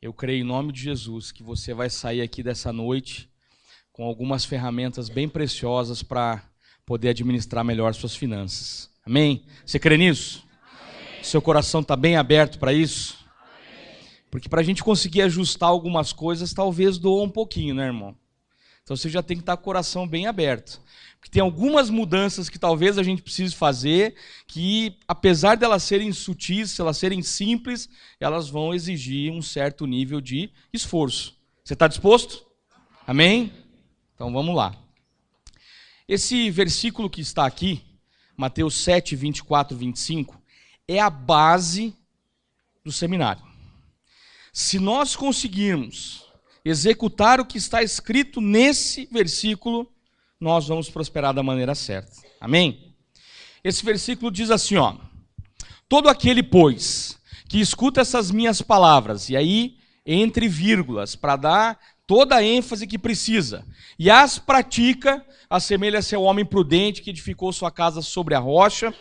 Eu creio em nome de Jesus que você vai sair aqui dessa noite com algumas ferramentas bem preciosas para poder administrar melhor suas finanças. Amém? Você crê nisso? Amém. Seu coração está bem aberto para isso? Amém. Porque para a gente conseguir ajustar algumas coisas, talvez doa um pouquinho, né, irmão? Então você já tem que estar com o coração bem aberto. Porque tem algumas mudanças que talvez a gente precise fazer, que apesar de elas serem sutis, elas serem simples, elas vão exigir um certo nível de esforço. Você está disposto? Amém? Então vamos lá. Esse versículo que está aqui, Mateus 7, 24, 25, é a base do seminário. Se nós conseguirmos executar o que está escrito nesse versículo, nós vamos prosperar da maneira certa. Amém? Esse versículo diz assim, ó: todo aquele, pois, que escuta essas minhas palavras, e aí entre vírgulas, para dar toda a ênfase que precisa, e as pratica, assemelha-se ao homem prudente que edificou sua casa sobre a rocha,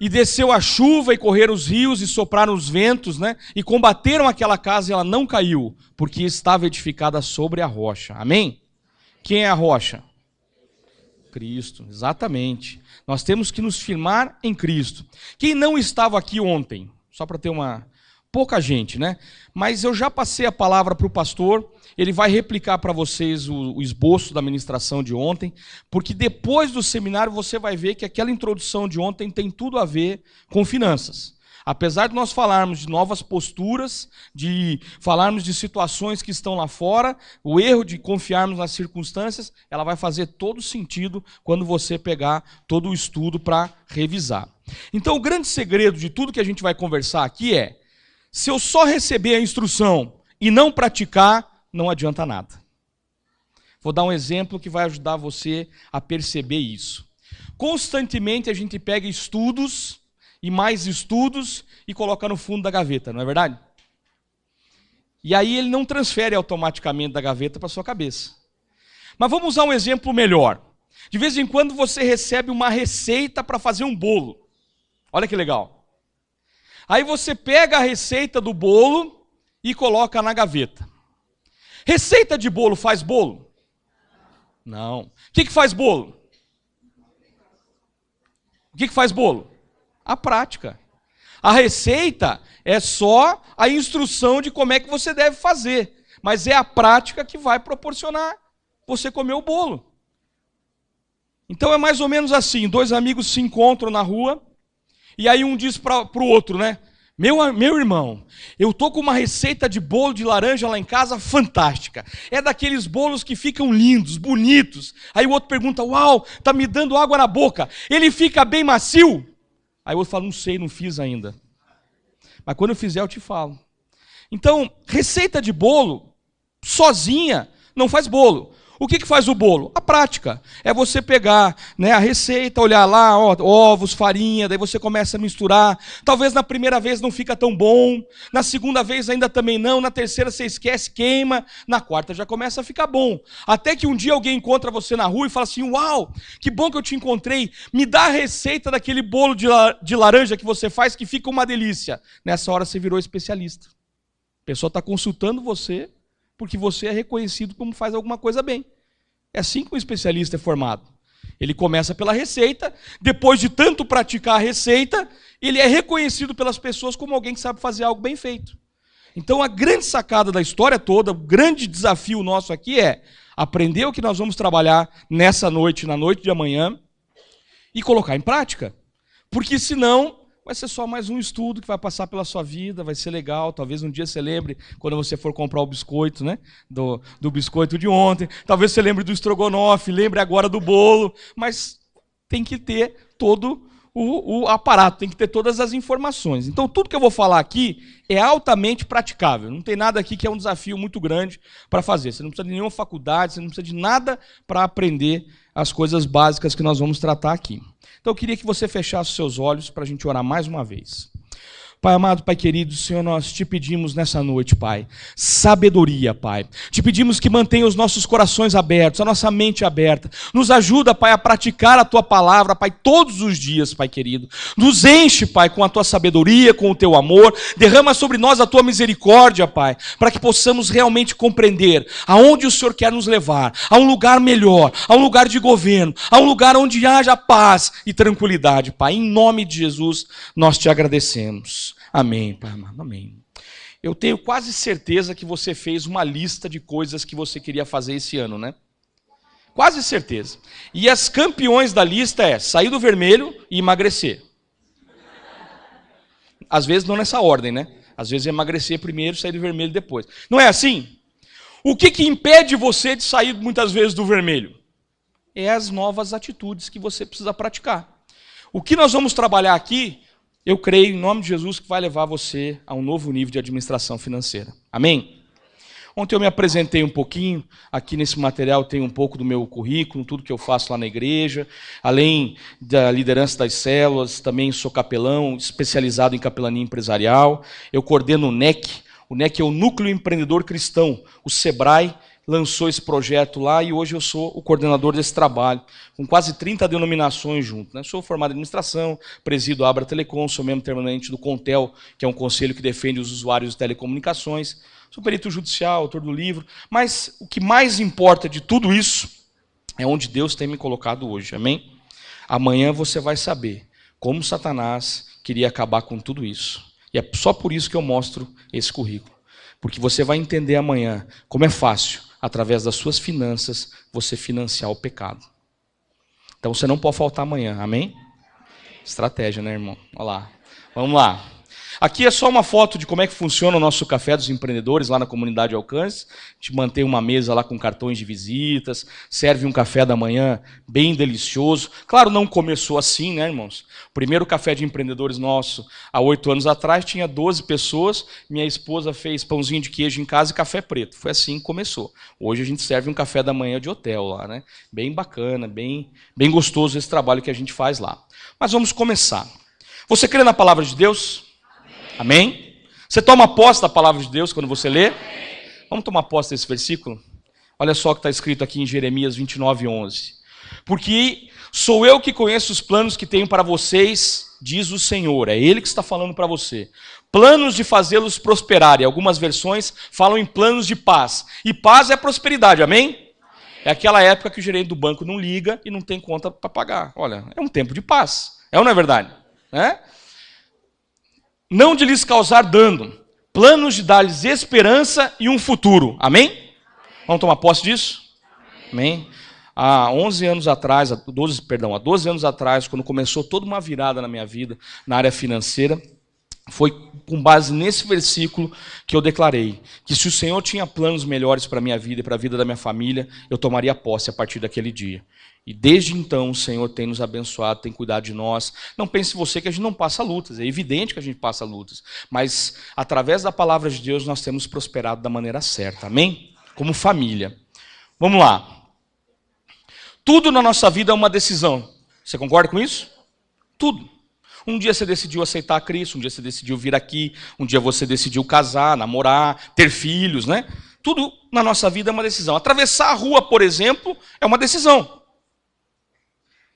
e desceu a chuva, e correram os rios, e sopraram os ventos, né? E combateram aquela casa, e ela não caiu, porque estava edificada sobre a rocha. Amém? Quem é a rocha? Cristo, exatamente. Nós temos que nos firmar em Cristo. Quem não estava aqui ontem? Só para ter pouca gente, né? Mas eu já passei a palavra para o pastor, ele vai replicar para vocês o esboço da ministração de ontem, porque depois do seminário você vai ver que aquela introdução de ontem tem tudo a ver com finanças. Apesar de nós falarmos de novas posturas, de falarmos de situações que estão lá fora, o erro de confiarmos nas circunstâncias, ela vai fazer todo sentido quando você pegar todo o estudo para revisar. Então o grande segredo de tudo que a gente vai conversar aqui é: se eu só receber a instrução e não praticar, não adianta nada. Vou dar um exemplo que vai ajudar você a perceber isso. Constantemente a gente pega estudos e mais estudos e coloca no fundo da gaveta, não é verdade? E aí ele não transfere automaticamente da gaveta para sua cabeça. Mas vamos usar um exemplo melhor. De vez em quando você recebe uma receita para fazer um bolo. Olha que legal. Aí você pega a receita do bolo e coloca na gaveta. Receita de bolo faz bolo? Não. O que faz bolo? O que faz bolo? A prática. A receita é só a instrução de como é que você deve fazer, mas é a prática que vai proporcionar você comer o bolo. Então é mais ou menos assim: dois amigos se encontram na rua, e aí um diz para o outro, né? Meu irmão, eu tô com uma receita de bolo de laranja lá em casa fantástica. É daqueles bolos que ficam lindos, bonitos. Aí o outro pergunta: uau, tá me dando água na boca. Ele fica bem macio? Aí o outro fala: não sei, não fiz ainda. Mas quando eu fizer eu te falo. Então, receita de bolo, sozinha, não faz bolo. O que faz o bolo? A prática. É você pegar, né, a receita, olhar lá, ó, ovos, farinha, daí você começa a misturar. Talvez na primeira vez não fica tão bom, na segunda vez ainda também não, na terceira você esquece, queima, na quarta já começa a ficar bom. Até que um dia alguém encontra você na rua e fala assim: uau, que bom que eu te encontrei, me dá a receita daquele bolo de laranja que você faz que fica uma delícia. Nessa hora você virou especialista. A pessoa está consultando você porque você é reconhecido como faz alguma coisa bem. É assim que um especialista é formado. Ele começa pela receita, depois de tanto praticar a receita, ele é reconhecido pelas pessoas como alguém que sabe fazer algo bem feito. Então a grande sacada da história toda, o grande desafio nosso aqui é aprender o que nós vamos trabalhar nessa noite, na noite de amanhã, e colocar em prática. Porque senão vai ser só mais um estudo que vai passar pela sua vida, vai ser legal, talvez um dia você lembre, quando você for comprar o biscoito, né? Do biscoito de ontem, talvez você lembre do estrogonofe, lembre agora do bolo, mas tem que ter todo o aparato, tem que ter todas as informações. Então tudo que eu vou falar aqui é altamente praticável, não tem nada aqui que é um desafio muito grande para fazer. Você não precisa de nenhuma faculdade, você não precisa de nada para aprender as coisas básicas que nós vamos tratar aqui. Então eu queria que você fechasse os seus olhos para a gente orar mais uma vez. Pai amado, Pai querido, Senhor, nós te pedimos nessa noite, Pai, sabedoria, Pai. Te pedimos que mantenha os nossos corações abertos, a nossa mente aberta. Nos ajuda, Pai, a praticar a Tua palavra, Pai, todos os dias, Pai querido. Nos enche, Pai, com a Tua sabedoria, com o Teu amor. Derrama sobre nós a Tua misericórdia, Pai, para que possamos realmente compreender aonde o Senhor quer nos levar, a um lugar melhor, a um lugar de governo, a um lugar onde haja paz e tranquilidade, Pai. Em nome de Jesus, nós te agradecemos. Amém, Pai amado, amém. Eu tenho quase certeza que você fez uma lista de coisas que você queria fazer esse ano, né? Quase certeza. E as campeões da lista é sair do vermelho e emagrecer. Às vezes não nessa ordem, né? Às vezes é emagrecer primeiro, sair do vermelho depois. Não é assim? O que impede você de sair muitas vezes do vermelho? É as novas atitudes que você precisa praticar. O que nós vamos trabalhar aqui, eu creio, em nome de Jesus, que vai levar você a um novo nível de administração financeira. Amém? Ontem eu me apresentei um pouquinho, aqui nesse material tem um pouco do meu currículo, tudo que eu faço lá na igreja, além da liderança das células, também sou capelão, especializado em capelania empresarial, eu coordeno o NEC. O NEC é o Núcleo Empreendedor Cristão, o Sebrae lançou esse projeto lá e hoje eu sou o coordenador desse trabalho, com quase 30 denominações junto, né? Sou formado em administração, presido a Abra Telecom, sou membro permanente do Contel, que é um conselho que defende os usuários de telecomunicações, sou perito judicial, autor do livro, mas o que mais importa de tudo isso é onde Deus tem me colocado hoje, amém? Amanhã você vai saber como Satanás queria acabar com tudo isso. E é só por isso que eu mostro esse currículo. Porque você vai entender amanhã como é fácil, através das suas finanças, você financiar o pecado. Então você não pode faltar amanhã, amém? Estratégia, né, irmão? Olha lá. Vamos lá. Aqui é só uma foto de como é que funciona o nosso Café dos Empreendedores lá na comunidade Alcance. A gente mantém uma mesa lá com cartões de visitas, serve um café da manhã bem delicioso. Claro, não começou assim, né, irmãos? O primeiro café de empreendedores nosso, há 8 anos atrás, tinha 12 pessoas. Minha esposa fez pãozinho de queijo em casa e café preto. Foi assim que começou. Hoje a gente serve um café da manhã de hotel lá, né? Bem bacana, bem gostoso esse trabalho que a gente faz lá. Mas vamos começar. Você crê na palavra de Deus? Amém? Você toma posse da palavra de Deus quando você lê? Vamos tomar posse desse versículo? Olha só o que está escrito aqui em Jeremias 29:11. Porque sou eu que conheço os planos que tenho para vocês, diz o Senhor. É Ele que está falando para você. Planos de fazê-los prosperar. E algumas versões falam em planos de paz. E paz é prosperidade, amém? É aquela época que o gerente do banco não liga e não tem conta para pagar. Olha, é um tempo de paz. É ou não é verdade? Não de lhes causar dano, planos de dar-lhes esperança e um futuro. Amém? Vamos tomar posse disso? Amém? Há 12 anos atrás, quando começou toda uma virada na minha vida, na área financeira, foi com base nesse versículo que eu declarei que se o Senhor tinha planos melhores para a minha vida e para a vida da minha família, eu tomaria posse a partir daquele dia. E desde então o Senhor tem nos abençoado, tem cuidado de nós. Não pense você que a gente não passa lutas, é evidente que a gente passa lutas. Mas através da palavra de Deus nós temos prosperado da maneira certa, amém? Como família. Vamos lá. Tudo na nossa vida é uma decisão. Você concorda com isso? Tudo. Um dia você decidiu aceitar a Cristo, um dia você decidiu vir aqui, um dia você decidiu casar, namorar, ter filhos, né? Tudo na nossa vida é uma decisão. Atravessar a rua, por exemplo, é uma decisão.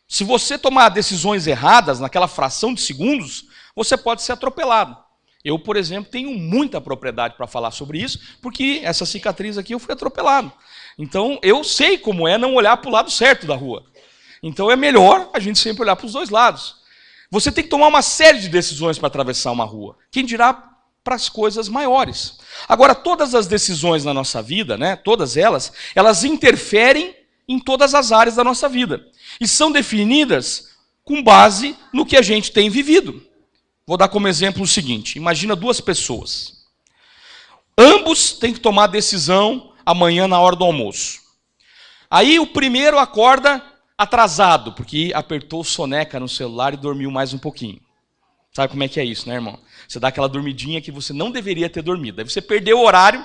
Se você tomar decisões erradas naquela fração de segundos, você pode ser atropelado. Eu, por exemplo, tenho muita propriedade para falar sobre isso, porque essa cicatriz aqui eu fui atropelado. Então, eu sei como é não olhar para o lado certo da rua. Então, é melhor a gente sempre olhar para os dois lados. Você tem que tomar uma série de decisões para atravessar uma rua. Quem dirá para as coisas maiores. Agora, todas as decisões na nossa vida, né, todas elas interferem em todas as áreas da nossa vida. E são definidas com base no que a gente tem vivido. Vou dar como exemplo o seguinte. Imagina 2 pessoas. Ambos têm que tomar decisão amanhã na hora do almoço. Aí o primeiro acorda atrasado, porque apertou soneca no celular e dormiu mais um pouquinho. Sabe como é que é isso, né, irmão? Você dá aquela dormidinha que você não deveria ter dormido. Aí você perdeu o horário.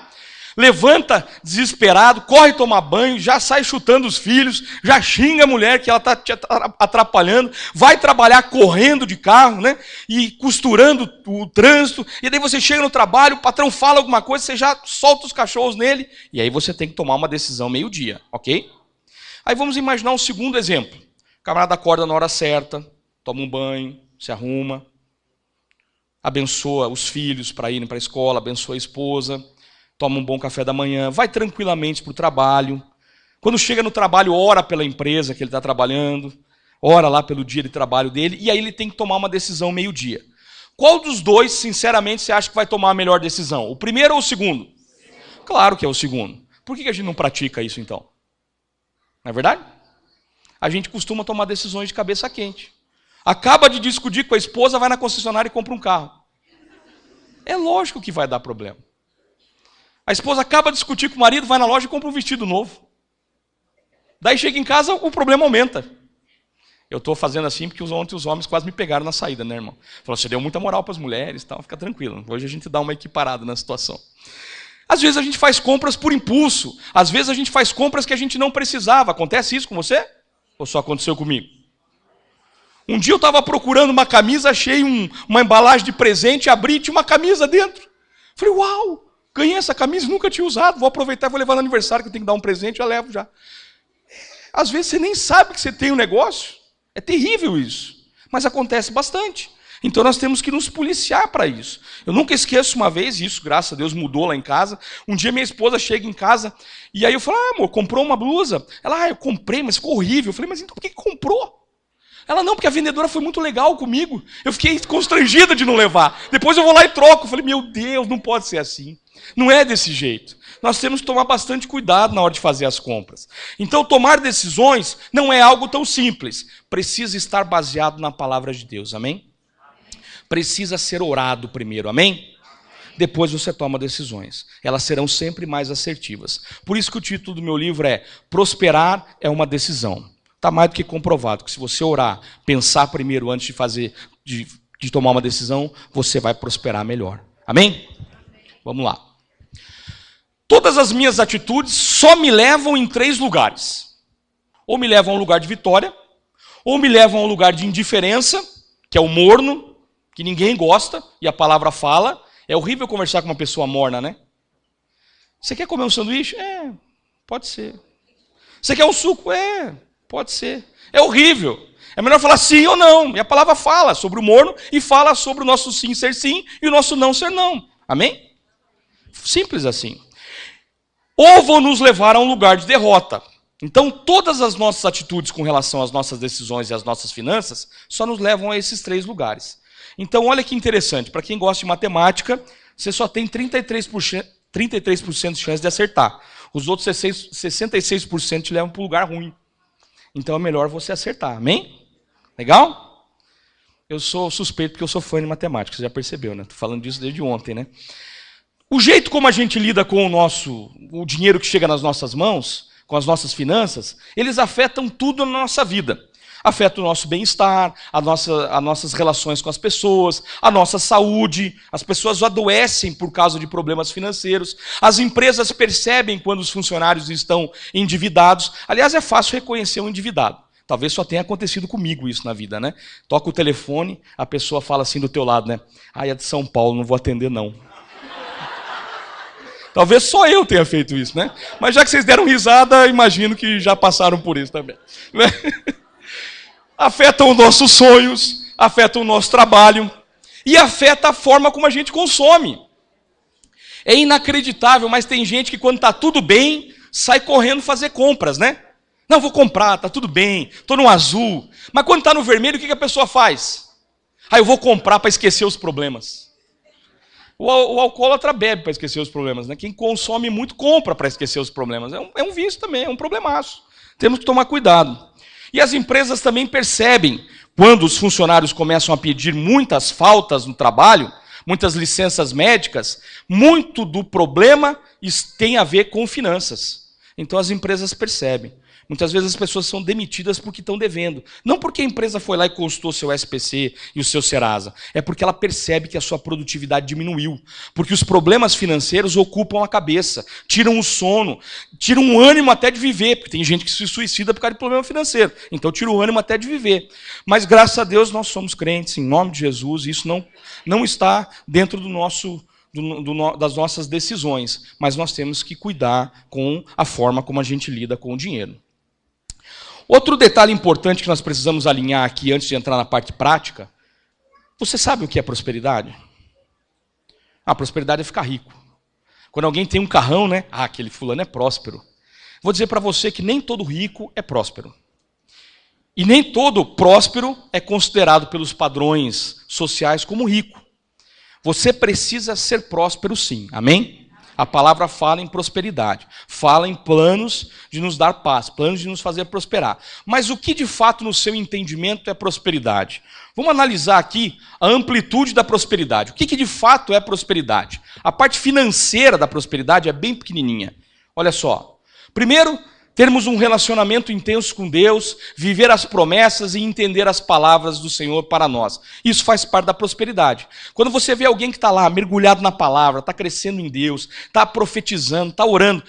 levanta desesperado, corre tomar banho, já sai chutando os filhos, já xinga a mulher que ela está te atrapalhando, vai trabalhar correndo de carro, né? E costurando o trânsito, e daí você chega no trabalho, o patrão fala alguma coisa, você já solta os cachorros nele, e aí você tem que tomar uma decisão meio-dia, ok? Aí vamos imaginar um segundo exemplo. O camarada acorda na hora certa, toma um banho, se arruma, abençoa os filhos para irem para a escola, abençoa a esposa, toma um bom café da manhã, vai tranquilamente para o trabalho. Quando chega no trabalho, ora pela empresa que ele está trabalhando, ora lá pelo dia de trabalho dele, e aí ele tem que tomar uma decisão meio-dia. Qual dos dois, sinceramente, você acha que vai tomar a melhor decisão? O primeiro ou o segundo? Claro que é o segundo. Por que a gente não pratica isso então? Não é verdade? A gente costuma tomar decisões de cabeça quente. Acaba de discutir com a esposa, vai na concessionária e compra um carro. É lógico que vai dar problema. A esposa acaba de discutir com o marido, vai na loja e compra um vestido novo. Daí chega em casa, o problema aumenta. Eu estou fazendo assim porque ontem os homens quase me pegaram na saída, né, irmão? Falou, você deu muita moral para as mulheres, tal, fica tranquilo. Hoje a gente dá uma equiparada na situação. Às vezes a gente faz compras por impulso. Às vezes a gente faz compras que a gente não precisava. Acontece isso com você? Ou só aconteceu comigo? Um dia eu estava procurando uma camisa, achei uma embalagem de presente, abri e tinha uma camisa dentro. Falei, uau, ganhei essa camisa, nunca tinha usado, vou aproveitar e vou levar no aniversário, que eu tenho que dar um presente, já levo já. Às vezes você nem sabe que você tem um negócio. É terrível isso. Mas acontece bastante. Então nós temos que nos policiar para isso. Eu nunca esqueço uma vez, isso graças a Deus mudou lá em casa. Um dia minha esposa chega em casa e aí eu falo, amor, comprou uma blusa? Ela, eu comprei, mas ficou horrível. Eu falei, mas então por que comprou? Ela, não, porque a vendedora foi muito legal comigo. Eu fiquei constrangida de não levar. Depois eu vou lá e troco. Eu falei, meu Deus, não pode ser assim. Não é desse jeito. Nós temos que tomar bastante cuidado na hora de fazer as compras. Então, tomar decisões não é algo tão simples. Precisa estar baseado na palavra de Deus, amém? Precisa ser orado primeiro, amém? Depois você toma decisões. Elas serão sempre mais assertivas. Por isso que o título do meu livro é Prosperar é uma decisão. Está mais do que comprovado que se você orar, pensar primeiro antes de tomar uma decisão, você vai prosperar melhor. Amém? Vamos lá. Todas as minhas atitudes só me levam em 3 lugares. Ou me levam a um lugar de vitória, ou me levam a um lugar de indiferença, que é o morno, que ninguém gosta, e a palavra fala. É horrível conversar com uma pessoa morna, né? Você quer comer um sanduíche? Pode ser. Você quer um suco? Pode ser. É horrível. É melhor falar sim ou não. E a palavra fala sobre o morno e fala sobre o nosso sim ser sim e o nosso não ser não. Amém? Simples assim. Ou vão nos levar a um lugar de derrota. Então, todas as nossas atitudes com relação às nossas decisões e às nossas finanças só nos levam a esses 3 lugares. Então, olha que interessante. Para quem gosta de matemática, você só tem 33% de chance de acertar. Os outros 66% te levam para um lugar ruim. Então é melhor você acertar, amém? Legal? Eu sou suspeito porque eu sou fã de matemática, você já percebeu, né? Estou falando disso desde ontem, né? O jeito como a gente lida com o dinheiro que chega nas nossas mãos, com as nossas finanças, eles afetam tudo na nossa vida. Afeta o nosso bem-estar, as nossas relações com as pessoas, a nossa saúde. As pessoas adoecem por causa de problemas financeiros. As empresas percebem quando os funcionários estão endividados. Aliás, é fácil reconhecer um endividado. Talvez só tenha acontecido comigo isso na vida, né? Toca o telefone, a pessoa fala assim do teu lado, né? É de São Paulo, não vou atender não. Talvez só eu tenha feito isso, né? Mas já que vocês deram risada, imagino que já passaram por isso também. Né? Afetam os nossos sonhos, afetam o nosso trabalho e afeta a forma como a gente consome. É inacreditável, mas tem gente que quando está tudo bem, sai correndo fazer compras, né? Não, vou comprar, está tudo bem, estou no azul. Mas quando está no vermelho, o que a pessoa faz? Eu vou comprar para esquecer os problemas. O alcoólatra bebe para esquecer os problemas, né? Quem consome muito compra para esquecer os problemas. É um vício também, é um problemaço. Temos que tomar cuidado. E as empresas também percebem, quando os funcionários começam a pedir muitas faltas no trabalho, muitas licenças médicas, muito do problema tem a ver com finanças. Então as empresas percebem. Muitas vezes as pessoas são demitidas porque estão devendo. Não porque a empresa foi lá e custou seu SPC e o seu Serasa. É porque ela percebe que a sua produtividade diminuiu. Porque os problemas financeiros ocupam a cabeça, tiram o sono, tiram o ânimo até de viver. Porque tem gente que se suicida por causa de problema financeiro. Então tira o ânimo até de viver. Mas graças a Deus nós somos crentes, em nome de Jesus. E isso não está dentro das nossas decisões. Mas nós temos que cuidar com a forma como a gente lida com o dinheiro. Outro detalhe importante que nós precisamos alinhar aqui antes de entrar na parte prática, você sabe o que é prosperidade? Prosperidade é ficar rico. Quando alguém tem um carrão, né? Aquele fulano é próspero. Vou dizer para você que nem todo rico é próspero. E nem todo próspero é considerado pelos padrões sociais como rico. Você precisa ser próspero sim, amém? A palavra fala em prosperidade, fala em planos de nos dar paz, planos de nos fazer prosperar. Mas o que de fato no seu entendimento é prosperidade? Vamos analisar aqui a amplitude da prosperidade. O que de fato é prosperidade? A parte financeira da prosperidade é bem pequenininha. Olha só. Primeiro, termos um relacionamento intenso com Deus, viver as promessas e entender as palavras do Senhor para nós. Isso faz parte da prosperidade. Quando você vê alguém que está lá, mergulhado na palavra, está crescendo em Deus, está profetizando, está orando,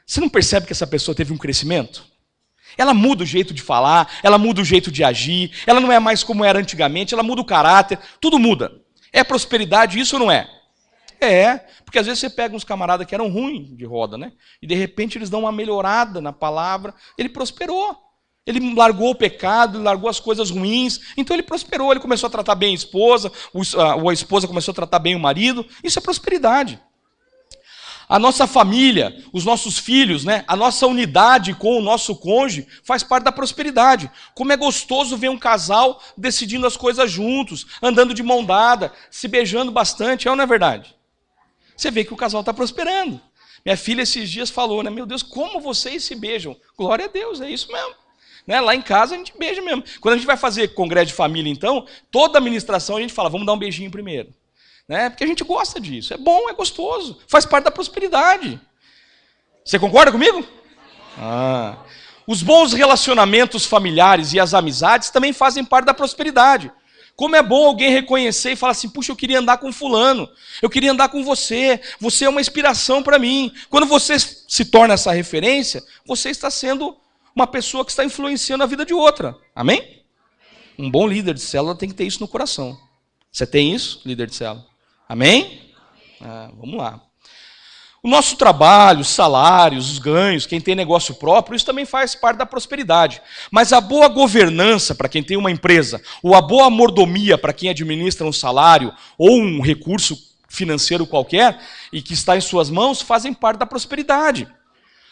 você não percebe que essa pessoa teve um crescimento? Ela muda o jeito de falar, ela muda o jeito de agir, ela não é mais como era antigamente, ela muda o caráter, tudo muda. É prosperidade isso ou não é? É, porque às vezes você pega uns camaradas que eram ruins de roda, né? E de repente eles dão uma melhorada na palavra, ele prosperou. Ele largou o pecado, ele largou as coisas ruins, então ele prosperou, ele começou a tratar bem a esposa, ou a esposa começou a tratar bem o marido. Isso é prosperidade. A nossa família, os nossos filhos, né? A nossa unidade com o nosso cônjuge faz parte da prosperidade. Como é gostoso ver um casal decidindo as coisas juntos, andando de mão dada, se beijando bastante, é ou não é verdade? Você vê que o casal está prosperando. Minha filha esses dias falou, né? Meu Deus, como vocês se beijam? Glória a Deus, é isso mesmo. Né? Lá em casa a gente beija mesmo. Quando a gente vai fazer congresso de família, então, toda a administração a gente fala, vamos dar um beijinho primeiro. Né? Porque a gente gosta disso. É bom, é gostoso. Faz parte da prosperidade. Você concorda comigo? Os bons relacionamentos familiares e as amizades também fazem parte da prosperidade. Como é bom alguém reconhecer e falar assim, puxa, eu queria andar com fulano, eu queria andar com você é uma inspiração para mim. Quando você se torna essa referência, você está sendo uma pessoa que está influenciando a vida de outra. Amém? Um bom líder de célula tem que ter isso no coração. Você tem isso, líder de célula? Amém? Vamos lá. O nosso trabalho, os salários, os ganhos, quem tem negócio próprio, isso também faz parte da prosperidade. Mas a boa governança para quem tem uma empresa, ou a boa mordomia para quem administra um salário ou um recurso financeiro qualquer e que está em suas mãos, fazem parte da prosperidade.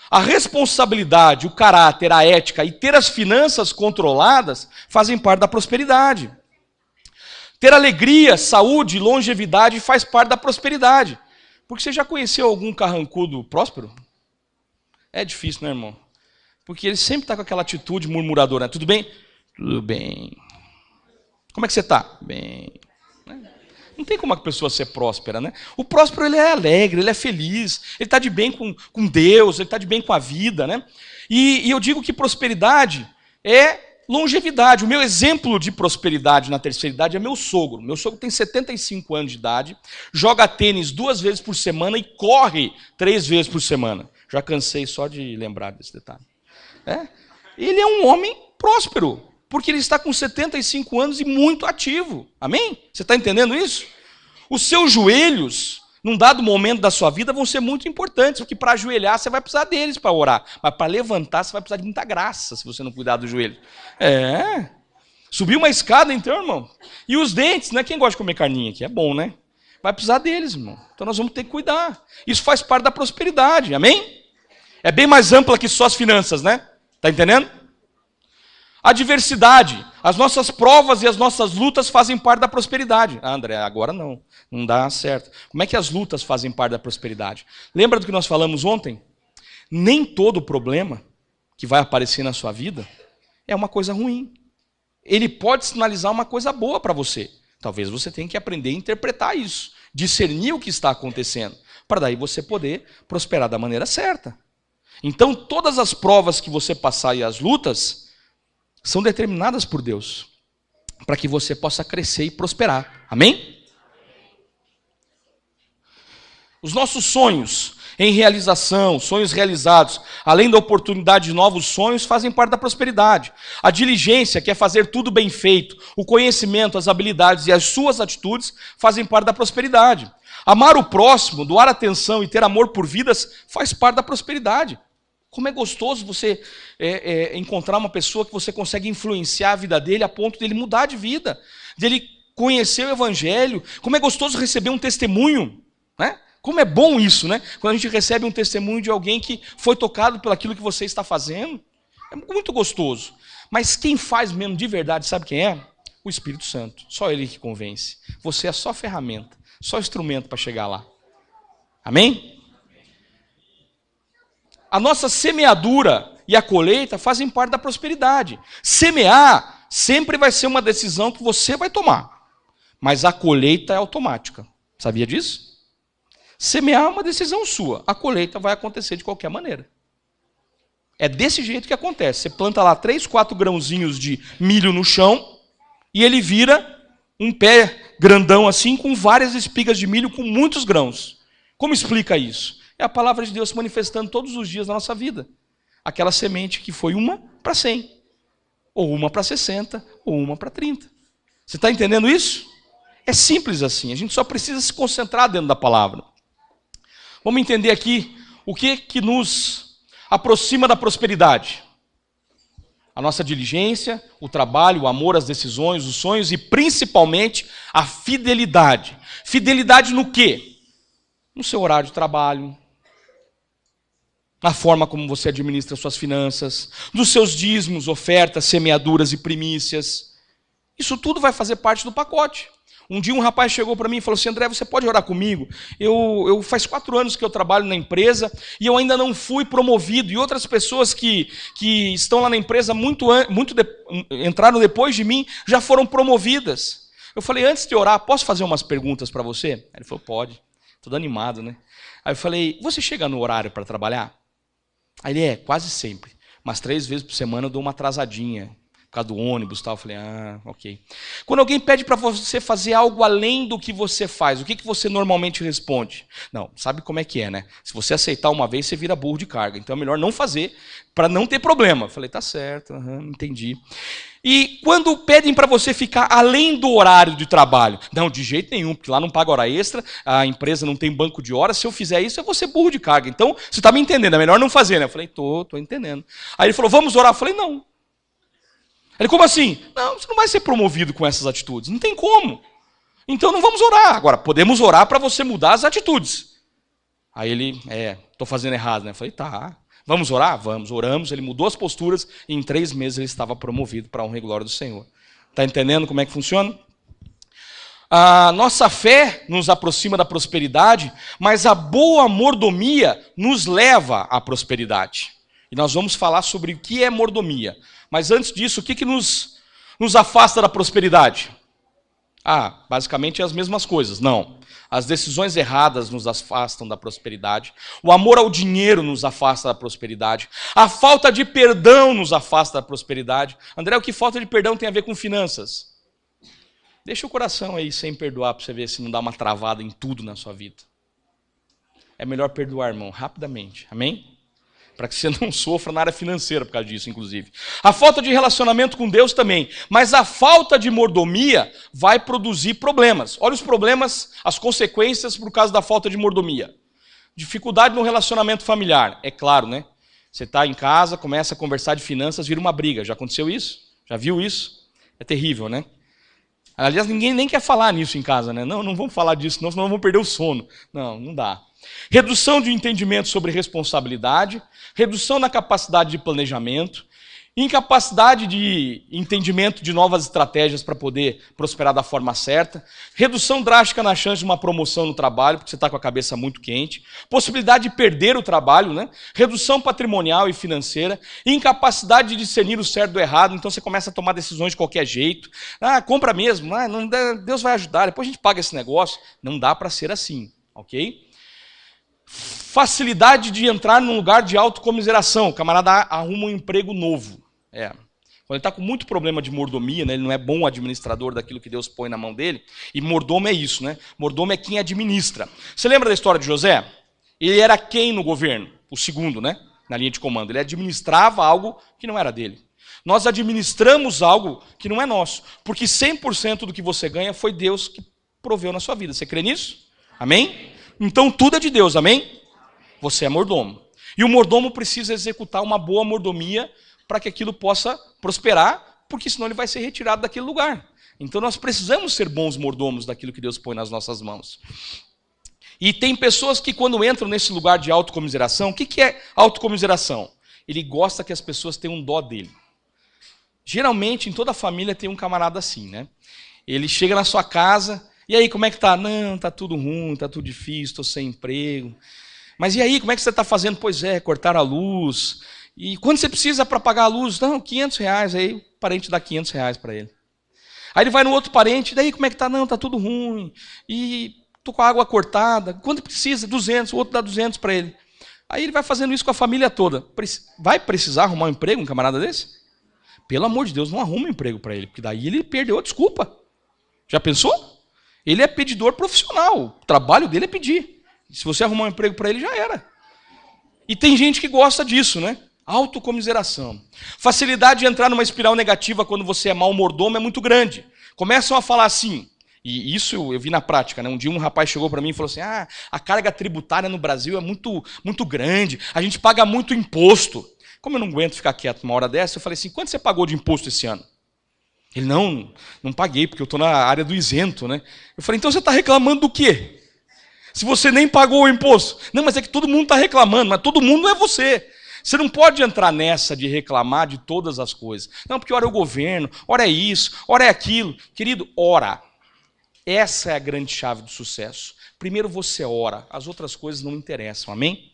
A responsabilidade, o caráter, a ética e ter as finanças controladas fazem parte da prosperidade. Ter alegria, saúde, longevidade faz parte da prosperidade. Porque você já conheceu algum carrancudo próspero? É difícil, né, irmão? Porque ele sempre está com aquela atitude murmuradora. Tudo bem? Tudo bem. Como é que você está? Bem. Não tem como a pessoa ser próspera, né? O próspero, ele é alegre, ele é feliz, ele está de bem com Deus, ele está de bem com a vida, né? E eu digo que prosperidade é longevidade. O meu exemplo de prosperidade na terceira idade é meu sogro. Meu sogro tem 75 anos de idade, joga tênis 2 vezes por semana e corre 3 vezes por semana. Já cansei só de lembrar desse detalhe. Ele é um homem próspero, porque ele está com 75 anos e muito ativo. Amém? Você está entendendo isso? Os seus joelhos, num dado momento da sua vida, vão ser muito importantes, porque para ajoelhar você vai precisar deles para orar, mas para levantar você vai precisar de muita graça se você não cuidar do joelho. Subir uma escada então, irmão. E os dentes, né? Quem gosta de comer carninha aqui? É bom, né? Vai precisar deles, irmão. Então nós vamos ter que cuidar. Isso faz parte da prosperidade, amém? É bem mais ampla que só as finanças, né? Tá entendendo? A diversidade, as nossas provas e as nossas lutas fazem parte da prosperidade. André, agora não dá certo. Como é que as lutas fazem parte da prosperidade? Lembra do que nós falamos ontem? Nem todo problema que vai aparecer na sua vida é uma coisa ruim. Ele pode sinalizar uma coisa boa para você. Talvez você tenha que aprender a interpretar isso, discernir o que está acontecendo, para daí você poder prosperar da maneira certa. Então, todas as provas que você passar e as lutas são determinadas por Deus, para que você possa crescer e prosperar. Amém? Os nossos sonhos em realização, sonhos realizados, além da oportunidade de novos sonhos, fazem parte da prosperidade. A diligência, que é fazer tudo bem feito, o conhecimento, as habilidades e as suas atitudes fazem parte da prosperidade. Amar o próximo, doar atenção e ter amor por vidas faz parte da prosperidade. Como é gostoso você encontrar uma pessoa que você consegue influenciar a vida dele a ponto dele mudar de vida, dele conhecer o Evangelho. Como é gostoso receber um testemunho, né? Como é bom isso, né? Quando a gente recebe um testemunho de alguém que foi tocado por aquilo que você está fazendo. É muito gostoso. Mas quem faz mesmo de verdade, sabe quem é? O Espírito Santo. Só Ele que convence. Você é só ferramenta, só instrumento para chegar lá. Amém? A nossa semeadura e a colheita fazem parte da prosperidade. Semear sempre vai ser uma decisão que você vai tomar. Mas a colheita é automática. Sabia disso? Semear é uma decisão sua. A colheita vai acontecer de qualquer maneira. É desse jeito que acontece. Você planta lá 3, 4 grãozinhos de milho no chão e ele vira um pé grandão assim com várias espigas de milho com muitos grãos. Como explica isso? É a palavra de Deus se manifestando todos os dias na nossa vida. Aquela semente que foi uma para 100, ou uma para 60, ou uma para 30. Você está entendendo isso? É simples assim. A gente só precisa se concentrar dentro da palavra. Vamos entender aqui o que nos aproxima da prosperidade. A nossa diligência, o trabalho, o amor, as decisões, os sonhos e principalmente a fidelidade. Fidelidade no quê? No seu horário de trabalho, na forma como você administra suas finanças, dos seus dízimos, ofertas, semeaduras e primícias. Isso tudo vai fazer parte do pacote. Um dia um rapaz chegou para mim e falou assim: André, você pode orar comigo? Eu faz 4 anos que eu trabalho na empresa e eu ainda não fui promovido. E outras pessoas que estão lá na empresa entraram depois de mim, já foram promovidas. Eu falei: antes de orar, posso fazer umas perguntas para você? Aí ele falou: pode. Todo animado, né? Aí eu falei: você chega no horário para trabalhar? Aí ele: quase sempre. Mas 3 vezes por semana eu dou uma atrasadinha. Por causa do ônibus e tal. Eu falei: ok. Quando alguém pede para você fazer algo além do que você faz, o que você normalmente responde? Não, sabe como é que é, né? Se você aceitar uma vez, você vira burro de carga. Então é melhor não fazer, para não ter problema. Eu falei: tá certo, entendi. E quando pedem para você ficar além do horário de trabalho? Não, de jeito nenhum, porque lá não paga hora extra, a empresa não tem banco de horas, se eu fizer isso, eu vou ser burro de carga. Então, você está me entendendo, é melhor não fazer, né? Eu falei: tô entendendo. Aí ele falou: vamos orar? Eu falei: não. Ele: como assim? Não, você não vai ser promovido com essas atitudes. Não tem como. Então não vamos orar. Agora, podemos orar para você mudar as atitudes. Aí ele: estou fazendo errado, né? Eu falei: tá. Vamos orar? Vamos. Oramos, ele mudou as posturas e em 3 meses ele estava promovido para a honra e glória do Senhor. Está entendendo como é que funciona? A nossa fé nos aproxima da prosperidade, mas a boa mordomia nos leva à prosperidade. E nós vamos falar sobre o que é mordomia. Mas antes disso, o que nos afasta da prosperidade? Basicamente as mesmas coisas. Não. As decisões erradas nos afastam da prosperidade. O amor ao dinheiro nos afasta da prosperidade. A falta de perdão nos afasta da prosperidade. André, o que falta de perdão tem a ver com finanças? Deixa o coração aí sem perdoar para você ver se não dá uma travada em tudo na sua vida. É melhor perdoar, irmão, rapidamente. Amém? Para que você não sofra na área financeira por causa disso, inclusive. A falta de relacionamento com Deus também. Mas a falta de mordomia vai produzir problemas. Olha os problemas, as consequências por causa da falta de mordomia. Dificuldade no relacionamento familiar. É claro, né? Você está em casa, começa a conversar de finanças, vira uma briga. Já aconteceu isso? Já viu isso? É terrível, né? Aliás, ninguém nem quer falar nisso em casa, né? Não vamos falar disso, senão vamos perder o sono. Não dá. Redução de entendimento sobre responsabilidade, redução na capacidade de planejamento, incapacidade de entendimento de novas estratégias para poder prosperar da forma certa, redução drástica na chance de uma promoção no trabalho, porque você está com a cabeça muito quente, possibilidade de perder o trabalho, né? Redução patrimonial e financeira, incapacidade de discernir o certo do errado, então você começa a tomar decisões de qualquer jeito. Compra mesmo, Deus vai ajudar, depois a gente paga esse negócio. Não dá para ser assim, ok? Facilidade de entrar num lugar de autocomiseração. O camarada arruma um emprego novo. Quando ele está com muito problema de mordomia, né, ele não é bom administrador daquilo que Deus põe na mão dele. E mordomo é isso, né? Mordomo é quem administra. Você lembra da história de José? Ele era quem no governo? O segundo, né? Na linha de comando. Ele administrava algo que não era dele. Nós administramos algo que não é nosso. Porque 100% do que você ganha foi Deus que proveu na sua vida. Você crê nisso? Amém? Então tudo é de Deus, amém? Você é mordomo. E o mordomo precisa executar uma boa mordomia para que aquilo possa prosperar, porque senão ele vai ser retirado daquele lugar. Então nós precisamos ser bons mordomos daquilo que Deus põe nas nossas mãos. E tem pessoas que quando entram nesse lugar de autocomiseração, o que é autocomiseração? Ele gosta que as pessoas tenham dó dele. Geralmente, em toda família tem um camarada assim, né? Ele chega na sua casa, e aí, como é que tá? Não, tá tudo ruim, tá tudo difícil, estou sem emprego. Mas e aí, como é que você está fazendo? Pois é, cortaram a luz. E quando você precisa para pagar a luz? Não, R$500. Aí o parente dá R$500 para ele. Aí ele vai no outro parente, daí como é que tá? Não, tá tudo ruim. E tô com a água cortada. Quando precisa? 200, o outro dá 200 para ele. Aí ele vai fazendo isso com a família toda. Vai precisar arrumar um emprego, um camarada desse? Pelo amor de Deus, não arruma um emprego para ele, porque daí ele perdeu a desculpa. Já pensou? Ele é pedidor profissional. O trabalho dele é pedir. Se você arrumar um emprego para ele, já era. E tem gente que gosta disso, né? Autocomiseração. Facilidade de entrar numa espiral negativa quando você é mau mordomo é muito grande. Começam a falar assim, e isso eu vi na prática, né? Um dia um rapaz chegou para mim e falou assim, a carga tributária no Brasil é muito grande, a gente paga muito imposto. Como eu não aguento ficar quieto uma hora dessa, eu falei assim, quanto você pagou de imposto esse ano? Ele, não paguei, porque eu estou na área do isento, né? Eu falei, então você está reclamando do quê? Se você nem pagou o imposto. Não, mas é que todo mundo está reclamando, mas todo mundo não é você. Você não pode entrar nessa de reclamar de todas as coisas. Não, porque ora é o governo, ora é isso, ora é aquilo. Querido, ora. Essa é a grande chave do sucesso. Primeiro você ora, as outras coisas não interessam, amém?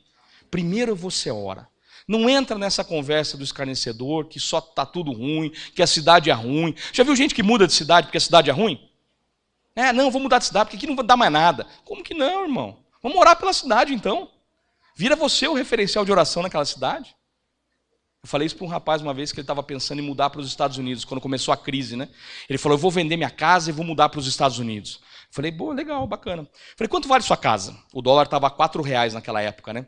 Primeiro você ora. Não entra nessa conversa do escarnecedor, que só está tudo ruim, que a cidade é ruim. Já viu gente que muda de cidade porque a cidade é ruim? Não, vou mudar de cidade porque aqui não vai dar mais nada. Como que não, irmão? Vamos orar pela cidade então. Vira você o referencial de oração naquela cidade. Eu falei isso para um rapaz uma vez que ele estava pensando em mudar para os Estados Unidos, quando começou a crise, né? Ele falou, eu vou vender minha casa e vou mudar para os Estados Unidos. Eu falei, boa, legal, bacana. Eu falei, quanto vale sua casa? O dólar estava R$4 naquela época, né?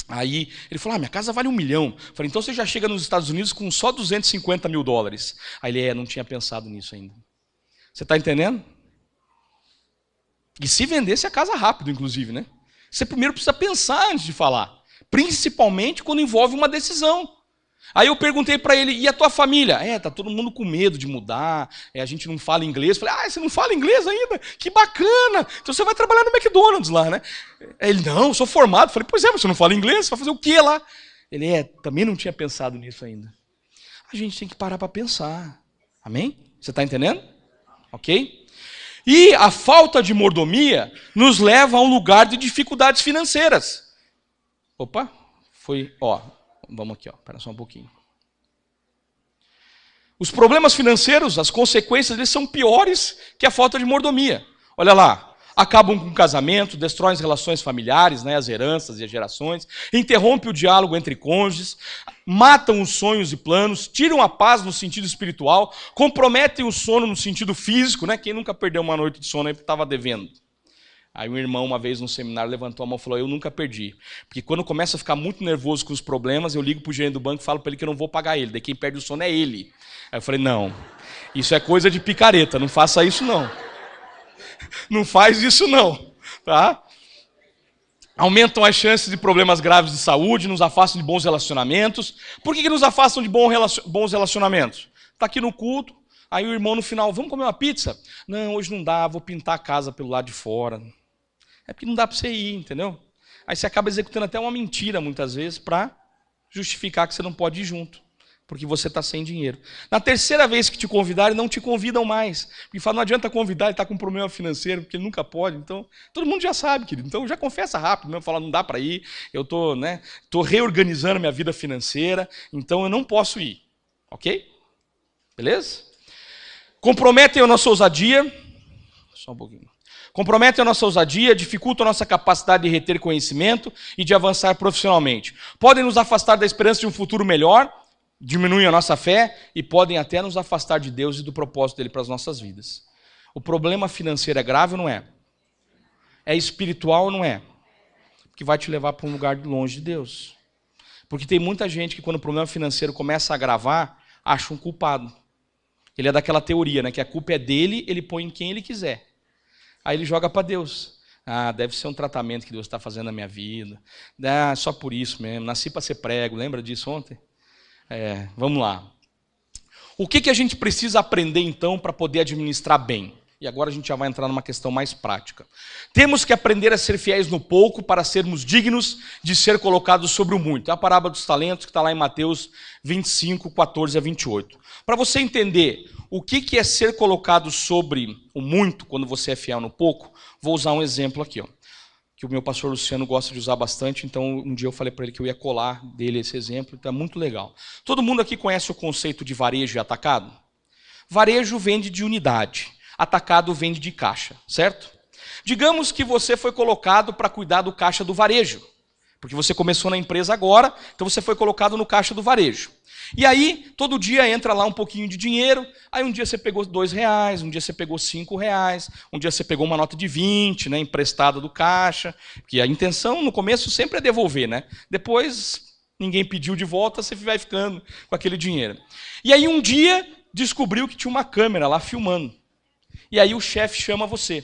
Aí ele falou, minha casa vale $1 milhão. Eu falei, então você já chega nos Estados Unidos com só $250 mil. Aí ele, não tinha pensado nisso ainda. Você está entendendo? E se vendesse a casa rápido, inclusive, né? Você primeiro precisa pensar antes de falar. Principalmente quando envolve uma decisão. Aí eu perguntei para ele, e a tua família? Tá todo mundo com medo de mudar, a gente não fala inglês. Eu falei, você não fala inglês ainda? Que bacana! Então você vai trabalhar no McDonald's lá, né? Ele, não, eu sou formado. Eu falei, pois mas você não fala inglês? Você vai fazer o quê lá? Ele, também não tinha pensado nisso ainda. A gente tem que parar para pensar. Amém? Você está entendendo? Ok? E a falta de mordomia nos leva a um lugar de dificuldades financeiras. Opa, vamos aqui, espera só um pouquinho. Os problemas financeiros, as consequências deles são piores que a falta de mordomia. Olha lá, acabam com o casamento, destroem as relações familiares, né, as heranças e as gerações, interrompe o diálogo entre cônjuges, matam os sonhos e planos, tiram a paz no sentido espiritual, comprometem o sono no sentido físico, né? Quem nunca perdeu uma noite de sono aí porque estava devendo? Aí um irmão, uma vez no seminário, levantou a mão e falou, eu nunca perdi. Porque quando começa a ficar muito nervoso com os problemas, eu ligo para o gerente do banco e falo para ele que eu não vou pagar ele, daí quem perde o sono é ele. Aí eu falei, não, isso é coisa de picareta, não faça isso não. Não faz isso não, tá? Aumentam as chances de problemas graves de saúde, nos afastam de bons relacionamentos. Por que nos afastam de bons relacionamentos? Está aqui no culto, aí o irmão no final, vamos comer uma pizza? Não, hoje não dá, vou pintar a casa pelo lado de fora. É porque não dá para você ir, entendeu? Aí você acaba executando até uma mentira, muitas vezes, para justificar que você não pode ir junto, porque você está sem dinheiro. Na terceira vez que te convidarem, não te convidam mais. Porque fala, não adianta convidar, ele está com um problema financeiro, porque ele nunca pode. Então, todo mundo já sabe, querido. Então, já confessa rápido, mesmo, fala, não dá para ir, eu estou reorganizando minha vida financeira, então eu não posso ir. Ok? Beleza? Comprometem a nossa ousadia. Só um pouquinho. comprometem a nossa ousadia, dificultam a nossa capacidade de reter conhecimento e de avançar profissionalmente. Podem nos afastar da esperança de um futuro melhor, diminuem a nossa fé e podem até nos afastar de Deus e do propósito dele para as nossas vidas. O problema financeiro é grave ou não é? É espiritual ou não é? Que vai te levar para um lugar longe de Deus. Porque tem muita gente que quando o problema financeiro começa a agravar, acha um culpado. Ele é daquela teoria, né, que a culpa é dele, ele põe em quem ele quiser. Aí ele joga para Deus. Ah, deve ser um tratamento que Deus está fazendo na minha vida. Ah, só por isso mesmo, nasci para ser prego, lembra disso ontem? Vamos lá. O que a gente precisa aprender então para poder administrar bem? E agora a gente já vai entrar numa questão mais prática. Temos que aprender a ser fiéis no pouco para sermos dignos de ser colocados sobre o muito. É a parábola dos talentos que está lá em Mateus 25, 14 a 28. Para você entender o que é ser colocado sobre o muito quando você é fiel no pouco, vou usar um exemplo aqui, ó, que o meu pastor Luciano gosta de usar bastante, então um dia eu falei para ele que eu ia colar dele esse exemplo, então é muito legal. Todo mundo aqui conhece o conceito de varejo e atacado? Varejo vende de unidade. Atacado vende de caixa, certo? Digamos que você foi colocado para cuidar do caixa do varejo, porque você começou na empresa agora, então você foi colocado no caixa do varejo. E aí, todo dia entra lá um pouquinho de dinheiro, aí um dia você pegou R$2, um dia você pegou R$5, um dia você pegou uma nota de 20, né, emprestada do caixa, que a intenção no começo sempre é devolver, né? Depois ninguém pediu de volta, você vai ficando com aquele dinheiro. E aí um dia descobriu que tinha uma câmera lá filmando. E aí o chefe chama você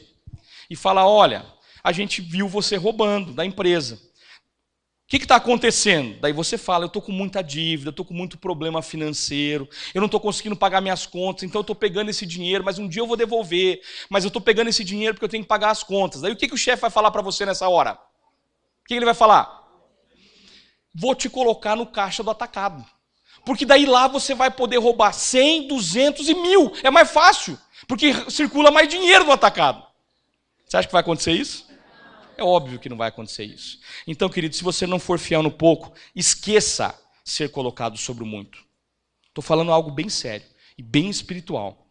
e fala, olha, a gente viu você roubando da empresa. O que está acontecendo? Daí você fala, eu estou com muita dívida, eu estou com muito problema financeiro, eu não estou conseguindo pagar minhas contas, então eu estou pegando esse dinheiro, mas um dia eu vou devolver, mas eu estou pegando esse dinheiro porque eu tenho que pagar as contas. Daí o que o chefe vai falar para você nessa hora? O que ele vai falar? Vou te colocar no caixa do atacado. Porque daí lá você vai poder roubar 100, 200 e 1.000. É mais fácil, porque circula mais dinheiro no atacado. Você acha que vai acontecer isso? É óbvio que não vai acontecer isso. Então, querido, se você não for fiel no pouco, esqueça ser colocado sobre o muito. Estou falando algo bem sério e bem espiritual.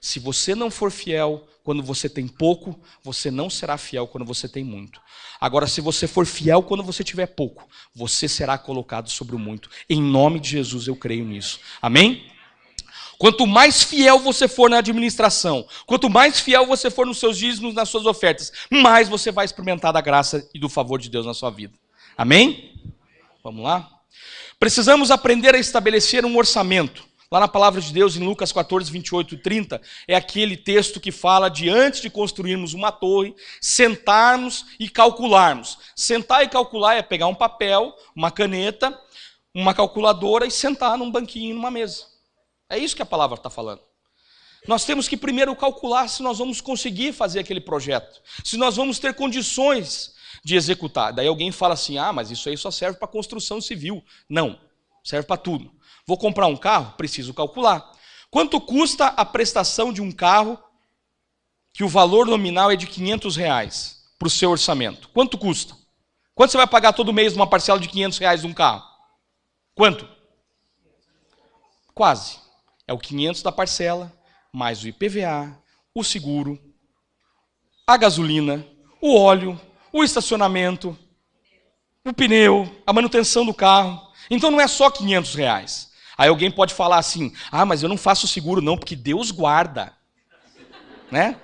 Se você não for fiel quando você tem pouco, você não será fiel quando você tem muito. Agora, se você for fiel quando você tiver pouco, você será colocado sobre o muito. Em nome de Jesus, eu creio nisso. Amém? Quanto mais fiel você for na administração, quanto mais fiel você for nos seus dízimos, nas suas ofertas, mais você vai experimentar da graça e do favor de Deus na sua vida. Amém? Vamos lá? Precisamos aprender a estabelecer um orçamento. Lá na palavra de Deus, em Lucas 14, 28 e 30, é aquele texto que fala de antes de construirmos uma torre, sentarmos e calcularmos. Sentar e calcular é pegar um papel, uma caneta, uma calculadora e sentar num banquinho, numa mesa. É isso que a palavra está falando. Nós temos que primeiro calcular se nós vamos conseguir fazer aquele projeto, se nós vamos ter condições de executar. Daí alguém fala assim, mas isso aí só serve para construção civil. Não, serve para tudo. Vou comprar um carro? Preciso calcular. Quanto custa a prestação de um carro que o valor nominal é de R$500 para o seu orçamento? Quanto custa? Quanto você vai pagar todo mês numa parcela de R$500 de um carro? Quanto? Quase. É o 500 da parcela, mais o IPVA, o seguro, a gasolina, o óleo, o estacionamento, o pneu, a manutenção do carro. Então não é só R$500. Aí alguém pode falar assim, mas eu não faço seguro não, porque Deus guarda. Né?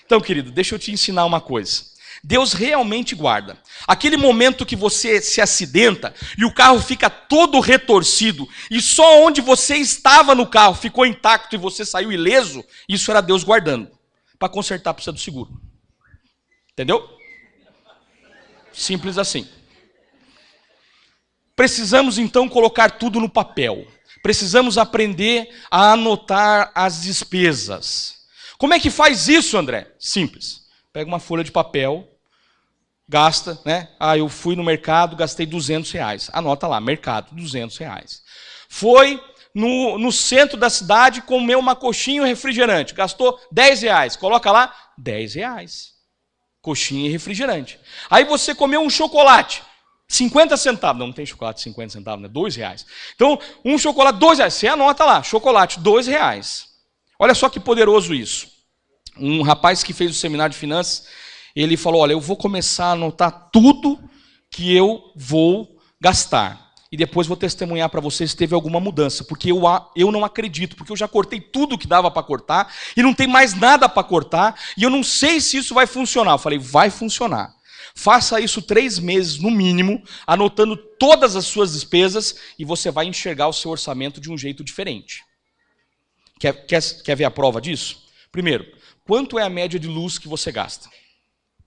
Então, querido, deixa eu te ensinar uma coisa. Deus realmente guarda. Aquele momento que você se acidenta e o carro fica todo retorcido e só onde você estava no carro ficou intacto e você saiu ileso, isso era Deus guardando. Para consertar precisa do seguro. Entendeu? Simples assim. Precisamos então colocar tudo no papel. Precisamos aprender a anotar as despesas. Como é que faz isso, André? Simples. Pega uma folha de papel, gasta, né? Eu fui no mercado, gastei R$200. Anota lá, mercado, R$200. Foi no centro da cidade, comeu uma coxinha e um refrigerante. Gastou R$10. Coloca lá, R$10. Coxinha e refrigerante. Aí você comeu um chocolate. 50 centavos. Não tem chocolate de 50 centavos, né? R$2. Então, um chocolate, R$2. Você anota lá, chocolate, R$2. Olha só que poderoso isso. Um rapaz que fez o seminário de finanças, ele falou, olha, eu vou começar a anotar tudo que eu vou gastar. E depois vou testemunhar para vocês se teve alguma mudança. Porque eu não acredito, porque eu já cortei tudo que dava para cortar, e não tem mais nada para cortar, e eu não sei se isso vai funcionar. Eu falei, vai funcionar. Faça isso 3 meses no mínimo, anotando todas as suas despesas, e você vai enxergar o seu orçamento de um jeito diferente. Quer ver a prova disso? Primeiro, quanto é a média de luz que você gasta?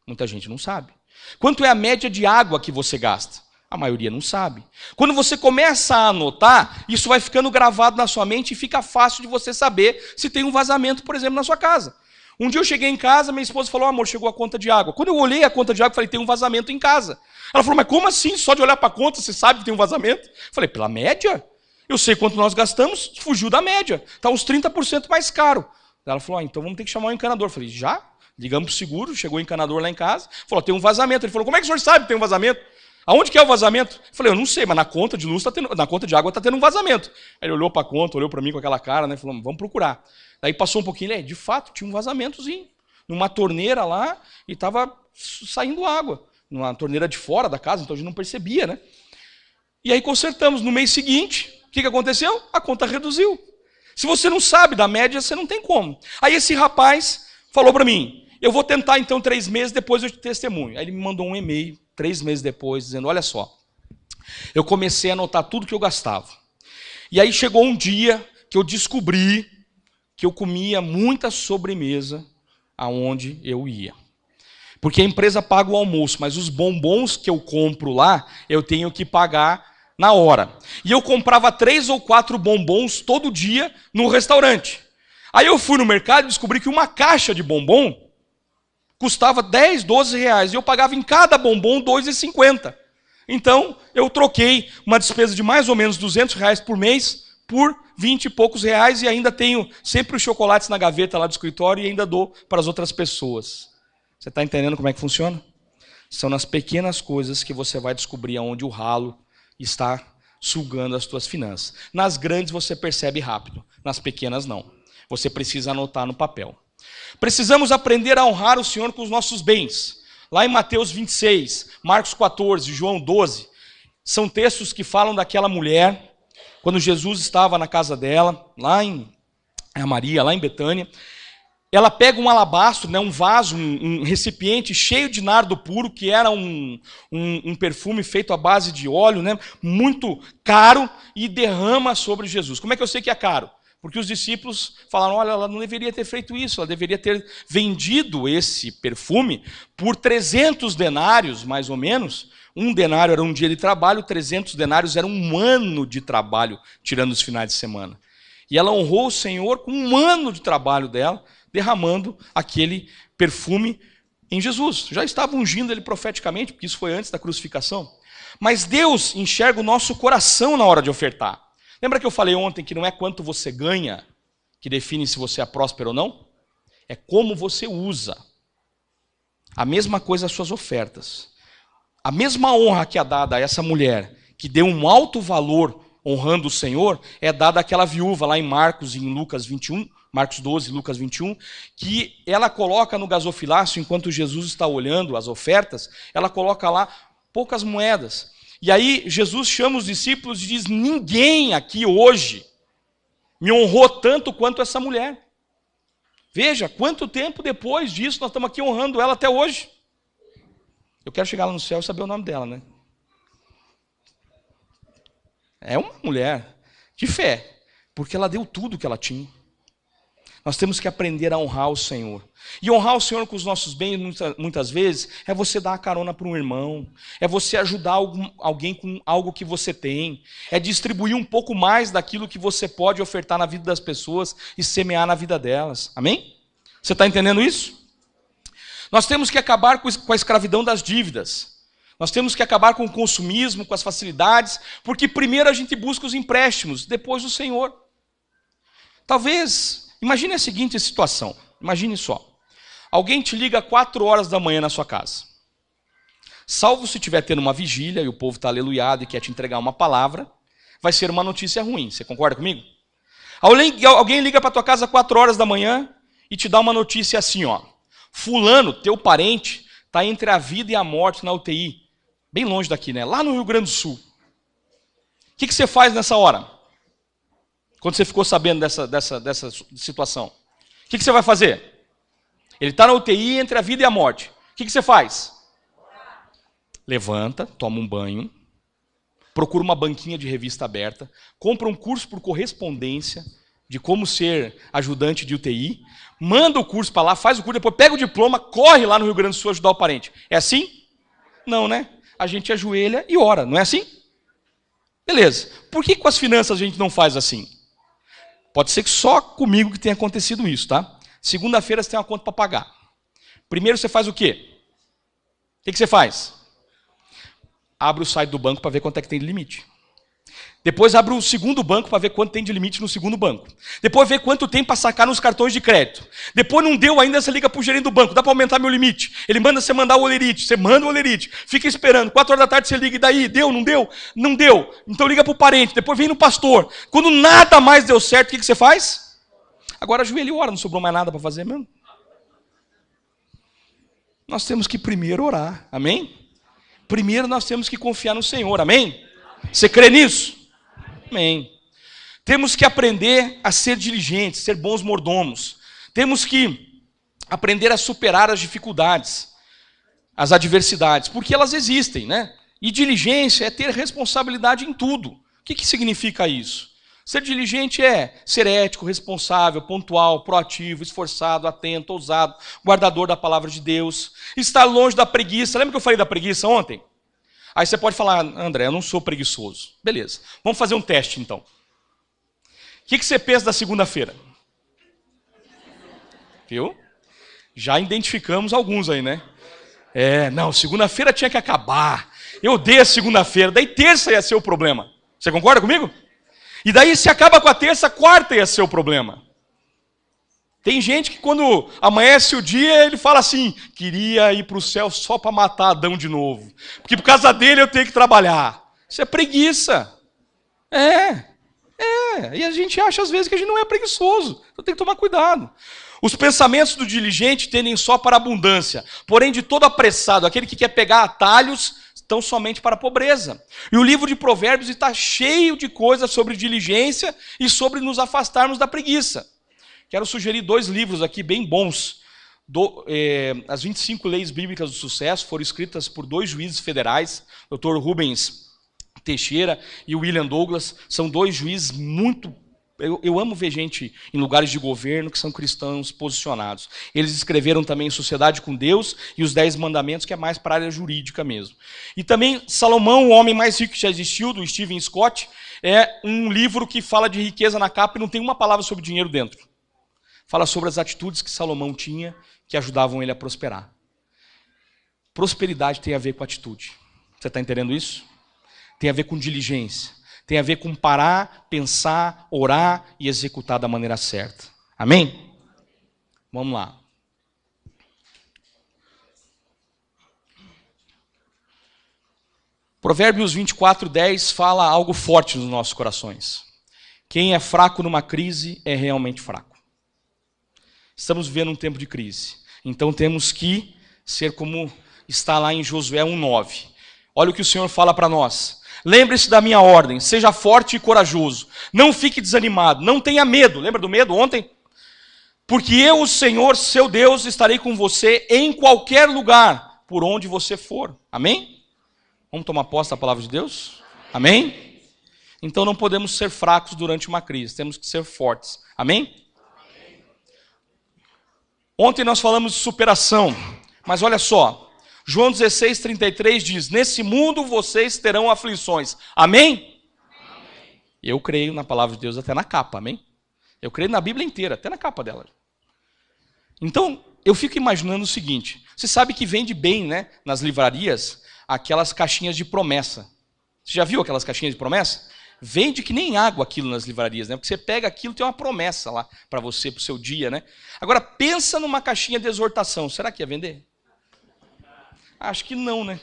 Muita gente não sabe. Quanto é a média de água que você gasta? A maioria não sabe. Quando você começa a anotar, isso vai ficando gravado na sua mente e fica fácil de você saber se tem um vazamento, por exemplo, na sua casa. Um dia eu cheguei em casa, minha esposa falou, amor, chegou a conta de água. Quando eu olhei a conta de água, eu falei, tem um vazamento em casa. Ela falou, mas como assim? Só de olhar para a conta você sabe que tem um vazamento? Eu falei, pela média? Eu sei quanto nós gastamos, fugiu da média. Está uns 30% mais caro. Ela falou, então vamos ter que chamar o encanador. Eu falei, já? Ligamos para o seguro, chegou o encanador lá em casa, falou, tem um vazamento. Ele falou, como é que o senhor sabe que tem um vazamento? Aonde que é o vazamento? Eu falei, eu não sei, mas na conta de luz na conta de água está tendo um vazamento. Aí ele olhou para a conta, olhou para mim com aquela cara, né? Falou, vamos procurar. Daí passou um pouquinho, de fato, tinha um vazamentozinho. Numa torneira lá, e estava saindo água. Numa torneira de fora da casa, então a gente não percebia, né? E aí consertamos. No mês seguinte, o que aconteceu? A conta reduziu. Se você não sabe da média, você não tem como. Aí esse rapaz falou para mim, eu vou tentar então 3 meses, depois eu te testemunho. Aí ele me mandou um e-mail, 3 meses depois, dizendo, olha só, eu comecei a anotar tudo que eu gastava. E aí chegou um dia que eu descobri que eu comia muita sobremesa aonde eu ia. Porque a empresa paga o almoço, mas os bombons que eu compro lá, eu tenho que pagar na hora. E eu comprava 3 ou 4 bombons todo dia no restaurante. Aí eu fui no mercado e descobri que uma caixa de bombom custava 10, 12 reais. E eu pagava em cada bombom 2,50. Então, eu troquei uma despesa de mais ou menos 200 reais por mês por 20 e poucos reais e ainda tenho sempre os chocolates na gaveta lá do escritório e ainda dou para as outras pessoas. Você está entendendo como é que funciona? São nas pequenas coisas que você vai descobrir aonde o ralo está sugando as suas finanças. Nas grandes você percebe rápido, nas pequenas não. Você precisa anotar no papel. Precisamos aprender a honrar o Senhor com os nossos bens. Lá em Mateus 26, Marcos 14, João 12, são textos que falam daquela mulher, quando Jesus estava na casa dela, lá em Maria, lá em Betânia. Ela pega um alabastro, né, um vaso, um recipiente cheio de nardo puro, que era um perfume feito à base de óleo, né, muito caro, e derrama sobre Jesus. Como é que eu sei que é caro? Porque os discípulos falaram, olha, ela não deveria ter feito isso, ela deveria ter vendido esse perfume por 300 denários, mais ou menos. 1 denário era um dia de trabalho, 300 denários era um ano de trabalho, tirando os finais de semana. E ela honrou o Senhor com 1 ano de trabalho dela, derramando aquele perfume em Jesus. Já estava ungindo ele profeticamente, porque isso foi antes da crucificação. Mas Deus enxerga o nosso coração na hora de ofertar. Lembra que eu falei ontem que não é quanto você ganha que define se você é próspero ou não? É como você usa. A mesma coisa as suas ofertas. A mesma honra que é dada a essa mulher, que deu um alto valor honrando o Senhor, é dada àquela viúva lá em Marcos e em Lucas 21, Marcos 12, Lucas 21, que ela coloca no gasofilácio, enquanto Jesus está olhando as ofertas, ela coloca lá poucas moedas. E aí Jesus chama os discípulos e diz, ninguém aqui hoje me honrou tanto quanto essa mulher. Veja, quanto tempo depois disso nós estamos aqui honrando ela até hoje. Eu quero chegar lá no céu e saber o nome dela, né? É uma mulher de fé, porque ela deu tudo que ela tinha. Nós temos que aprender a honrar o Senhor. E honrar o Senhor com os nossos bens, muitas vezes, é você dar a carona para um irmão, é você ajudar alguém com algo que você tem, é distribuir um pouco mais daquilo que você pode ofertar na vida das pessoas e semear na vida delas. Amém? Você está entendendo isso? Nós temos que acabar com a escravidão das dívidas. Nós temos que acabar com o consumismo, com as facilidades, porque primeiro a gente busca os empréstimos, depois o Senhor. Talvez, imagine a seguinte situação, imagine só. Alguém te liga 4 horas da manhã na sua casa. Salvo se estiver tendo uma vigília e o povo está aleluiado e quer te entregar uma palavra, vai ser uma notícia ruim. Você concorda comigo? Alguém liga para a tua casa 4 horas da manhã e te dá uma notícia assim, ó. Fulano, teu parente, está entre a vida e a morte na UTI. Bem longe daqui, né? Lá no Rio Grande do Sul. O que você faz nessa hora? Quando você ficou sabendo dessa situação. O que você vai fazer? Ele está na UTI entre a vida e a morte. O que você faz? Levanta, toma um banho, procura uma banquinha de revista aberta, compra um curso por correspondência de como ser ajudante de UTI, manda o curso para lá, faz o curso, depois pega o diploma, corre lá no Rio Grande do Sul ajudar o parente. É assim? Não, né? A gente ajoelha e ora, não é assim? Beleza. Por que com as finanças a gente não faz assim? Pode ser que só comigo que tenha acontecido isso, tá? Segunda-feira você tem uma conta para pagar. Primeiro você faz o quê? O que você faz? Abre o site do banco para ver quanto é que tem de limite. Depois abre o segundo banco para ver quanto tem de limite no segundo banco. Depois vê quanto tem para sacar nos cartões de crédito. Depois não deu ainda, você liga para o gerente do banco. Dá para aumentar meu limite. Ele manda você mandar o olerite. Você manda o olerite. Fica esperando. 4 horas da tarde você liga. E daí? Deu? Não deu? Não deu. Então liga para o parente. Depois vem no pastor. Quando nada mais deu certo, o que você faz? Agora ajoelha e ora. Não sobrou mais nada para fazer mesmo. Nós temos que primeiro orar. Amém? Primeiro nós temos que confiar no Senhor. Amém? Você crê nisso? Amém. Temos que aprender a ser diligentes, ser bons mordomos. Temos que aprender a superar as dificuldades, as adversidades, porque elas existem, né? E diligência é ter responsabilidade em tudo. O que significa isso? Ser diligente é ser ético, responsável, pontual, proativo, esforçado, atento, ousado, guardador da palavra de Deus, estar longe da preguiça. Lembra que eu falei da preguiça ontem? Aí você pode falar, André, eu não sou preguiçoso. Beleza, vamos fazer um teste então. O que você pensa da segunda-feira? Viu? Já identificamos alguns aí, né? Não, segunda-feira tinha que acabar. Eu odeio a segunda-feira, daí terça ia ser o problema. Você concorda comigo? E daí se acaba com a terça, quarta ia ser o problema. Tem gente que quando amanhece o dia, ele fala assim, queria ir para o céu só para matar Adão de novo. Porque por causa dele eu tenho que trabalhar. Isso é preguiça. E a gente acha às vezes que a gente não é preguiçoso. Então tem que tomar cuidado. Os pensamentos do diligente tendem só para a abundância. Porém, de todo apressado, aquele que quer pegar atalhos, estão somente para a pobreza. E o livro de Provérbios está cheio de coisas sobre diligência e sobre nos afastarmos da preguiça. Quero sugerir 2 livros aqui bem bons. As 25 leis bíblicas do sucesso foram escritas por 2 juízes federais, Dr. Rubens Teixeira e William Douglas. São 2 juízes muito... Eu amo ver gente em lugares de governo que são cristãos posicionados. Eles escreveram também Sociedade com Deus e os 10 Mandamentos, que é mais para a área jurídica mesmo. E também Salomão, o homem mais rico que já existiu, do Stephen Scott, é um livro que fala de riqueza na capa e não tem uma palavra sobre dinheiro dentro. Fala sobre as atitudes que Salomão tinha que ajudavam ele a prosperar. Prosperidade tem a ver com atitude. Você está entendendo isso? Tem a ver com diligência. Tem a ver com parar, pensar, orar e executar da maneira certa. Amém? Vamos lá. Provérbios 24:10 fala algo forte nos nossos corações. Quem é fraco numa crise é realmente fraco. Estamos vivendo um tempo de crise. Então temos que ser como está lá em Josué 1:9. Olha o que o Senhor fala para nós. Lembre-se da minha ordem, seja forte e corajoso. Não fique desanimado, não tenha medo. Lembra do medo ontem? Porque eu, o Senhor, seu Deus, estarei com você em qualquer lugar, por onde você for. Amém? Vamos tomar posse da palavra de Deus? Amém? Então não podemos ser fracos durante uma crise, temos que ser fortes. Amém? Ontem nós falamos de superação, mas olha só, João 16:33 diz, nesse mundo vocês terão aflições, amém? Amém? Eu creio na palavra de Deus até na capa, amém? Eu creio na Bíblia inteira, até na capa dela. Então, eu fico imaginando o seguinte, você sabe que vende bem, né, nas livrarias, aquelas caixinhas de promessa. Você já viu aquelas caixinhas de promessa? Vende que nem água aquilo nas livrarias, né? Porque você pega aquilo, tem uma promessa lá para você, para o seu dia, né? Agora, pensa numa caixinha de exortação. Será que ia vender? Acho que não, né?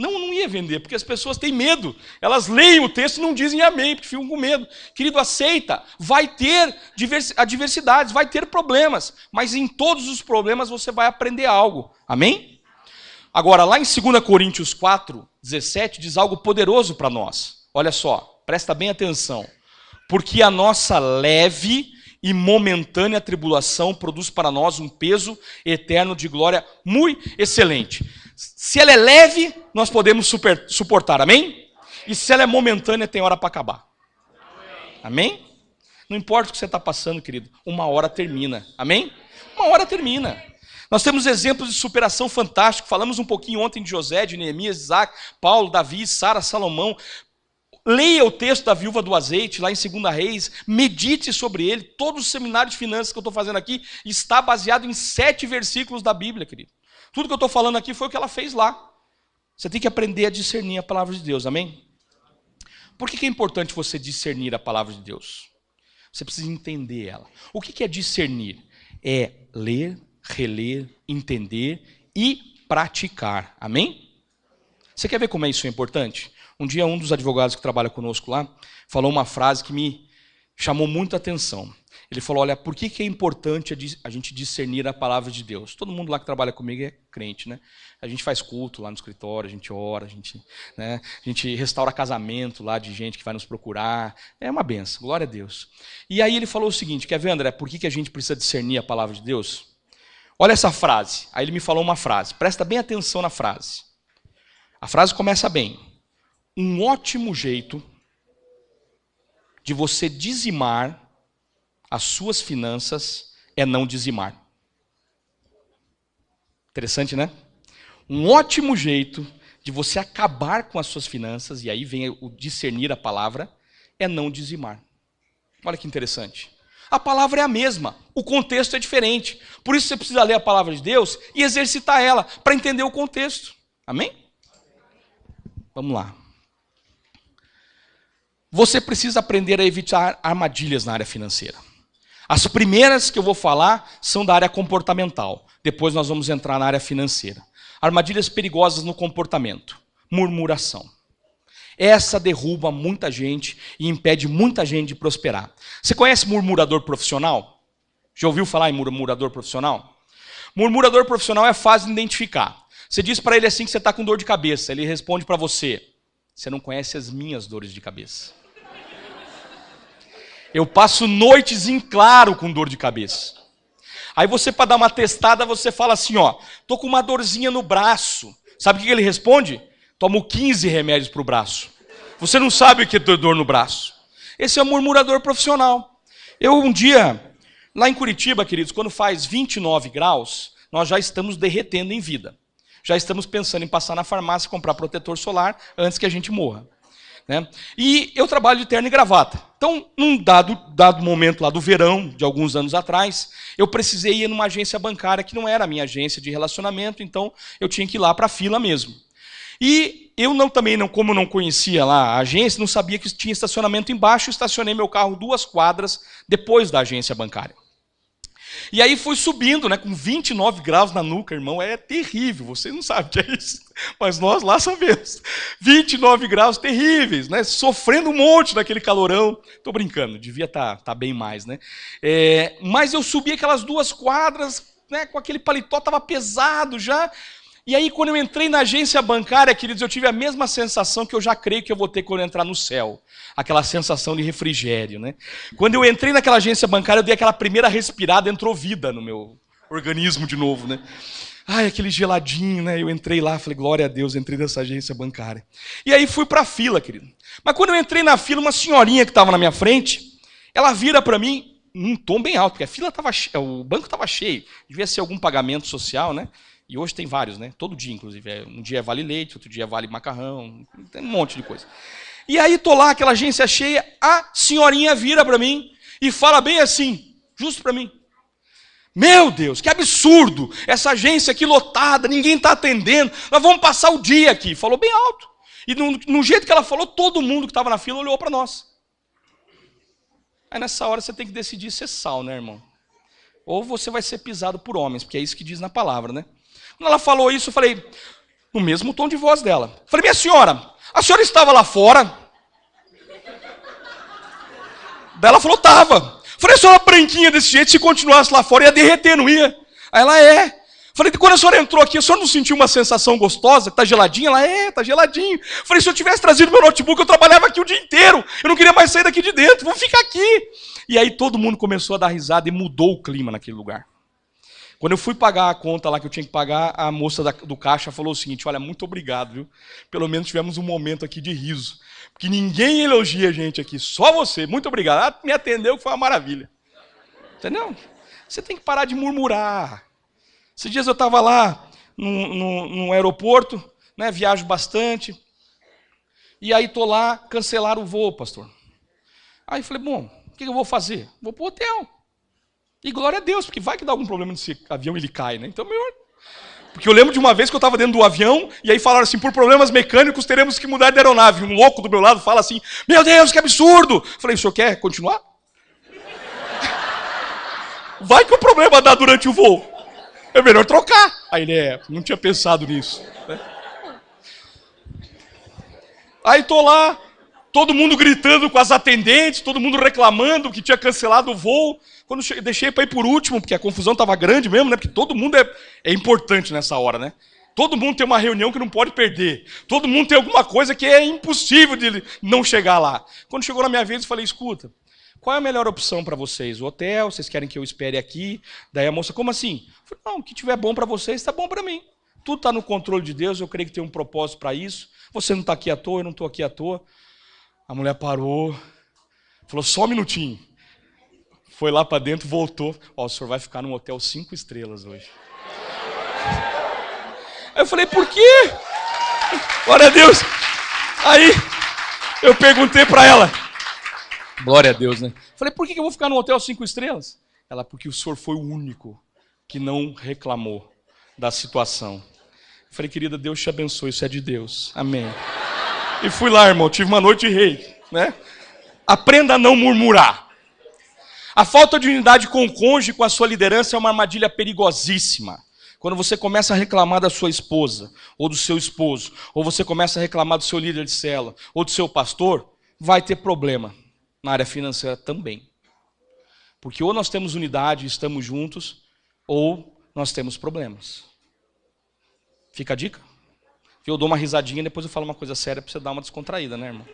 Não ia vender, porque as pessoas têm medo. Elas leem o texto e não dizem amém, porque ficam com medo. Querido, aceita. Vai ter adversidades, vai ter problemas. Mas em todos os problemas você vai aprender algo. Amém? Agora, lá em 2 Coríntios 4:17, diz algo poderoso para nós. Olha só, presta bem atenção. Porque a nossa leve e momentânea tribulação produz para nós um peso eterno de glória muito excelente. Se ela é leve, nós podemos suportar, amém? E se ela é momentânea, tem hora para acabar. Amém? Não importa o que você está passando, querido, uma hora termina, amém? Uma hora termina. Nós temos exemplos de superação fantásticos, falamos um pouquinho ontem de José, de Neemias, Isaac, Paulo, Davi, Sara, Salomão. Leia o texto da viúva do azeite, lá em 2 Reis, medite sobre ele. Todo o seminário de finanças que eu estou fazendo aqui está baseado em 7 versículos da Bíblia, querido. Tudo que eu estou falando aqui foi o que ela fez lá. Você tem que aprender a discernir a palavra de Deus, amém? Por que é importante você discernir a palavra de Deus? Você precisa entender ela. O que é discernir? É ler, reler, entender e praticar, amém? Você quer ver como isso é importante? Um dia um dos advogados que trabalha conosco lá falou uma frase que me chamou muito a atenção. Ele falou, olha, por que é importante a gente discernir a palavra de Deus? Todo mundo lá que trabalha comigo é crente, né? A gente faz culto lá no escritório, a gente ora, a gente restaura casamento lá de gente que vai nos procurar. É uma benção, glória a Deus. E aí ele falou o seguinte, quer ver, André, por que a gente precisa discernir a palavra de Deus? Olha essa frase. Aí ele me falou uma frase, presta bem atenção na frase. A frase começa bem. Um ótimo jeito de você dizimar as suas finanças é não dizimar. Interessante, né? Um ótimo jeito de você acabar com as suas finanças, e aí vem o discernir a palavra, é não dizimar. Olha que interessante. A palavra é a mesma, o contexto é diferente. Por isso você precisa ler a palavra de Deus e exercitar ela para entender o contexto. Amém? Vamos lá. Você precisa aprender a evitar armadilhas na área financeira. As primeiras que eu vou falar são da área comportamental. Depois nós vamos entrar na área financeira. Armadilhas perigosas no comportamento. Murmuração. Essa derruba muita gente e impede muita gente de prosperar. Você conhece murmurador profissional? Já ouviu falar em murmurador profissional? Murmurador profissional é fácil de identificar. Você diz para ele assim que você está com dor de cabeça. Ele responde para você, você não conhece as minhas dores de cabeça. Eu passo noites em claro com dor de cabeça. Aí você, para dar uma testada, você fala assim, ó, tô com uma dorzinha no braço. Sabe o que ele responde? Tomo 15 remédios para o braço. Você não sabe o que é dor no braço. Esse é um murmurador profissional. Eu um dia, lá em Curitiba, queridos, quando faz 29 graus, nós já estamos derretendo em vida. Já estamos pensando em passar na farmácia e comprar protetor solar antes que a gente morra. Né? E eu trabalho de terno e gravata. Então, num dado momento lá do verão, de alguns anos atrás, eu precisei ir numa agência bancária que não era a minha agência de relacionamento, então eu tinha que ir lá para a fila mesmo. E eu como eu não conhecia lá a agência, não sabia que tinha estacionamento embaixo, eu estacionei meu carro 2 quadras depois da agência bancária. E aí fui subindo, né, com 29 graus na nuca, irmão, é terrível, você não sabe o que é isso, mas nós lá sabemos. 29 graus terríveis, né, sofrendo um monte daquele calorão. Tô brincando, devia tá bem mais, né? Mas eu subi aquelas 2 quadras, né, com aquele paletó, estava pesado já. E aí, quando eu entrei na agência bancária, queridos, eu tive a mesma sensação que eu já creio que eu vou ter quando eu entrar no céu. Aquela sensação de refrigério, né? Quando eu entrei naquela agência bancária, eu dei aquela primeira respirada, entrou vida no meu organismo de novo, né? Ai, aquele geladinho, né? Eu entrei lá, falei, glória a Deus, entrei nessa agência bancária. E aí fui para a fila, querido. Mas quando eu entrei na fila, uma senhorinha que estava na minha frente, ela vira para mim, num tom bem alto, porque a fila estava cheia, o banco estava cheio. Devia ser algum pagamento social, né? E hoje tem vários, né? Todo dia, inclusive. Um dia vale leite, outro dia vale macarrão, tem um monte de coisa. E aí tô lá, aquela agência cheia, a senhorinha vira para mim e fala bem assim, justo para mim. Meu Deus, que absurdo! Essa agência aqui lotada, ninguém está atendendo, nós vamos passar o dia aqui. Falou bem alto. E no jeito que ela falou, todo mundo que estava na fila olhou para nós. Aí nessa hora você tem que decidir ser sal, né, irmão? Ou você vai ser pisado por homens, porque é isso que diz na palavra, né? Quando ela falou isso, eu falei, No mesmo tom de voz dela. Falei, minha senhora, a senhora estava lá fora? Daí ela falou, tava. Falei, a senhora branquinha desse jeito, se continuasse lá fora ia derreter, não ia? Aí ela, é. Falei, quando a senhora entrou aqui, a senhora não sentiu uma sensação gostosa, que tá geladinha? Ela, tá geladinho. Falei, se eu tivesse trazido meu notebook, eu trabalhava aqui o dia inteiro. Eu não queria mais sair daqui de dentro, vou ficar aqui. E aí todo mundo começou a dar risada e mudou o clima naquele lugar. Quando eu fui pagar a conta lá que eu tinha que pagar, a moça do caixa falou o seguinte, olha, muito obrigado, viu? Pelo menos tivemos um momento aqui de riso. Porque ninguém elogia a gente aqui, só você. Muito obrigado. Ah, me atendeu, que foi uma maravilha. Entendeu? Você tem que parar de murmurar. Esses dias eu estava lá no aeroporto, né, viajo bastante, e aí estou lá, cancelaram o voo, pastor. Aí falei, bom, o que eu vou fazer? Vou para o hotel. E glória a Deus, porque vai que dá algum problema nesse avião e ele cai, né? Então melhor. Porque eu lembro de uma vez que eu estava dentro do avião, e aí falaram assim, por problemas mecânicos teremos que mudar de aeronave. Um louco do meu lado fala assim, meu Deus, que absurdo! Falei, o senhor quer continuar? Vai que o problema dá durante o voo. É melhor trocar. Aí ele, não tinha pensado nisso. Né? Aí tô lá, todo mundo gritando com as atendentes, todo mundo reclamando que tinha cancelado o voo. Quando deixei para ir por último, porque a confusão estava grande mesmo, né? Porque todo mundo é importante nessa hora, né? Todo mundo tem uma reunião que não pode perder. Todo mundo tem alguma coisa que é impossível de não chegar lá. Quando chegou na minha vez, eu falei, escuta, qual é a melhor opção para vocês? O hotel? Vocês querem que eu espere aqui? Daí a moça, como assim? Eu falei, não, o que tiver bom para vocês, está bom para mim. Tudo está no controle de Deus, eu creio que tem um propósito para isso. Você não está aqui à toa, eu não estou aqui à toa. A mulher parou, falou, só um minutinho. Foi lá para dentro, voltou. Ó, o senhor vai ficar num hotel 5 estrelas hoje. Aí eu falei, por quê? Glória a Deus. Aí eu perguntei para ela. Glória a Deus, né? Falei, por que eu vou ficar num hotel 5 estrelas? Ela, porque o senhor foi o único que não reclamou da situação. Eu falei, querida, Deus te abençoe, isso é de Deus. Amém. E fui lá, irmão, tive uma noite de rei, né? Aprenda a não murmurar. A falta de unidade com o cônjuge, com a sua liderança, é uma armadilha perigosíssima. Quando você começa a reclamar da sua esposa, ou do seu esposo, ou você começa a reclamar do seu líder de célula, ou do seu pastor, vai ter problema na área financeira também. Porque ou nós temos unidade e estamos juntos, ou nós temos problemas. Fica a dica? Eu dou uma risadinha e depois eu falo uma coisa séria para você dar uma descontraída, né, irmão?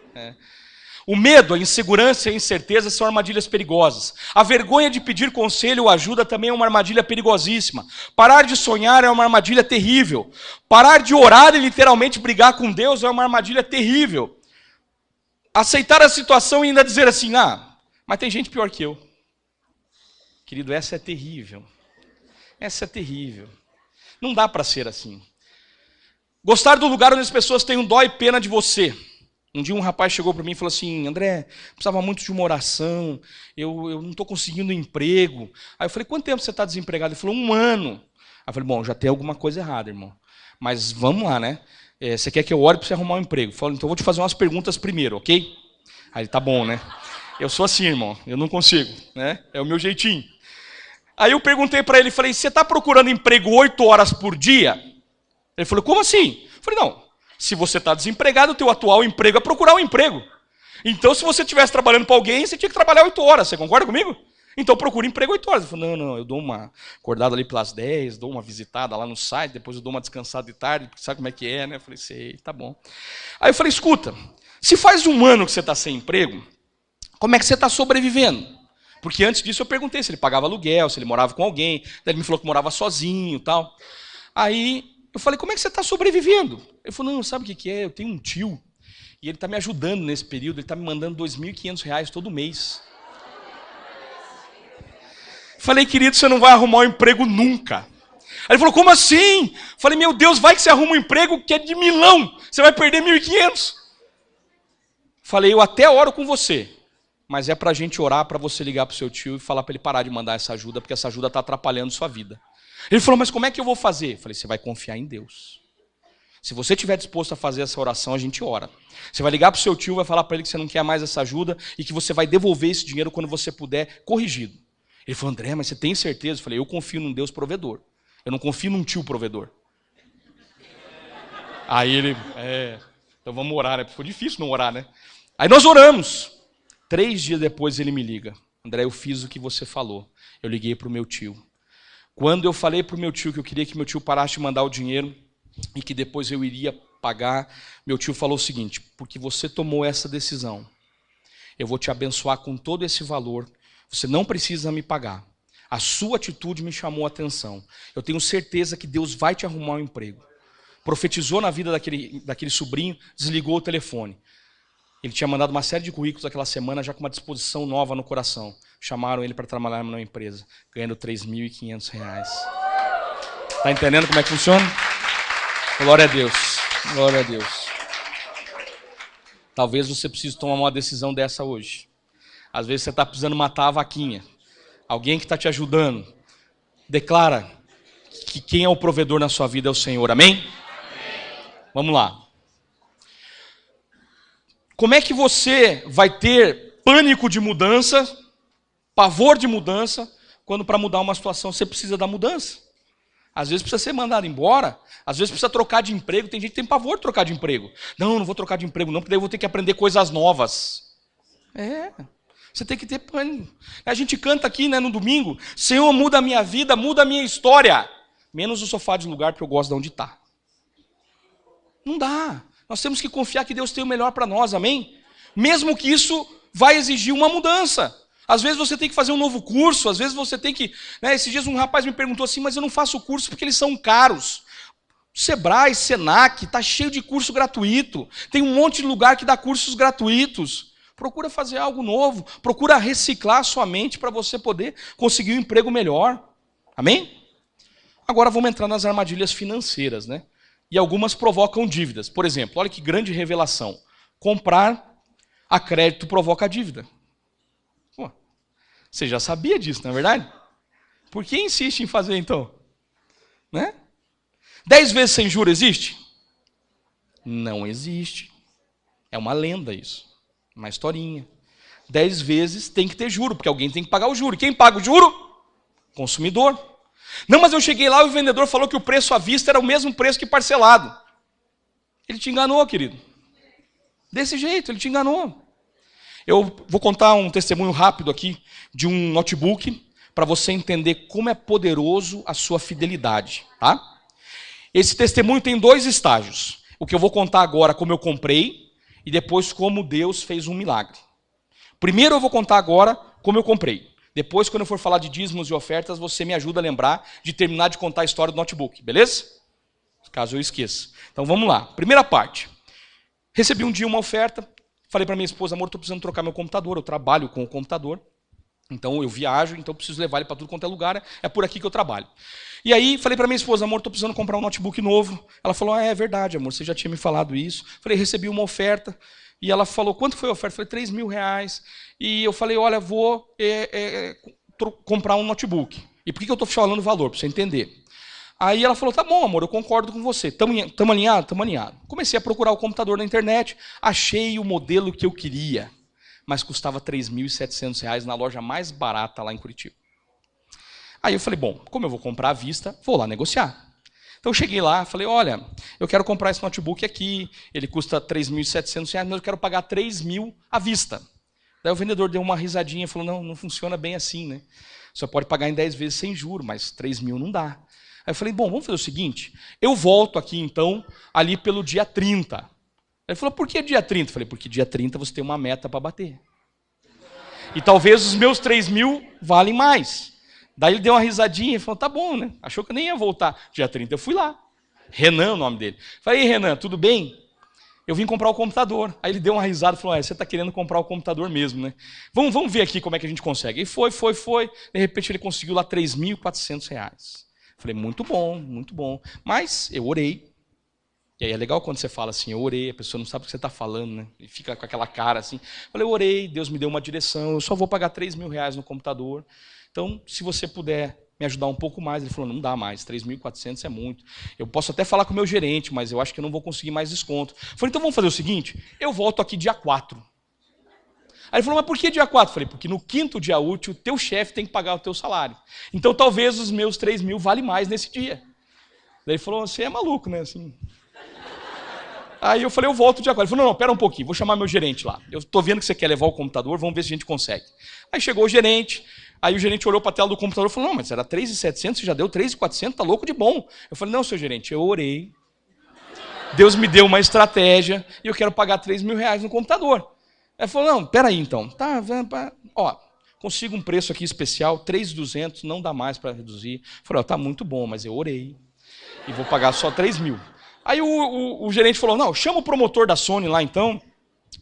O medo, a insegurança e a incerteza são armadilhas perigosas. A vergonha de pedir conselho ou ajuda também é uma armadilha perigosíssima. Parar de sonhar é uma armadilha terrível. Parar de orar e literalmente brigar com Deus é uma armadilha terrível. Aceitar a situação e ainda dizer assim, mas tem gente pior que eu. Querido, essa é terrível. Essa é terrível. Não dá para ser assim. Gostar do lugar onde as pessoas têm dó e pena de você. Um dia um rapaz chegou para mim e falou assim, André, precisava muito de uma oração, eu não estou conseguindo emprego. Aí eu falei, quanto tempo você está desempregado? Ele falou, 1 ano. Aí eu falei, bom, já tem alguma coisa errada, irmão. Mas vamos lá, né? Você quer que eu ore para você arrumar um emprego? Eu falei, então eu vou te fazer umas perguntas primeiro, ok? Aí ele, tá bom, né? Eu sou assim, irmão, eu não consigo, né? É o meu jeitinho. Aí eu perguntei para ele, falei, você está procurando emprego 8 horas por dia? Ele falou, como assim? Eu falei, não. Se você está desempregado, o teu atual emprego é procurar um emprego. Então, se você estivesse trabalhando para alguém, você tinha que trabalhar 8 horas. Você concorda comigo? Então, procure emprego 8 horas. Ele falou, não, eu dou uma acordada ali pelas 10, dou uma visitada lá no site, depois eu dou uma descansada de tarde, porque sabe como é que é, né? Eu falei, sei, tá bom. Aí eu falei, escuta, se faz 1 ano que você está sem emprego, como é que você está sobrevivendo? Porque antes disso eu perguntei se ele pagava aluguel, se ele morava com alguém. Daí ele me falou que morava sozinho e tal. Aí eu falei, como é que você está sobrevivendo? Ele falou, não, sabe o que é? Eu tenho um tio e ele está me ajudando nesse período, ele está me mandando R$2.500 todo mês. Falei, querido, você não vai arrumar um emprego nunca. Aí ele falou, como assim? Falei, meu Deus, vai que você arruma um emprego que é de milão, você vai perder 1.500. Falei, eu até oro com você, mas é para a gente orar, para você ligar para o seu tio e falar para ele parar de mandar essa ajuda, porque essa ajuda está atrapalhando sua vida. Ele falou, mas como é que eu vou fazer? Eu falei, você vai confiar em Deus. Se você estiver disposto a fazer essa oração, a gente ora. Você vai ligar para o seu tio, vai falar para ele que você não quer mais essa ajuda e que você vai devolver esse dinheiro quando você puder, corrigido. Ele falou, André, mas você tem certeza? Eu falei, eu confio num Deus provedor. Eu não confio num tio provedor. Aí ele, então vamos orar, né? Ficou difícil não orar, né? Aí nós oramos. 3 dias depois ele me liga. André, eu fiz o que você falou. Eu liguei para o meu tio. Quando eu falei para o meu tio que eu queria que meu tio parasse de mandar o dinheiro e que depois eu iria pagar, meu tio falou o seguinte: porque você tomou essa decisão, eu vou te abençoar com todo esse valor, você não precisa me pagar. A sua atitude me chamou a atenção. Eu tenho certeza que Deus vai te arrumar um emprego. Profetizou na vida daquele sobrinho, desligou o telefone. Ele tinha mandado uma série de currículos aquela semana, já com uma disposição nova no coração. Chamaram ele para trabalhar numa empresa, ganhando R$ 3.500. Está entendendo como é que funciona? Glória a Deus. Glória a Deus. Talvez você precise tomar uma decisão dessa hoje. Às vezes você está precisando matar a vaquinha. Alguém que está te ajudando. Declara que quem é o provedor na sua vida é o Senhor. Amém? Amém. Vamos lá. Como é que você vai ter pânico de mudança, pavor de mudança, quando para mudar uma situação você precisa da mudança? Às vezes precisa ser mandado embora, às vezes precisa trocar de emprego. Tem gente que tem pavor de trocar de emprego. Não vou trocar de emprego não, porque daí eu vou ter que aprender coisas novas. Você tem que ter pânico. A gente canta aqui, né, no domingo: Senhor, muda a minha vida, muda a minha história. Menos o sofá de lugar, porque eu gosto de onde está. Não dá. Nós temos que confiar que Deus tem o melhor para nós, amém? Mesmo que isso vai exigir uma mudança. Às vezes você tem que fazer um novo curso, às vezes você tem que... Esses dias um rapaz me perguntou assim: mas eu não faço curso porque eles são caros. Sebrae, Senac, está cheio de curso gratuito. Tem um monte de lugar que dá cursos gratuitos. Procura fazer algo novo, procura reciclar a sua mente para você poder conseguir um emprego melhor. Amém? Agora vamos entrar nas armadilhas financeiras, né? E algumas provocam dívidas. Por exemplo, olha que grande revelação. Comprar a crédito provoca dívida. Pô, você já sabia disso, não é verdade? Por que insiste em fazer então? Né? 10 vezes sem juros existe? Não existe. É uma lenda isso. Uma historinha. 10 vezes tem que ter juro, porque alguém tem que pagar o juro. Quem paga o juro? Consumidor. Não, mas eu cheguei lá e o vendedor falou que o preço à vista era o mesmo preço que parcelado. Ele te enganou, querido. Desse jeito, ele te enganou. Eu vou contar um testemunho rápido aqui de um notebook para você entender como é poderoso a sua fidelidade, tá? Esse testemunho tem 2 estágios. O que eu vou contar agora, como eu comprei, e depois como Deus fez um milagre. Primeiro eu vou contar agora como eu comprei. Depois, quando eu for falar de dízimos e ofertas, você me ajuda a lembrar de terminar de contar a história do notebook, beleza? Caso eu esqueça. Então vamos lá. Primeira parte. Recebi um dia uma oferta, falei para minha esposa: amor, estou precisando trocar meu computador, eu trabalho com o computador, então eu viajo, então eu preciso levar ele para tudo quanto é lugar, é por aqui que eu trabalho. E aí falei para minha esposa: amor, estou precisando comprar um notebook novo. Ela falou: é verdade, amor, você já tinha me falado isso. Falei: recebi uma oferta. E ela falou: quanto foi a oferta? Eu falei: R$3.000. E eu falei: olha, vou comprar um notebook. E por que eu estou falando o valor? Para você entender. Aí ela falou: tá bom, amor, eu concordo com você. Estamos alinhados? Estamos alinhados. Comecei a procurar o computador na internet, achei o modelo que eu queria, mas custava R$3.700 na loja mais barata lá em Curitiba. Aí eu falei: bom, como eu vou comprar à vista, vou lá negociar. Então eu cheguei lá, falei: olha, eu quero comprar esse notebook aqui, ele custa R$3.700, mas eu quero pagar R$3.000 à vista. Daí o vendedor deu uma risadinha e falou: não funciona bem assim, né? Você pode pagar em 10 vezes sem juros, mas R$3.000 não dá. Aí eu falei: bom, vamos fazer o seguinte, eu volto aqui então, ali pelo dia 30. Aí ele falou: por que dia 30? Eu falei: porque dia 30 você tem uma meta para bater. E talvez os meus 3.000 valem mais. Daí ele deu uma risadinha e falou: tá bom, né? Achou que eu nem ia voltar dia 30. Eu fui lá. Renan, o nome dele. Falei: ei, Renan, tudo bem? Eu vim comprar o computador. Aí ele deu uma risada e falou: você está querendo comprar o computador mesmo, né? Vamos ver aqui como é que a gente consegue. E foi. De repente ele conseguiu lá R$3.400. Falei: muito bom. Mas eu orei. E aí é legal quando você fala assim: eu orei, a pessoa não sabe o que você está falando, né? E fica com aquela cara assim. Falei: eu orei, Deus me deu uma direção, eu só vou pagar R$3.000 no computador. Então, se você puder me ajudar um pouco mais. Ele falou: não dá mais, 3.400 é muito. Eu posso até falar com o meu gerente, mas eu acho que eu não vou conseguir mais desconto. Eu falei: então vamos fazer o seguinte, eu volto aqui dia 4. Aí ele falou: mas por que dia 4? Eu falei: porque no 5º dia útil, o teu chefe tem que pagar o teu salário. Então talvez os meus 3.000 valem mais nesse dia. Daí ele falou: você é maluco, né? Assim. Aí eu falei, eu volto de agora. Ele falou, não, pera um pouquinho, vou chamar meu gerente lá. Eu tô vendo que você quer levar o computador, vamos ver se a gente consegue. Aí chegou o gerente, aí o gerente olhou para a tela do computador e falou, não, mas era 3.700, você já deu 3.400, tá louco de bom. Eu falei, não, seu gerente, eu orei. Deus me deu uma estratégia e eu quero pagar 3 mil reais no computador. Ele falou, não, peraí então. Tá, ó, consigo um preço aqui especial, 3.200, não dá mais para reduzir. Eu falei, ó, tá muito bom, mas eu orei e vou pagar só 3 mil. Aí o gerente falou, não, chama o promotor da Sony lá então,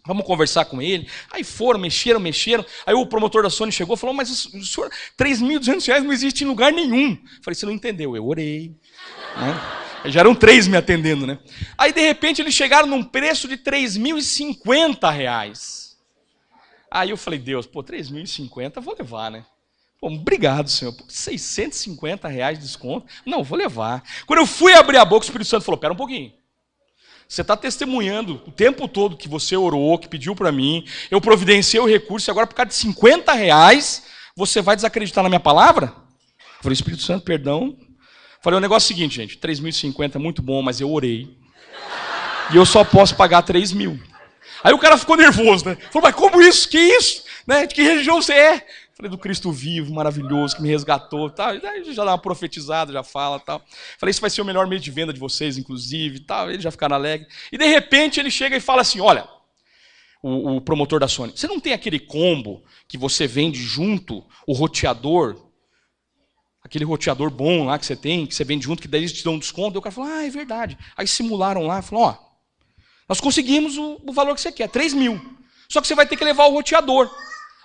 vamos conversar com ele. Aí foram, mexeram. Aí o promotor da Sony chegou e falou, mas o senhor, 3.200 reais não existe em lugar nenhum. Eu falei, você não entendeu, eu orei. Né? Já eram 3 me atendendo, né? Aí, de repente, eles chegaram num preço de 3.050 reais. Aí eu falei, Deus, pô, 3.050, vou levar, né? Pô, obrigado, Senhor. Pô, 650 reais de desconto. Não, vou levar. Quando eu fui abrir a boca, o Espírito Santo falou, pera um pouquinho. Você está testemunhando o tempo todo que você orou, que pediu para mim, eu providenciei o recurso, e agora por causa de 50 reais, você vai desacreditar na minha palavra? Eu falei, Espírito Santo, perdão. Falei, o negócio é o seguinte, gente, 3.050 é muito bom, mas eu orei. E eu só posso pagar 3 mil. Aí o cara ficou nervoso, né? Falou, mas como isso? Que isso? Né? De que religião você é? Falei, do Cristo vivo, maravilhoso, que me resgatou. Tal. E daí já dá uma profetizada, já fala. Tal. Falei, isso vai ser o melhor mês de venda de vocês, inclusive. Tal. Eles já ficaram alegres. E de repente ele chega e fala assim, olha, o promotor da Sony, você não tem aquele combo que você vende junto, o roteador, aquele roteador bom lá que você vende junto, que daí eles te dão um desconto. Daí o cara falou, é verdade. Aí simularam lá, falou, ó, nós conseguimos o valor que você quer, 3 mil. Só que você vai ter que levar o roteador.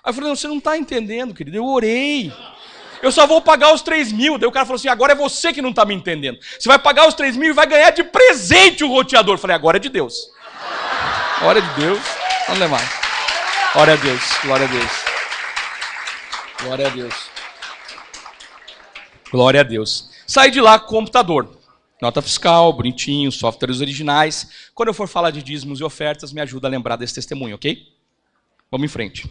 Aí eu falei, não, você não está entendendo, querido, eu orei. Eu só vou pagar os 3 mil. Daí o cara falou assim, agora é você que não está me entendendo. Você vai pagar os 3 mil e vai ganhar de presente o roteador. Eu falei, agora é de Deus. Glória de Deus. Vamos levar. Glória a Deus, glória a Deus. Glória a Deus. Glória a Deus. Saí de lá com o computador. Nota fiscal, bonitinho, softwares originais. Quando eu for falar de dízimos e ofertas, me ajuda a lembrar desse testemunho, ok? Vamos em frente.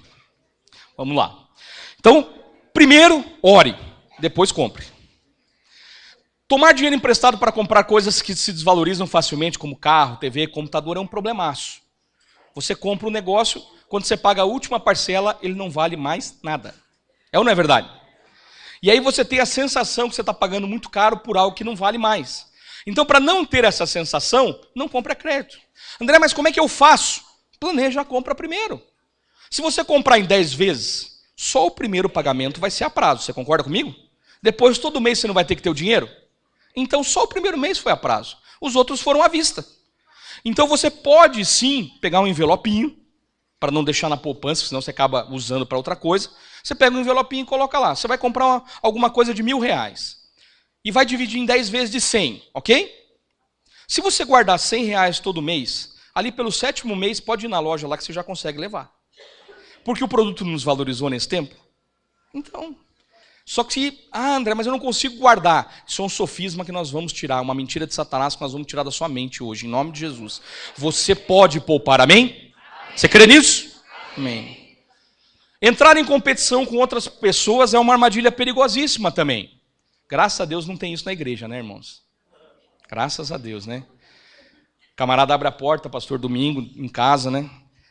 Vamos lá. Então, primeiro, ore. Depois, compre. Tomar dinheiro emprestado para comprar coisas que se desvalorizam facilmente, como carro, TV, computador, é um problemaço. Você compra um negócio, quando você paga a última parcela, ele não vale mais nada. É ou não é verdade? E aí você tem a sensação que você está pagando muito caro por algo que não vale mais. Então, para não ter essa sensação, não compre a crédito. André, mas como é que eu faço? Planeja a compra primeiro. Se você comprar em 10 vezes, só o primeiro pagamento vai ser a prazo. Você concorda comigo? Depois, todo mês você não vai ter que ter o dinheiro? Então, só o primeiro mês foi a prazo. Os outros foram à vista. Então, você pode, sim, pegar um envelopinho, para não deixar na poupança, senão você acaba usando para outra coisa. Você pega um envelopinho e coloca lá. Você vai comprar alguma coisa de R$1.000 e vai dividir em 10 vezes de 100, ok? Se você guardar R$100 todo mês, ali pelo 7º mês pode ir na loja lá que você já consegue levar. Porque o produto não nos valorizou nesse tempo? Então, só que, André, mas eu não consigo guardar. Isso é um sofisma que nós vamos tirar, uma mentira de Satanás que nós vamos tirar da sua mente hoje, em nome de Jesus. Você pode poupar, amém? Você crê nisso? Amém. Entrar em competição com outras pessoas é uma armadilha perigosíssima também. Graças a Deus não tem isso na igreja, né, irmãos? Graças a Deus, né? O camarada abre a porta, pastor, domingo, em casa, né?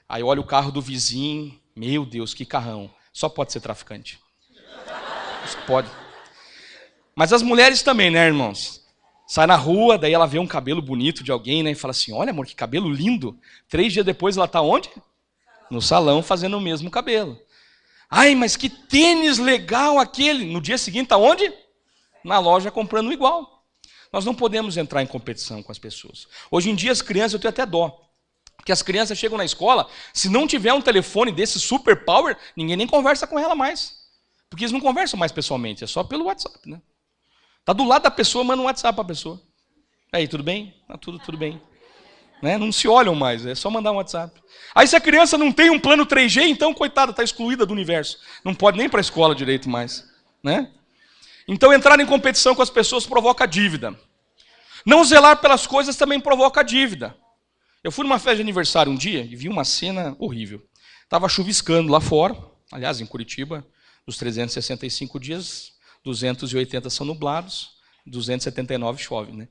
Aí olha o carro do vizinho. Meu Deus, que carrão. Só pode ser traficante. Isso pode. Mas as mulheres também, né, irmãos? Sai na rua, daí ela vê um cabelo bonito de alguém, né? E fala assim, olha, amor, que cabelo lindo. 3 dias depois ela está onde? No salão, fazendo o mesmo cabelo. Ai, mas que tênis legal aquele. No dia seguinte, aonde? Na loja, comprando igual. Nós não podemos entrar em competição com as pessoas. Hoje em dia, as crianças, eu tenho até dó. Porque as crianças chegam na escola, se não tiver um telefone desse super power, ninguém nem conversa com ela mais. Porque eles não conversam mais pessoalmente, é só pelo WhatsApp, né? Tá do lado da pessoa, manda um WhatsApp para a pessoa. Aí, tudo bem? Tá tudo bem. Né? Não se olham mais, é só mandar um WhatsApp. Aí se a criança não tem um plano 3G, então, coitada, está excluída do universo. Não pode nem para a escola direito mais. Né? Então, entrar em competição com as pessoas provoca dívida. Não zelar pelas coisas também provoca dívida. Eu fui numa festa de aniversário um dia e vi uma cena horrível. Estava chuviscando lá fora, aliás, em Curitiba, os 365 dias, 280 são nublados, 279 chove, né?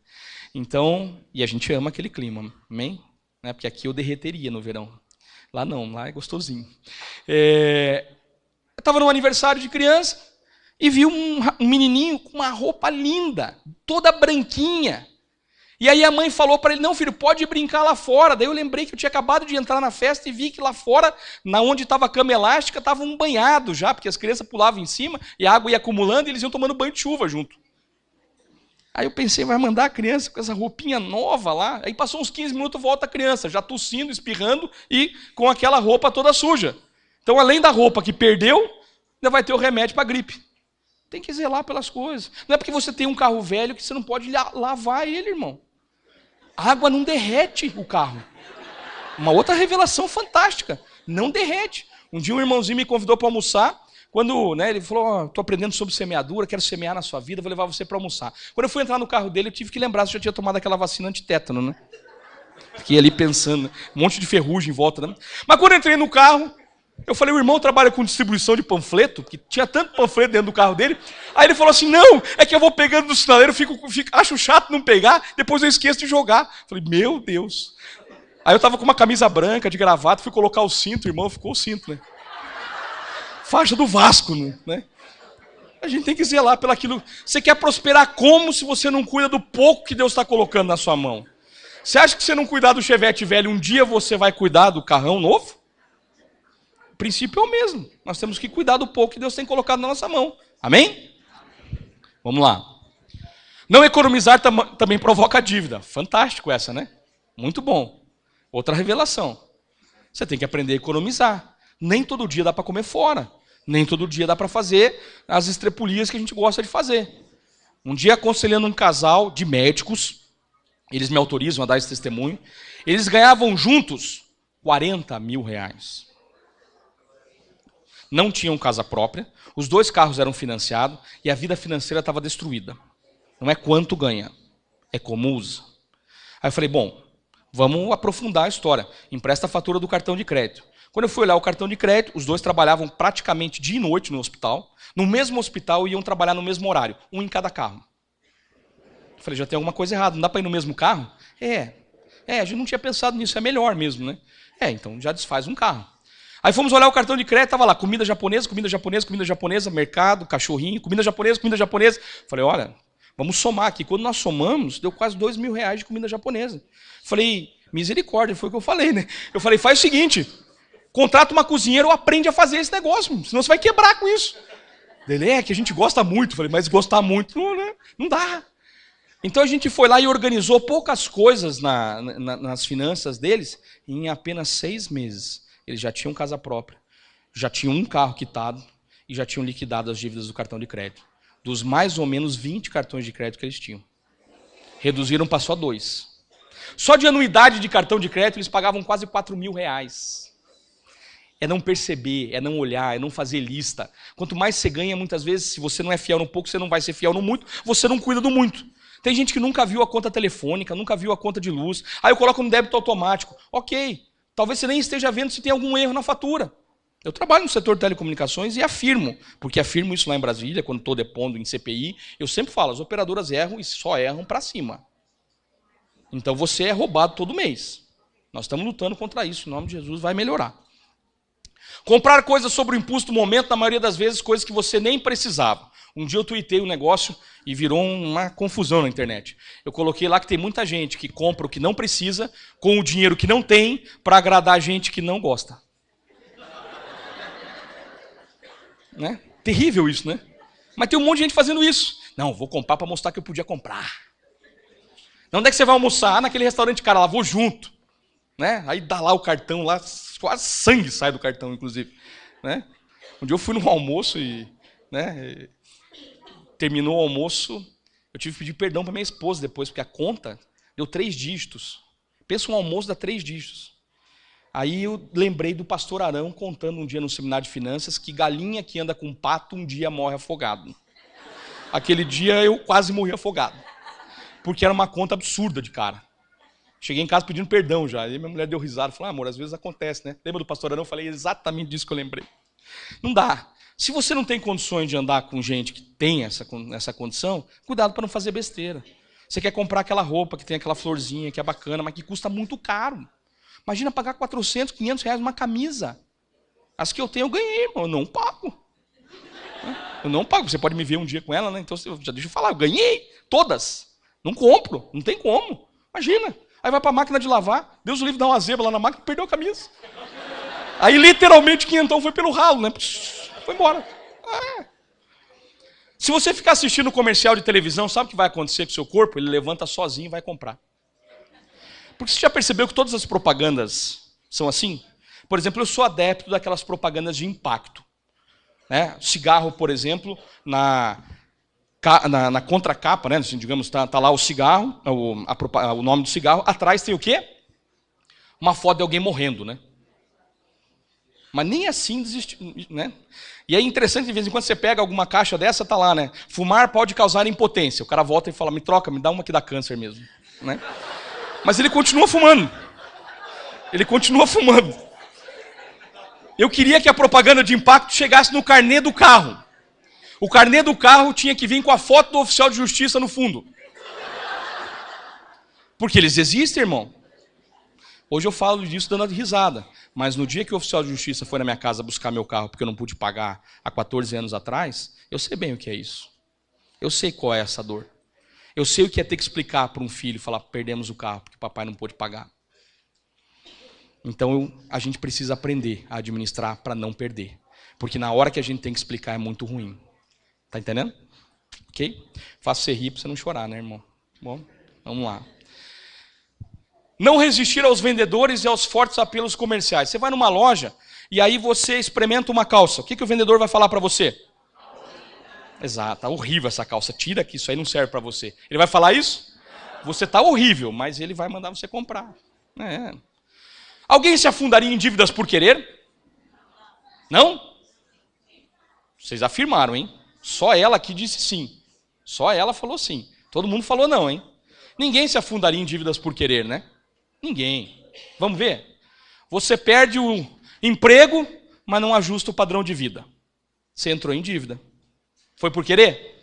Então, e a gente ama aquele clima, amém? né? Porque aqui eu derreteria no verão. Lá não, lá é gostosinho. Eu estava num aniversário de criança e vi um menininho com uma roupa linda, toda branquinha. E aí a mãe falou para ele, não filho, pode brincar lá fora. Daí eu lembrei que eu tinha acabado de entrar na festa e vi que lá fora, na onde estava a cama elástica, estava um banhado já, porque as crianças pulavam em cima e a água ia acumulando e eles iam tomando banho de chuva junto. Aí eu pensei, vai mandar a criança com essa roupinha nova lá? Aí passou uns 15 minutos, volta a criança, já tossindo, espirrando e com aquela roupa toda suja. Então, além da roupa que perdeu, ainda vai ter o remédio para gripe. Tem que zelar pelas coisas. Não é porque você tem um carro velho que você não pode lavar ele, irmão. A água não derrete o carro. Uma outra revelação fantástica. Não derrete. Um dia um irmãozinho me convidou para almoçar. Quando ele falou, estou aprendendo sobre semeadura, quero semear na sua vida, vou levar você para almoçar. Quando eu fui entrar no carro dele, eu tive que lembrar se eu já tinha tomado aquela vacina antitétano, né? Fiquei ali pensando, um monte de ferrugem em volta, né? Mas quando eu entrei no carro, eu falei, o irmão trabalha com distribuição de panfleto, que tinha tanto panfleto dentro do carro dele. Aí ele falou assim, não, é que eu vou pegando no sinaleiro, acho chato não pegar, depois eu esqueço de jogar. Eu falei, meu Deus. Aí eu estava com uma camisa branca, de gravata, fui colocar o cinto, o irmão ficou o cinto, né? Faixa do Vasco, né? A gente tem que zelar pelo aquilo. Você quer prosperar como se você não cuida do pouco que Deus está colocando na sua mão? Você acha que se você não cuidar do Chevette velho, um dia você vai cuidar do carrão novo? O princípio é o mesmo. Nós temos que cuidar do pouco que Deus tem colocado na nossa mão. Amém? Vamos lá. Não economizar também provoca dívida. Fantástico essa, né? Muito bom. Outra revelação. Você tem que aprender a economizar. Nem todo dia dá para comer fora. Nem todo dia dá para fazer as estrepulias que a gente gosta de fazer. Um dia, aconselhando um casal de médicos, eles me autorizam a dar esse testemunho, eles ganhavam juntos 40 mil reais. Não tinham casa própria, os 2 carros eram financiados e a vida financeira estava destruída. Não é quanto ganha, é como usa. Aí eu falei, bom, vamos aprofundar a história. Empresta a fatura do cartão de crédito. Quando eu fui olhar o cartão de crédito, os 2 trabalhavam praticamente dia e noite no hospital. No mesmo hospital, iam trabalhar no mesmo horário, um em cada carro. Eu falei, já tem alguma coisa errada, não dá para ir no mesmo carro? A gente não tinha pensado nisso, é melhor mesmo, né? Então já desfaz um carro. Aí fomos olhar o cartão de crédito, estava lá, comida japonesa, mercado, cachorrinho, comida japonesa. Falei, olha, vamos somar aqui. Quando nós somamos, deu quase 2 mil reais de comida japonesa. Falei, misericórdia, foi o que eu falei, né? Eu falei, faz o seguinte, contrata uma cozinheira ou aprende a fazer esse negócio, senão você vai quebrar com isso. Ele que a gente gosta muito. Falei, mas gostar muito não dá. Então a gente foi lá e organizou poucas coisas nas finanças deles, e em apenas 6 meses eles já tinham casa própria, já tinham um carro quitado e já tinham liquidado as dívidas do cartão de crédito. Dos mais ou menos 20 cartões de crédito que eles tinham. Reduziram para só 2. Só de anuidade de cartão de crédito eles pagavam quase 4 mil reais. É não perceber, é não olhar, é não fazer lista. Quanto mais você ganha, muitas vezes, se você não é fiel no pouco, você não vai ser fiel no muito, você não cuida do muito. Tem gente que nunca viu a conta telefônica, nunca viu a conta de luz. Aí eu coloco no débito automático. Ok, talvez você nem esteja vendo se tem algum erro na fatura. Eu trabalho no setor de telecomunicações e afirmo, porque afirmo isso lá em Brasília, quando estou depondo em CPI, eu sempre falo, as operadoras erram e só erram para cima. Então você é roubado todo mês. Nós estamos lutando contra isso, em nome de Jesus vai melhorar. Comprar coisas sobre o impulso do momento, na maioria das vezes, coisas que você nem precisava. Um dia eu tuitei um negócio e virou uma confusão na internet. Eu coloquei lá que tem muita gente que compra o que não precisa, com o dinheiro que não tem, para agradar a gente que não gosta. Né? Terrível isso, né? Mas tem um monte de gente fazendo isso. Não, vou comprar para mostrar que eu podia comprar. Não, onde é que você vai almoçar? Naquele restaurante, cara, lá vou junto. Né? Aí dá lá o cartão, lá quase sangue sai do cartão, inclusive. Né? Um dia eu fui num almoço e terminou o almoço, eu tive que pedir perdão para minha esposa depois, porque a conta deu 3 dígitos. Pensa um almoço dá 3 dígitos. Aí eu lembrei do pastor Arão contando um dia no seminário de finanças que galinha que anda com pato um dia morre afogado. Aquele dia eu quase morri afogado, porque era uma conta absurda de cara. Cheguei em casa pedindo perdão já. Aí minha mulher deu risada, falou, amor, às vezes acontece, né? Lembra do pastor Arão? Eu falei exatamente disso que eu lembrei. Não dá. Se você não tem condições de andar com gente que tem essa condição, cuidado para não fazer besteira. Você quer comprar aquela roupa que tem aquela florzinha, que é bacana, mas que custa muito caro. Imagina pagar 400, 500 reais numa camisa. As que eu tenho eu ganhei, irmão. Eu não pago. Eu não pago. Você pode me ver um dia com ela, né? Então, já deixa eu falar. Eu ganhei todas. Não compro. Não tem como. Imagina. Aí vai para a máquina de lavar. Deus o livre, dá uma zebra lá na máquina, perdeu a camisa. Aí literalmente quinhentão foi pelo ralo, né? Foi embora. Se você ficar assistindo comercial de televisão, sabe o que vai acontecer com o seu corpo? Ele levanta sozinho e vai comprar. Porque você já percebeu que todas as propagandas são assim? Por exemplo, eu sou adepto daquelas propagandas de impacto. Né? Cigarro, por exemplo, na contracapa, né? Assim, digamos, tá lá o cigarro, o nome do cigarro, atrás tem o quê? Uma foto de alguém morrendo, né? Mas nem assim desistiu, né? E é interessante, de vez em quando você pega alguma caixa dessa, tá lá, né? Fumar pode causar impotência. O cara volta e fala, me troca, me dá uma que dá câncer mesmo, né? Mas ele continua fumando. Ele continua fumando. Eu queria que a propaganda de impacto chegasse no carnê do carro. O carnê do carro tinha que vir com a foto do oficial de justiça no fundo. Porque eles existem, irmão. Hoje eu falo disso dando risada. Mas no dia que o oficial de justiça foi na minha casa buscar meu carro porque eu não pude pagar há 14 anos atrás, eu sei bem o que é isso. Eu sei qual é essa dor. Eu sei o que é ter que explicar para um filho, falar, perdemos o carro porque papai não pôde pagar. Então a gente precisa aprender a administrar para não perder. Porque na hora que a gente tem que explicar é muito ruim. Tá entendendo? Ok? Faço você rir para você não chorar, né, irmão? Bom, vamos lá. Não resistir aos vendedores e aos fortes apelos comerciais. Você vai numa loja e aí você experimenta uma calça. O que o vendedor vai falar para você? Exato, tá horrível essa calça. Tira que isso aí não serve para você. Ele vai falar isso? Você tá horrível, mas ele vai mandar você comprar. Alguém se afundaria em dívidas por querer? Não? Vocês afirmaram, hein? Só ela aqui disse sim. Só ela falou sim. Todo mundo falou não, hein? Ninguém se afundaria em dívidas por querer, né? Ninguém. Vamos ver? Você perde o emprego, mas não ajusta o padrão de vida. Você entrou em dívida. Foi por querer?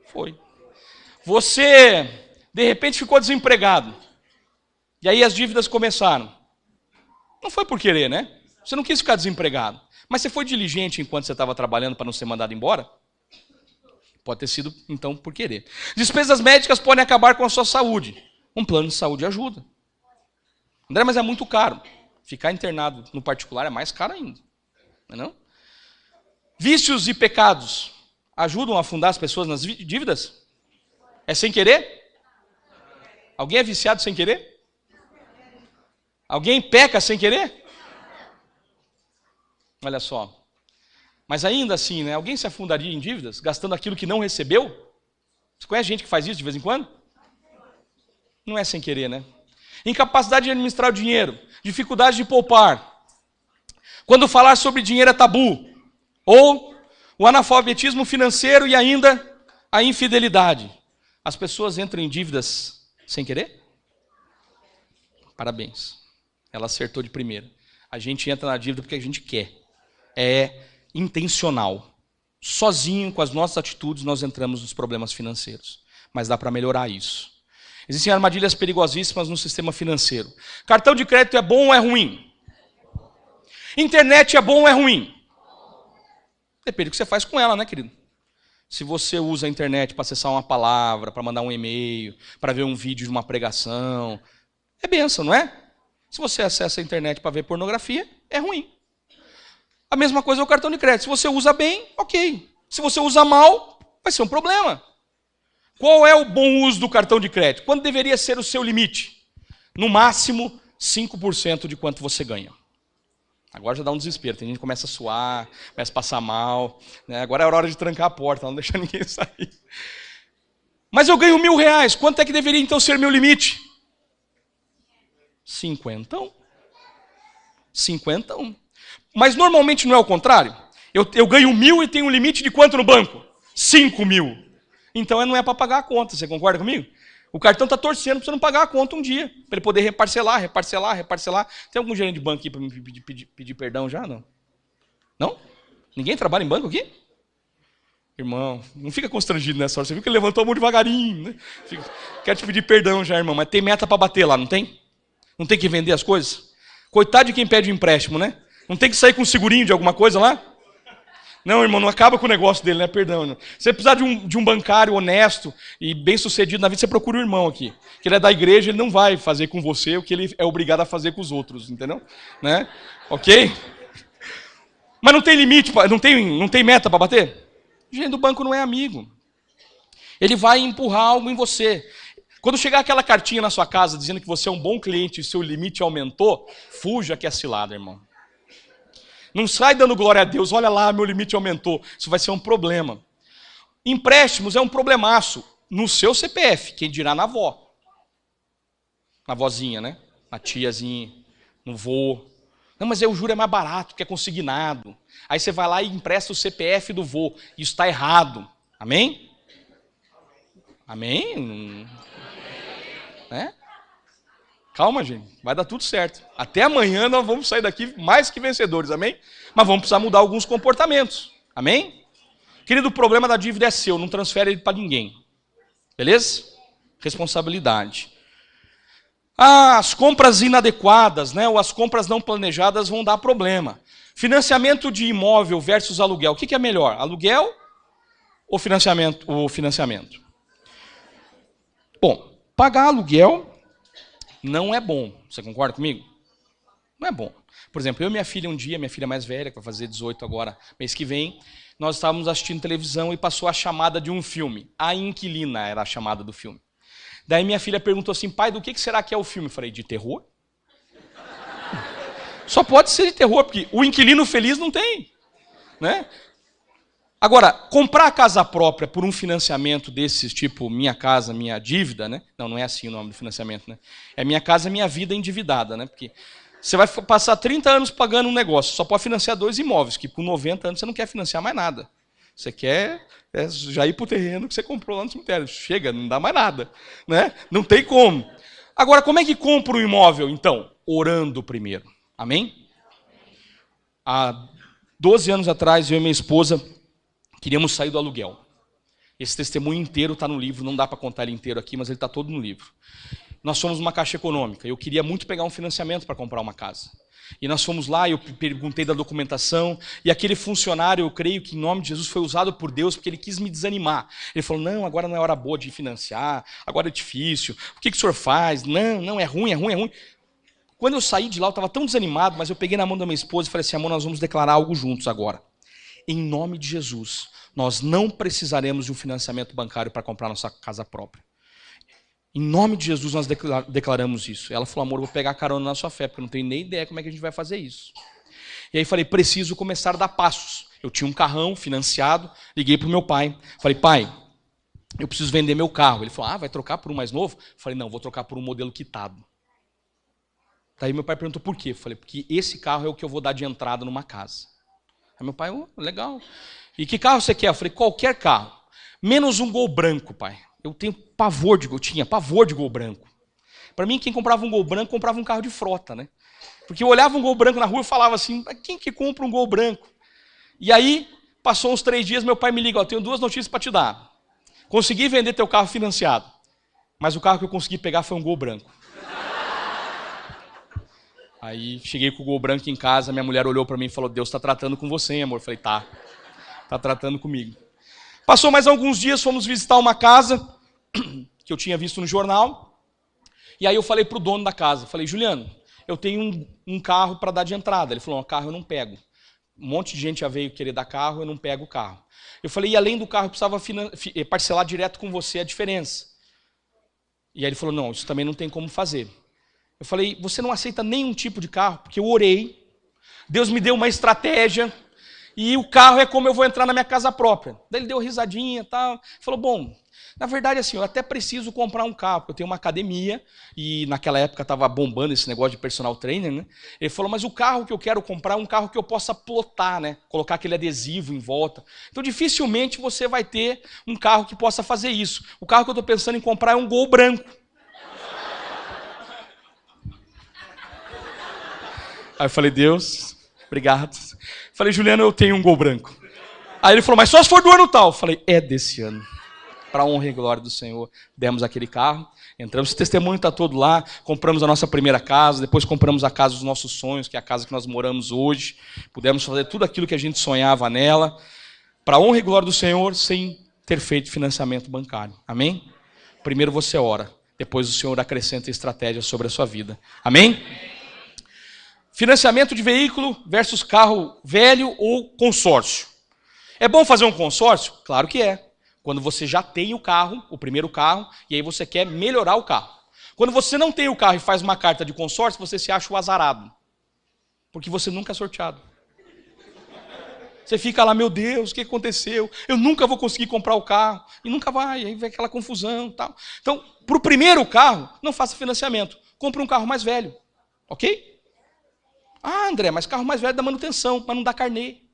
Foi. Você, de repente, ficou desempregado. E aí as dívidas começaram. Não foi por querer, né? Você não quis ficar desempregado. Mas você foi diligente enquanto você estava trabalhando para não ser mandado embora? Pode ter sido, então, por querer. Despesas médicas podem acabar com a sua saúde. Um plano de saúde ajuda. André, mas é muito caro. Ficar internado no particular é mais caro ainda. Não é não? Vícios e pecados ajudam a afundar as pessoas nas dívidas? É sem querer? Alguém é viciado sem querer? Alguém peca sem querer? Olha só. Mas ainda assim, né? Alguém se afundaria em dívidas gastando aquilo que não recebeu? Você conhece gente que faz isso de vez em quando? Não é sem querer, né? Incapacidade de administrar o dinheiro, dificuldade de poupar. Quando falar sobre dinheiro é tabu. Ou o analfabetismo financeiro e ainda a infidelidade. As pessoas entram em dívidas sem querer? Parabéns. Ela acertou de primeira. A gente entra na dívida porque a gente quer. É intencional. Sozinho, com as nossas atitudes, nós entramos nos problemas financeiros. Mas dá para melhorar isso. Existem armadilhas perigosíssimas no sistema financeiro. Cartão de crédito é bom ou é ruim? Internet é bom ou é ruim? Depende do que você faz com ela, né, querido? Se você usa a internet para acessar uma palavra, para mandar um e-mail, para ver um vídeo de uma pregação, é bênção, não é? Se você acessa a internet para ver pornografia, é ruim. A mesma coisa é o cartão de crédito. Se você usa bem, ok. Se você usa mal, vai ser um problema. Qual é o bom uso do cartão de crédito? Quando deveria ser o seu limite? No máximo, 5% de quanto você ganha. Agora já dá um desespero. Tem gente que começa a suar, começa a passar mal. Né? Agora é a hora de trancar a porta, não deixar ninguém sair. Mas eu ganho R$1.000. Quanto é que deveria então ser meu limite? 50. 50. Mas normalmente não é o contrário? Eu ganho 1.000 e tenho um limite de quanto no banco? 5.000. Então não é para pagar a conta, você concorda comigo? O cartão está torcendo para você não pagar a conta um dia, para ele poder reparcelar. Tem algum gerente de banco aqui para me pedir perdão já? Não? Não? Ninguém trabalha em banco aqui? Irmão, não fica constrangido nessa hora. Você viu que ele levantou a mão devagarinho, né? Quero te pedir perdão já, irmão, mas tem meta para bater lá, não tem? Não tem que vender as coisas? Coitado de quem pede um empréstimo, né? Não tem que sair com um segurinho de alguma coisa lá? Não, irmão, não acaba com o negócio dele, né? Perdão. Não. Se você precisar de um bancário honesto e bem-sucedido na vida, você procura o irmão aqui. Que ele é da igreja, ele não vai fazer com você o que ele é obrigado a fazer com os outros, entendeu? Né? Ok? Mas não tem limite, não tem meta para bater? Gente do banco não é amigo. Ele vai empurrar algo em você. Quando chegar aquela cartinha na sua casa dizendo que você é um bom cliente e seu limite aumentou, fuja que é cilada, irmão. Não sai dando glória a Deus, olha lá, meu limite aumentou. Isso vai ser um problema. Empréstimos é um problemaço no seu CPF, quem dirá na avó. Na vozinha, né? Na tiazinha, no vô. Não, mas o juro é mais barato, que é consignado. Aí você vai lá e empresta o CPF do vô. Isso está errado. Amém? Amém? É? Calma, gente, vai dar tudo certo. Até amanhã nós vamos sair daqui mais que vencedores, amém? Mas vamos precisar mudar alguns comportamentos, amém? Querido, o problema da dívida é seu, não transfere ele para ninguém. Beleza? Responsabilidade. As compras inadequadas, né, ou as compras não planejadas vão dar problema. Financiamento de imóvel versus aluguel, o que é melhor? Aluguel ou financiamento? Bom, pagar aluguel não é bom. Você concorda comigo? Não é bom. Por exemplo, eu e minha filha um dia, minha filha mais velha, que vai fazer 18 agora, mês que vem, nós estávamos assistindo televisão e passou a chamada de um filme. A Inquilina era a chamada do filme. Daí minha filha perguntou assim, pai, do que será que é o filme? Eu falei, de terror? Só pode ser de terror, porque o inquilino feliz não tem, né? Agora, comprar casa própria por um financiamento desses, tipo Minha Casa, Minha Dívida, né? Não é assim o nome do financiamento, né? É Minha Casa, Minha Vida endividada, né? Porque você vai passar 30 anos pagando um negócio, só pode financiar 2 imóveis, que com 90 anos você não quer financiar mais nada. Você quer já ir para o terreno que você comprou lá no cemitério. Chega, não dá mais nada, né? Não tem como. Agora, como é que compra um imóvel, então? Orando primeiro. Amém? Há 12 anos atrás, eu e minha esposa queríamos sair do aluguel. Esse testemunho inteiro está no livro, não dá para contar ele inteiro aqui, mas ele está todo no livro. Nós fomos uma Caixa Econômica, eu queria muito pegar um financiamento para comprar uma casa. E nós fomos lá, eu perguntei da documentação, e aquele funcionário, eu creio que em nome de Jesus foi usado por Deus, porque ele quis me desanimar. Ele falou, não, agora não é hora boa de financiar, agora é difícil, o que o senhor faz? Não, é ruim. Quando eu saí de lá, eu estava tão desanimado, mas eu peguei na mão da minha esposa e falei assim, amor, nós vamos declarar algo juntos agora. Em nome de Jesus, nós não precisaremos de um financiamento bancário para comprar nossa casa própria. Em nome de Jesus, nós declaramos isso. Ela falou, amor, eu vou pegar carona na sua fé, porque eu não tenho nem ideia como é que a gente vai fazer isso. E aí falei, preciso começar a dar passos. Eu tinha um carrão financiado, liguei para o meu pai. Falei, pai, eu preciso vender meu carro. Ele falou, vai trocar por um mais novo? Falei, não, vou trocar por um modelo quitado. Daí meu pai perguntou por quê? Falei, porque esse carro é o que eu vou dar de entrada numa casa. Aí meu pai, legal. E que carro você quer? Eu falei, qualquer carro. Menos um Gol branco, pai. Eu tinha pavor de Gol branco. Para mim, quem comprava um Gol branco, comprava um carro de frota, né? Porque eu olhava um Gol branco na rua e falava assim, quem que compra um Gol branco? E aí, passou uns 3 dias, meu pai me liga, tenho 2 notícias para te dar. Consegui vender teu carro financiado, mas o carro que eu consegui pegar foi um Gol branco. Aí, cheguei com o Gol branco em casa, minha mulher olhou para mim e falou, Deus está tratando com você, hein, amor? Eu falei, tá tratando comigo. Passou mais alguns dias, fomos visitar uma casa que eu tinha visto no jornal. E aí eu falei para o dono da casa, falei, Juliano, eu tenho um carro para dar de entrada. Ele falou, carro eu não pego. Um monte de gente já veio querer dar carro, eu não pego o carro. Eu falei, e além do carro, eu precisava parcelar direto com você a diferença. E aí ele falou, não, isso também não tem como fazer. Eu falei, você não aceita nenhum tipo de carro? Porque eu orei, Deus me deu uma estratégia, e o carro é como eu vou entrar na minha casa própria. Daí ele deu risadinha e tal. Falou, bom, na verdade assim, eu até preciso comprar um carro, porque eu tenho uma academia, e naquela época estava bombando esse negócio de personal trainer, né? Ele falou, mas o carro que eu quero comprar é um carro que eu possa plotar, né? Colocar aquele adesivo em volta. Então dificilmente você vai ter um carro que possa fazer isso. O carro que eu estou pensando em comprar é um Gol branco. Aí eu falei, Deus, obrigado. Falei, Juliano, eu tenho um Gol branco. Aí ele falou, mas só se for do ano tal. Eu falei, é desse ano. para a honra e glória do Senhor, demos aquele carro, entramos, o testemunho está todo lá, compramos a nossa primeira casa, depois compramos a casa dos nossos sonhos, que é a casa que nós moramos hoje, pudemos fazer tudo aquilo que a gente sonhava nela, para a honra e glória do Senhor, sem ter feito financiamento bancário. Amém? Primeiro você ora, depois o Senhor acrescenta estratégia sobre a sua vida. Amém? Financiamento de veículo versus carro velho ou consórcio. É bom fazer um consórcio? Claro que é. Quando você já tem o carro, o primeiro carro, e aí você quer melhorar o carro. Quando você não tem o carro e faz uma carta de consórcio, você se acha o azarado. Porque você nunca é sorteado. Você fica lá, meu Deus, o que aconteceu? Eu nunca vou conseguir comprar o carro. E nunca vai, aí vem aquela confusão e tal. Então, para o primeiro carro, não faça financiamento. Compre um carro mais velho. Ok? Ah, André, mas carro mais velho dá manutenção, mas não dá carnê.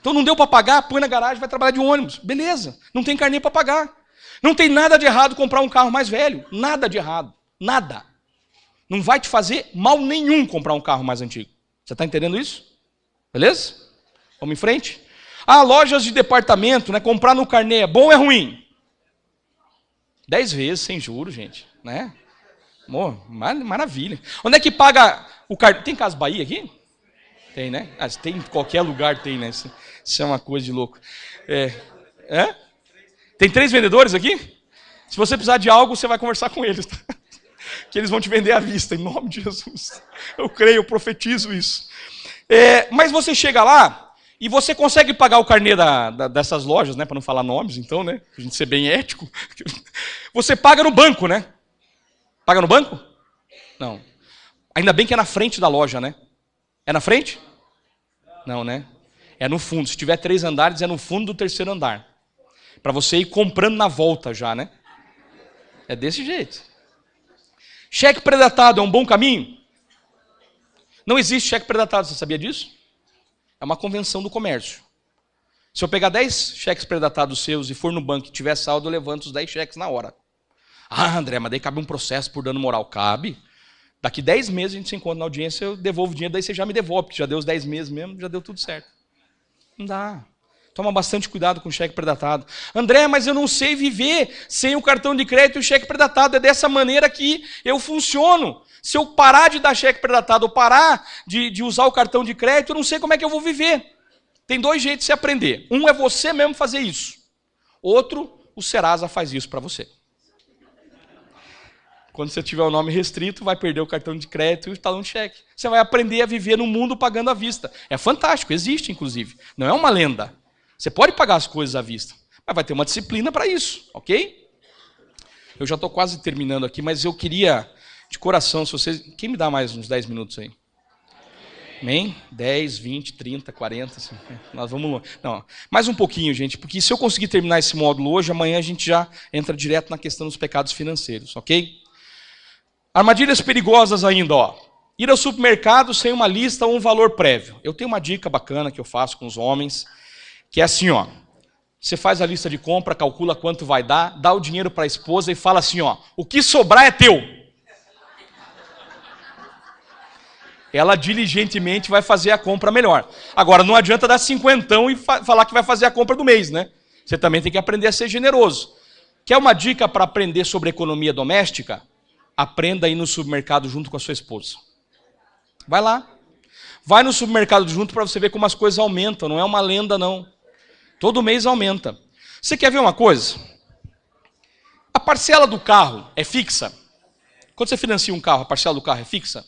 Então não deu para pagar, põe na garagem, vai trabalhar de ônibus. Beleza, não tem carnê para pagar. Não tem nada de errado comprar um carro mais velho. Nada de errado. Nada. Não vai te fazer mal nenhum comprar um carro mais antigo. Você está entendendo isso? Beleza? Vamos em frente? Ah, lojas de departamento, né? Comprar no carnê é bom ou é ruim? 10 vezes sem juros, gente. Né? Amor, maravilha. Onde é que paga o carnê? Tem Casa Bahia aqui? Tem, né? Ah, tem, em qualquer lugar tem, né? Isso é uma coisa de louco. É? Tem 3 vendedores aqui? Se você precisar de algo, você vai conversar com eles. Tá? Que eles vão te vender à vista, em nome de Jesus. Eu creio, eu profetizo isso. Mas você chega lá e você consegue pagar o carnê dessas lojas, né? Para não falar nomes, então, né? Pra gente ser bem ético. Você paga no banco, né? Paga no banco? Não. Ainda bem que é na frente da loja, né? É na frente? Não, né? É no fundo. Se tiver 3 andares, é no fundo do 3º andar. Para você ir comprando na volta já, né? É desse jeito. Cheque predatado é um bom caminho? Não existe cheque predatado, você sabia disso? É uma convenção do comércio. Se eu pegar 10 cheques predatados seus e for no banco e tiver saldo, eu levanto os 10 cheques na hora. Ah, André, mas daí cabe um processo por dano moral. Cabe. Daqui 10 meses a gente se encontra na audiência, eu devolvo o dinheiro, daí você já me devolve, porque já deu os 10 meses mesmo, já deu tudo certo. Não dá. Toma bastante cuidado com o cheque predatado. André, mas eu não sei viver sem o cartão de crédito e o cheque predatado. É dessa maneira que eu funciono. Se eu parar de dar cheque predatado ou parar de usar o cartão de crédito, eu não sei como é que eu vou viver. Tem 2 jeitos de se aprender. Um é você mesmo fazer isso. Outro, o Serasa faz isso para você. Quando você tiver o nome restrito, vai perder o cartão de crédito e o talão de cheque. Você vai aprender a viver no mundo pagando à vista. É fantástico, existe inclusive. Não é uma lenda. Você pode pagar as coisas à vista, mas vai ter uma disciplina para isso, ok? Eu já estou quase terminando aqui, mas eu queria, de coração, se vocês... Quem me dá mais uns 10 minutos aí? Amém? 10, 20, 30, 40, 50. Nós vamos... Não, mais um pouquinho, gente, porque se eu conseguir terminar esse módulo hoje, amanhã a gente já entra direto na questão dos pecados financeiros, ok? Armadilhas perigosas ainda, ó. Ir ao supermercado sem uma lista ou um valor prévio. Eu tenho uma dica bacana que eu faço com os homens, que é assim, ó. Você faz a lista de compra, calcula quanto vai dar, dá o dinheiro para a esposa e fala assim, ó. O que sobrar é teu. Ela diligentemente vai fazer a compra melhor. Agora, não adianta dar 50 e falar que vai fazer a compra do mês, né? Você também tem que aprender a ser generoso. Quer uma dica para aprender sobre economia doméstica? Aprenda a ir no supermercado junto com a sua esposa. Vai lá. Vai no supermercado junto para você ver como as coisas aumentam. Não é uma lenda, não. Todo mês aumenta. Você quer ver uma coisa? A parcela do carro é fixa? Quando você financia um carro, a parcela do carro é fixa?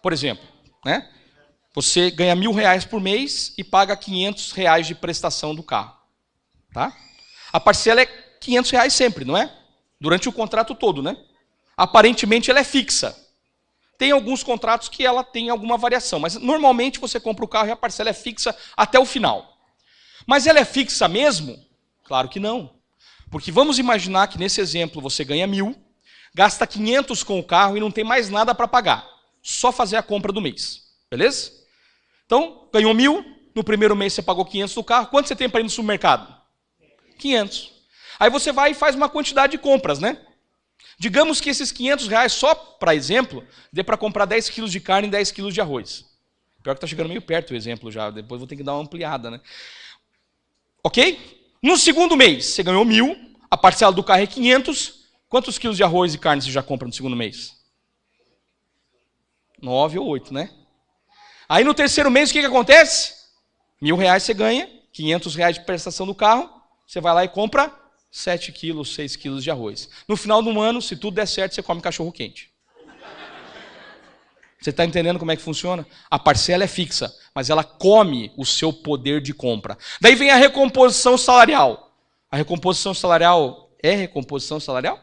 Por exemplo, né? Você ganha R$1.000 por mês e paga R$500 de prestação do carro. Tá? A parcela é R$500 sempre, não é? Durante o contrato todo, né? Aparentemente ela é fixa. Tem alguns contratos que ela tem alguma variação, mas normalmente você compra o carro e a parcela é fixa até o final. Mas ela é fixa mesmo? Claro que não. Porque vamos imaginar que nesse exemplo você ganha 1.000, gasta 500 com o carro e não tem mais nada para pagar. Só fazer a compra do mês. Beleza? Então, ganhou 1.000, no primeiro mês você pagou 500 do carro. Quanto você tem para ir no supermercado? 500. Aí você vai e faz uma quantidade de compras, né? Digamos que esses R$500, só para exemplo, dê para comprar 10 quilos de carne e 10 quilos de arroz. Pior que está chegando meio perto o exemplo já, depois vou ter que dar uma ampliada, né? Ok? No segundo mês, você ganhou 1.000, a parcela do carro é 500. Quantos quilos de arroz e carne você já compra no segundo mês? 9 ou 8, né? Aí no terceiro mês, o que acontece? R$1.000 você ganha, R$500 de prestação do carro, você vai lá e compra 7 quilos, 6 quilos de arroz. No final do ano, se tudo der certo, você come cachorro quente. Você está entendendo como é que funciona? A parcela é fixa, mas ela come o seu poder de compra. Daí vem a recomposição salarial. A recomposição salarial é recomposição salarial?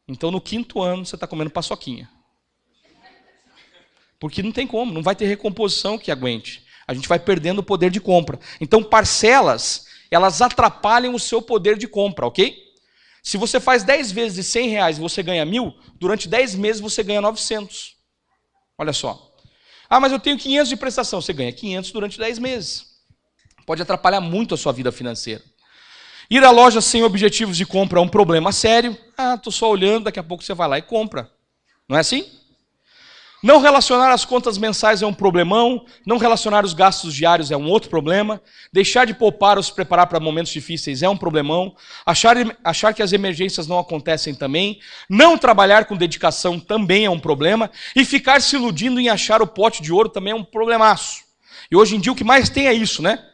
Então no quinto ano você está comendo paçoquinha. Porque não tem como, não vai ter recomposição que aguente. A gente vai perdendo o poder de compra. Então parcelas, elas atrapalham o seu poder de compra, ok? Se você faz 10 vezes de R$100 e você ganha 1.000, durante 10 meses você ganha 900. Olha só. Ah, mas eu tenho 500 de prestação. Você ganha 500 durante 10 meses. Pode atrapalhar muito a sua vida financeira. Ir à loja sem objetivos de compra é um problema sério. Ah, estou só olhando, daqui a pouco você vai lá e compra. Não é assim? Não relacionar as contas mensais é um problemão. Não relacionar os gastos diários é um outro problema. Deixar de poupar ou se preparar para momentos difíceis é um problemão. Achar que as emergências não acontecem também. Não trabalhar com dedicação também é um problema. E ficar se iludindo em achar o pote de ouro também é um problemaço. E hoje em dia o que mais tem é isso, né?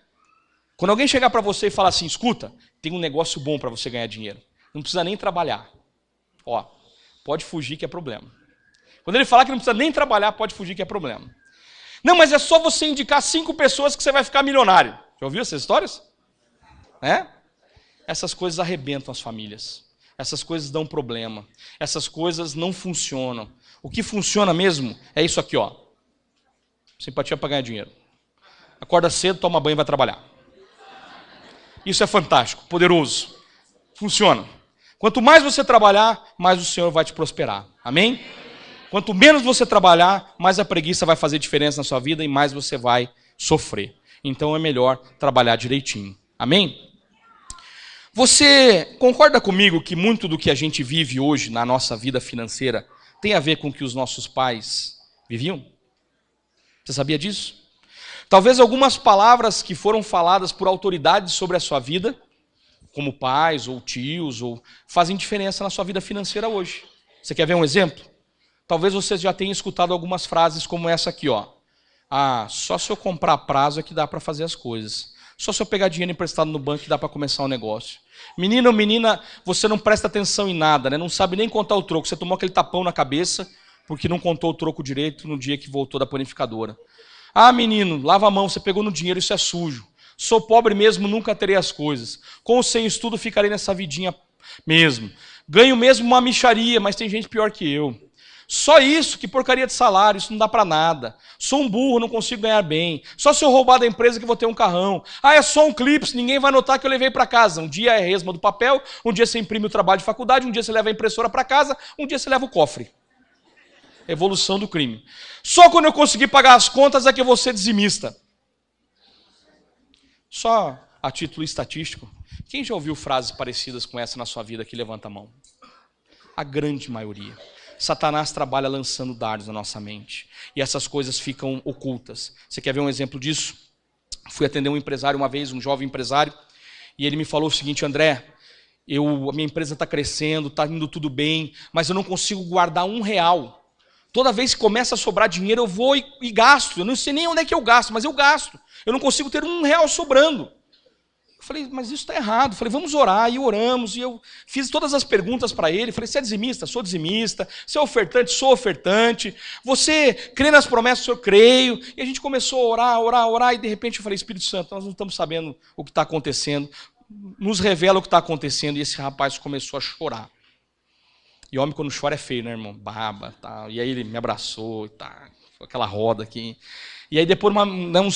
Quando alguém chegar para você e falar assim, escuta, tem um negócio bom para você ganhar dinheiro. Não precisa nem trabalhar. Ó, pode fugir que é problema. Quando ele falar que não precisa nem trabalhar, pode fugir que é problema. Não, mas é só você indicar 5 pessoas que você vai ficar milionário. Já ouviu essas histórias? É? Essas coisas arrebentam as famílias. Essas coisas dão problema. Essas coisas não funcionam. O que funciona mesmo é isso aqui, ó. Simpatia para ganhar dinheiro. Acorda cedo, toma banho e vai trabalhar. Isso é fantástico, poderoso. Funciona. Quanto mais você trabalhar, mais o Senhor vai te prosperar. Amém? Quanto menos você trabalhar, mais a preguiça vai fazer diferença na sua vida e mais você vai sofrer. Então é melhor trabalhar direitinho. Amém? Você concorda comigo que muito do que a gente vive hoje na nossa vida financeira tem a ver com o que os nossos pais viviam? Você sabia disso? Talvez algumas palavras que foram faladas por autoridades sobre a sua vida, como pais ou tios, fazem diferença na sua vida financeira hoje. Você quer ver um exemplo? Talvez você já tenha escutado algumas frases como essa aqui, ó. Ah, só se eu comprar a prazo é que dá para fazer as coisas. Só se eu pegar dinheiro emprestado no banco que dá para começar um negócio. Menino ou menina, você não presta atenção em nada, né? Não sabe nem contar o troco. Você tomou aquele tapão na cabeça porque não contou o troco direito no dia que voltou da panificadora. Ah, menino, lava a mão, você pegou no dinheiro, isso é sujo. Sou pobre mesmo, nunca terei as coisas. Com ou sem estudo, ficarei nessa vidinha mesmo. Ganho mesmo uma mixaria, mas tem gente pior que eu. Só isso, que porcaria de salário, isso não dá pra nada. Sou um burro, não consigo ganhar bem. Só se eu roubar da empresa que vou ter um carrão. Ah, é só um clipe, ninguém vai notar que eu levei pra casa. Um dia é resma do papel, um dia você imprime o trabalho de faculdade, um dia você leva a impressora pra casa, um dia você leva o cofre. Evolução do crime. Só quando eu conseguir pagar as contas é que eu vou ser dizimista. Só a título estatístico, quem já ouviu frases parecidas com essa na sua vida que levanta a mão? A grande maioria. Satanás trabalha lançando dardos na nossa mente. E essas coisas ficam ocultas. Você quer ver um exemplo disso? Fui atender um empresário uma vez, um jovem empresário, e ele me falou o seguinte, André, a minha empresa está crescendo, está indo tudo bem, mas eu não consigo guardar R$1. Toda vez que começa a sobrar dinheiro, eu vou e gasto. Eu não sei nem onde é que eu gasto, mas eu gasto. Eu não consigo ter R$1 sobrando. Eu falei, mas isso está errado. Eu falei, vamos orar. E oramos. E eu fiz todas as perguntas para ele. Falei, você é dizimista? Sou dizimista. Você é ofertante? Sou ofertante. Você crê nas promessas? Eu creio. E a gente começou a orar, orar, orar. E de repente eu falei, Espírito Santo, nós não estamos sabendo o que está acontecendo. Nos revela o que está acontecendo. E esse rapaz começou a chorar. E homem quando chora é feio, né, irmão? Baba, tal. E aí ele me abraçou, tá, aquela roda aqui. E aí depois,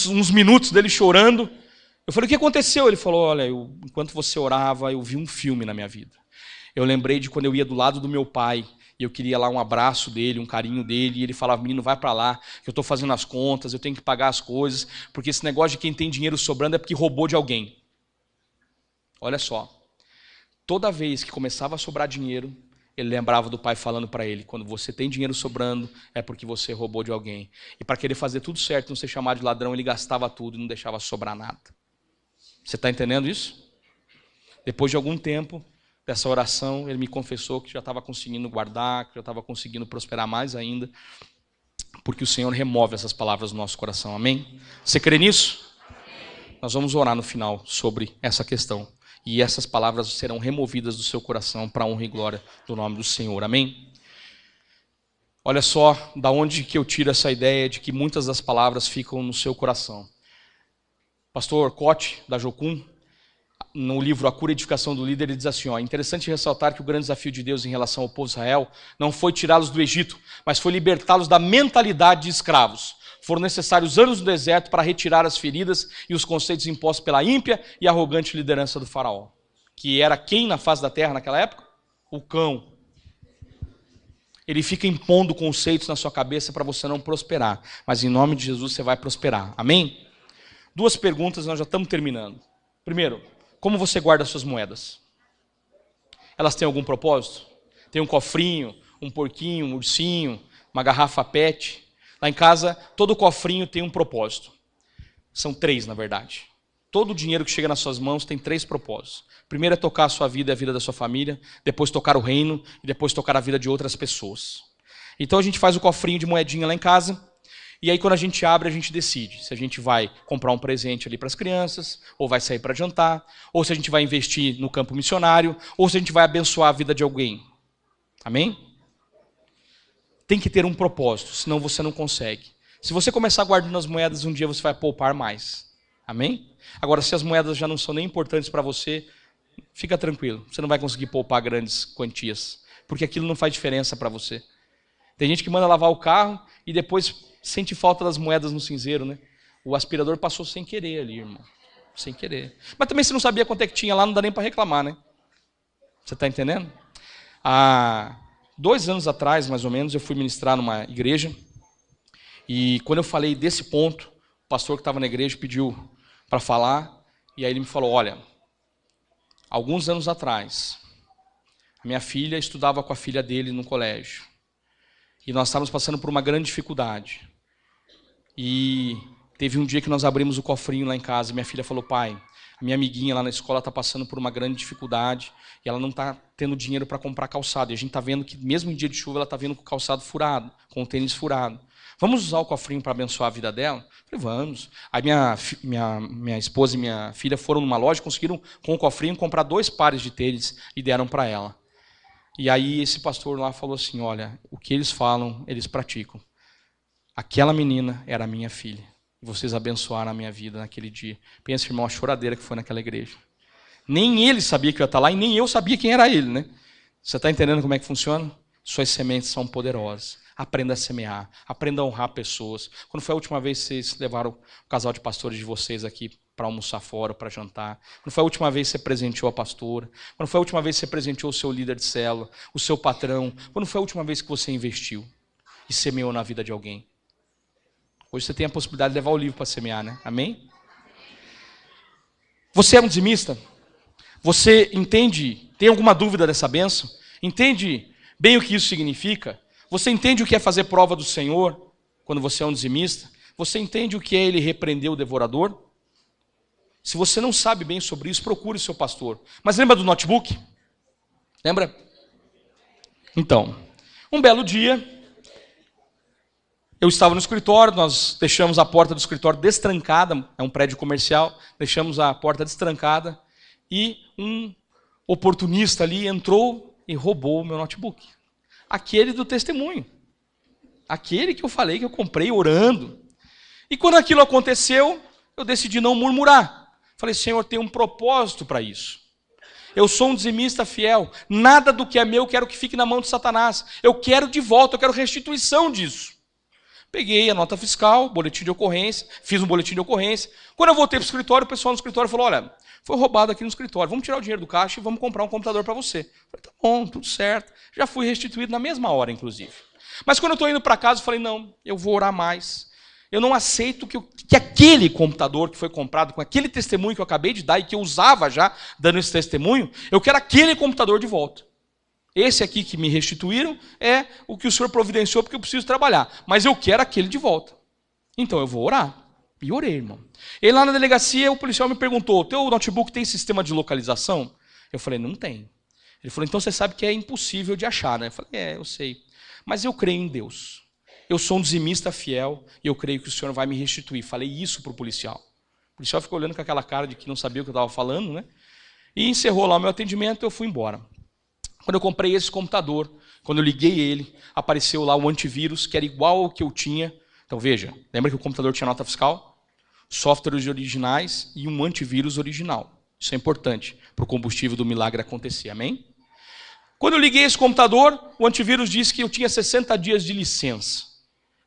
uns minutos dele chorando, eu falei, o que aconteceu? Ele falou, olha, enquanto você orava, eu vi um filme na minha vida. Eu lembrei de quando eu ia do lado do meu pai, e eu queria lá um abraço dele, um carinho dele, e ele falava, menino, vai para lá, que eu estou fazendo as contas, eu tenho que pagar as coisas, porque esse negócio de quem tem dinheiro sobrando é porque roubou de alguém. Olha só, toda vez que começava a sobrar dinheiro, ele lembrava do pai falando para ele, quando você tem dinheiro sobrando, é porque você roubou de alguém. E para querer fazer tudo certo, não ser chamado de ladrão, ele gastava tudo e não deixava sobrar nada. Você está entendendo isso? Depois de algum tempo dessa oração, ele me confessou que já estava conseguindo guardar, que já estava conseguindo prosperar mais ainda, porque o Senhor remove essas palavras do nosso coração. Amém? Você crê nisso? Amém. Nós vamos orar no final sobre essa questão. E essas palavras serão removidas do seu coração para a honra e glória do nome do Senhor. Amém? Olha só da onde que eu tiro essa ideia de que muitas das palavras ficam no seu coração. Pastor Cote, da Jocum, no livro A Cura e Edificação do Líder, ele diz assim, é interessante ressaltar que o grande desafio de Deus em relação ao povo de Israel não foi tirá-los do Egito, mas foi libertá-los da mentalidade de escravos. Foram necessários anos no deserto para retirar as feridas e os conceitos impostos pela ímpia e arrogante liderança do faraó. Que era quem na face da terra naquela época? O cão. Ele fica impondo conceitos na sua cabeça para você não prosperar. Mas em nome de Jesus você vai prosperar. Amém? 2 perguntas, nós já estamos terminando. Primeiro, como você guarda suas moedas? Elas têm algum propósito? Tem um cofrinho, um porquinho, um ursinho, uma garrafa PET? Lá em casa, todo cofrinho tem um propósito. São 3, na verdade. Todo o dinheiro que chega nas suas mãos tem 3 propósitos. Primeiro é tocar a sua vida e a vida da sua família, depois tocar o reino e depois tocar a vida de outras pessoas. Então a gente faz o cofrinho de moedinha lá em casa, e aí quando a gente abre, a gente decide se a gente vai comprar um presente ali para as crianças, ou vai sair para jantar, ou se a gente vai investir no campo missionário, ou se a gente vai abençoar a vida de alguém. Amém? Tem que ter um propósito, senão você não consegue. Se você começar guardando as moedas, um dia você vai poupar mais. Amém? Agora, se as moedas já não são nem importantes para você, fica tranquilo. Você não vai conseguir poupar grandes quantias, porque aquilo não faz diferença para você. Tem gente que manda lavar o carro e depois sente falta das moedas no cinzeiro, né? O aspirador passou sem querer ali, irmão. Sem querer. Mas também se não sabia quanto é que tinha lá, não dá nem para reclamar, né? Você está entendendo? 2 anos atrás, mais ou menos, eu fui ministrar numa igreja e quando eu falei desse ponto, o pastor que estava na igreja pediu para falar e aí ele me falou, olha, alguns anos atrás, a minha filha estudava com a filha dele no colégio e nós estávamos passando por uma grande dificuldade e teve um dia que nós abrimos o cofrinho lá em casa e minha filha falou, pai, a minha amiguinha lá na escola está passando por uma grande dificuldade e ela não está tendo dinheiro para comprar calçado. E a gente está vendo que mesmo em dia de chuva ela está vindo com o calçado furado, com o tênis furado. Vamos usar o cofrinho para abençoar a vida dela? Eu falei, vamos. Aí minha esposa e minha filha foram numa loja e conseguiram com o cofrinho comprar 2 pares de tênis e deram para ela. E aí esse pastor lá falou assim, olha, o que eles falam, eles praticam. Aquela menina era a minha filha. E vocês abençoaram a minha vida naquele dia. Pensa, irmão, a choradeira que foi naquela igreja. Nem ele sabia que eu ia estar lá e nem eu sabia quem era ele, né? Você está entendendo como é que funciona? Suas sementes são poderosas. Aprenda a semear, aprenda a honrar pessoas. Quando foi a última vez que vocês levaram o casal de pastores de vocês aqui para almoçar fora, para jantar? Quando foi a última vez que você presenteou a pastora? Quando foi a última vez que você presenteou o seu líder de célula, o seu patrão? Quando foi a última vez que você investiu e semeou na vida de alguém? Hoje você tem a possibilidade de levar o livro para semear, né? Amém? Você é um dizimista? Você entende, tem alguma dúvida dessa bênção? Entende bem o que isso significa? Você entende o que é fazer prova do Senhor quando você é um dizimista? Você entende o que é ele repreender o devorador? Se você não sabe bem sobre isso, procure o seu pastor. Mas lembra do notebook? Lembra? Então, um belo dia, eu estava no escritório, nós deixamos a porta do escritório destrancada, é um prédio comercial, deixamos a porta destrancada e um oportunista ali entrou e roubou o meu notebook. Aquele do testemunho. Aquele que eu falei que eu comprei orando. E quando aquilo aconteceu, eu decidi não murmurar. Falei, Senhor, tem um propósito para isso. Eu sou um dizimista fiel. Nada do que é meu eu quero que fique na mão de Satanás. Eu quero de volta, eu quero restituição disso. Peguei a nota fiscal, boletim de ocorrência, fiz um boletim de ocorrência. Quando eu voltei para o escritório, o pessoal no escritório falou, olha, foi roubado aqui no escritório, vamos tirar o dinheiro do caixa e vamos comprar um computador para você. Falei, tá bom, tudo certo. Já fui restituído na mesma hora, inclusive. Mas quando eu estou indo para casa, eu falei, não, eu vou orar mais. Eu não aceito que aquele computador que foi comprado com aquele testemunho que eu acabei de dar e que eu usava já, dando esse testemunho, eu quero aquele computador de volta. Esse aqui que me restituíram é o que o Senhor providenciou porque eu preciso trabalhar. Mas eu quero aquele de volta. Então eu vou orar. E orei, irmão. E lá na delegacia o policial me perguntou, teu notebook tem sistema de localização? Eu falei, não tem. Ele falou, então você sabe que é impossível de achar, né? Eu falei, eu sei. Mas eu creio em Deus. Eu sou um dizimista fiel e eu creio que o Senhor vai me restituir. Falei isso para o policial. O policial ficou olhando com aquela cara de que não sabia o que eu estava falando, né? E encerrou lá o meu atendimento e eu fui embora. Quando eu comprei esse computador, quando eu liguei ele, apareceu lá o antivírus, que era igual ao que eu tinha. Então veja, lembra que o computador tinha nota fiscal? Softwares originais e um antivírus original. Isso é importante para o combustível do milagre acontecer, amém? Quando eu liguei esse computador, o antivírus disse que eu tinha 60 dias de licença.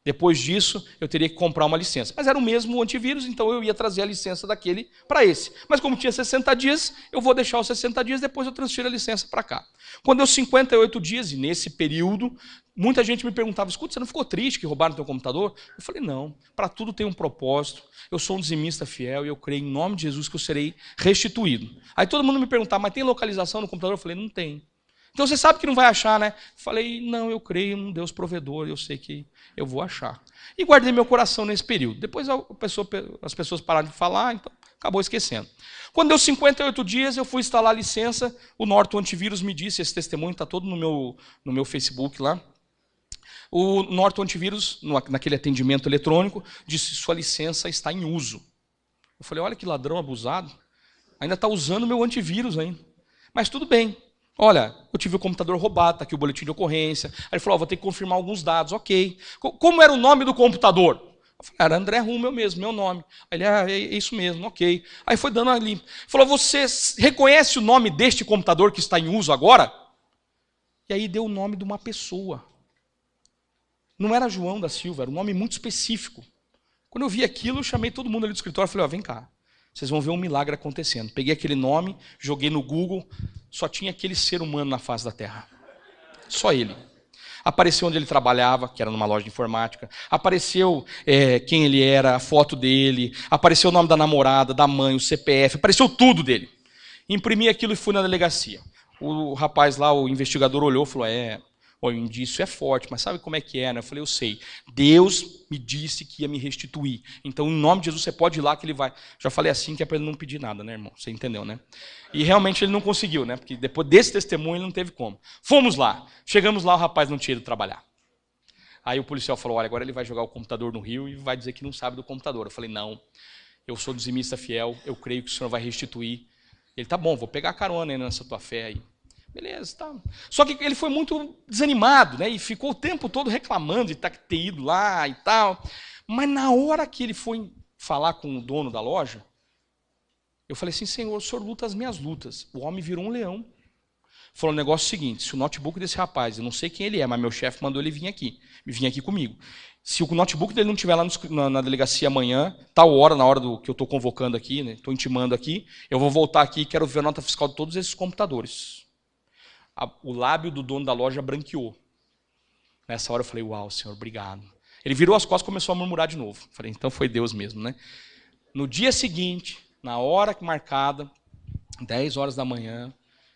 Depois disso, eu teria que comprar uma licença. Mas era o mesmo antivírus, então eu ia trazer a licença daquele para esse. Mas como tinha 60 dias, eu vou deixar os 60 dias, depois eu transfiro a licença para cá. Quando deu 58 dias, e nesse período, muita gente me perguntava, escuta, você não ficou triste que roubaram teu computador? Eu falei, não, para tudo tem um propósito. Eu sou um dizimista fiel e eu creio em nome de Jesus que eu serei restituído. Aí todo mundo me perguntava, mas tem localização no computador? Eu falei, não tem. Então você sabe que não vai achar, né? Falei, não, eu creio num Deus provedor, eu sei que eu vou achar. E guardei meu coração nesse período. Depois as pessoas pararam de falar, então acabou esquecendo. Quando deu 58 dias, eu fui instalar a licença, o Norton Antivírus me disse, esse testemunho está todo no meu Facebook lá. O Norton Antivírus, naquele atendimento eletrônico, disse, sua licença está em uso. Eu falei, olha que ladrão abusado, ainda está usando o meu antivírus ainda. Mas tudo bem. Olha, eu tive o computador roubado, está aqui o boletim de ocorrência. Aí ele falou, vou ter que confirmar alguns dados, ok. Como era o nome do computador? Eu falei, era André Rummel mesmo, meu nome. Aí ele, é isso mesmo, ok. Aí foi dando ali. Ele falou, você reconhece o nome deste computador que está em uso agora? E aí deu o nome de uma pessoa. Não era João da Silva, era um nome muito específico. Quando eu vi aquilo, eu chamei todo mundo ali do escritório e falei, vem cá. Vocês vão ver um milagre acontecendo. Peguei aquele nome, joguei no Google, só tinha aquele ser humano na face da terra. Só ele. Apareceu onde ele trabalhava, que era numa loja de informática. Apareceu quem ele era, a foto dele. Apareceu o nome da namorada, da mãe, o CPF. Apareceu tudo dele. Imprimi aquilo e fui na delegacia. O rapaz lá, o investigador, olhou e falou, o indício é forte, mas sabe como é que é, né? Eu falei, eu sei. Deus me disse que ia me restituir. Então, em nome de Jesus, você pode ir lá que ele vai. Já falei assim que é para ele não pedir nada, né, irmão? Você entendeu, né? E realmente ele não conseguiu, né? Porque depois desse testemunho ele não teve como. Fomos lá. Chegamos lá, o rapaz não tinha ido trabalhar. Aí o policial falou, olha, agora ele vai jogar o computador no rio e vai dizer que não sabe do computador. Eu falei, não, eu sou dizimista fiel, eu creio que o Senhor vai restituir. Ele, tá bom, vou pegar a carona nessa tua fé aí. Beleza, tá. Só que ele foi muito desanimado, né? E ficou o tempo todo reclamando de ter ido lá e tal. Mas na hora que ele foi falar com o dono da loja, eu falei assim, Senhor, o Senhor luta as minhas lutas. O homem virou um leão. Falou o negócio seguinte, se o notebook desse rapaz, eu não sei quem ele é, mas meu chefe mandou ele vir aqui comigo. Se o notebook dele não estiver lá na delegacia amanhã, tal hora, na hora do que eu estou convocando aqui, né? Estou intimando aqui, eu vou voltar aqui e quero ver a nota fiscal de todos esses computadores. O lábio do dono da loja branqueou. Nessa hora eu falei, uau, Senhor, obrigado. Ele virou as costas e começou a murmurar de novo. Falei, então foi Deus mesmo, né? No dia seguinte, na hora marcada, 10 horas da manhã,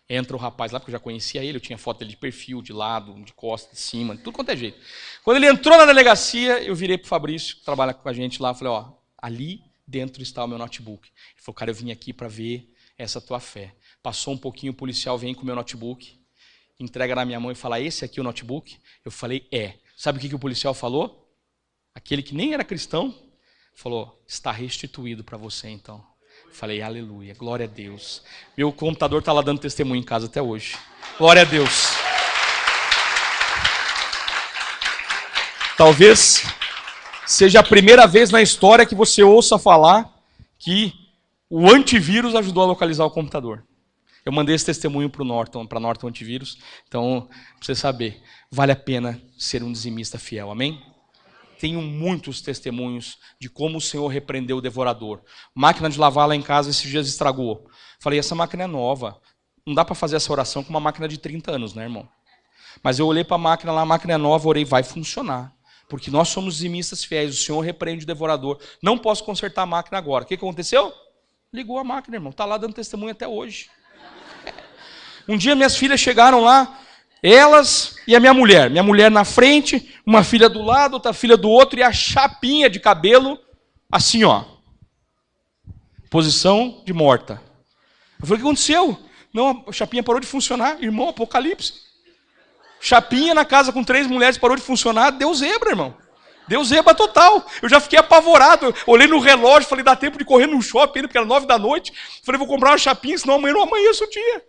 entra o rapaz lá, porque eu já conhecia ele, eu tinha foto dele de perfil, de lado, de costa, de cima, de tudo quanto é jeito. Quando ele entrou na delegacia, eu virei para o Fabrício, que trabalha com a gente lá, falei, ali dentro está o meu notebook. Ele falou, cara, eu vim aqui para ver essa tua fé. Passou um pouquinho, o policial vem com o meu notebook, entrega na minha mão e fala, esse aqui é o notebook? Eu falei, Sabe o que o policial falou? Aquele que nem era cristão, falou, está restituído para você então. Eu falei, aleluia, glória a Deus. Meu computador está lá dando testemunho em casa até hoje. Glória a Deus. Talvez seja a primeira vez na história que você ouça falar que o antivírus ajudou a localizar o computador. Eu mandei esse testemunho para Norton Antivírus, então, para você saber, vale a pena ser um dizimista fiel, amém? Tenho muitos testemunhos de como o Senhor repreendeu o devorador. Máquina de lavar lá em casa esses dias estragou. Falei, essa máquina é nova, não dá para fazer essa oração com uma máquina de 30 anos, né, irmão? Mas eu olhei para a máquina lá, a máquina é nova, orei, vai funcionar. Porque nós somos dizimistas fiéis, o Senhor repreende o devorador. Não posso consertar a máquina agora. O que aconteceu? Ligou a máquina, irmão, está lá dando testemunho até hoje. Um dia minhas filhas chegaram lá, elas e a minha mulher na frente, uma filha do lado, outra filha do outro, e a chapinha de cabelo, assim, posição de morta. Eu falei, o que aconteceu? Não, a chapinha parou de funcionar. Irmão, apocalipse. Chapinha na casa com 3 mulheres parou de funcionar. Deu zebra, irmão. Deu zebra total. Eu já fiquei apavorado. Olhei no relógio, falei, dá tempo de correr no shopping, porque era 9 da noite. Falei, vou comprar uma chapinha, senão amanhã não amanheça o dia.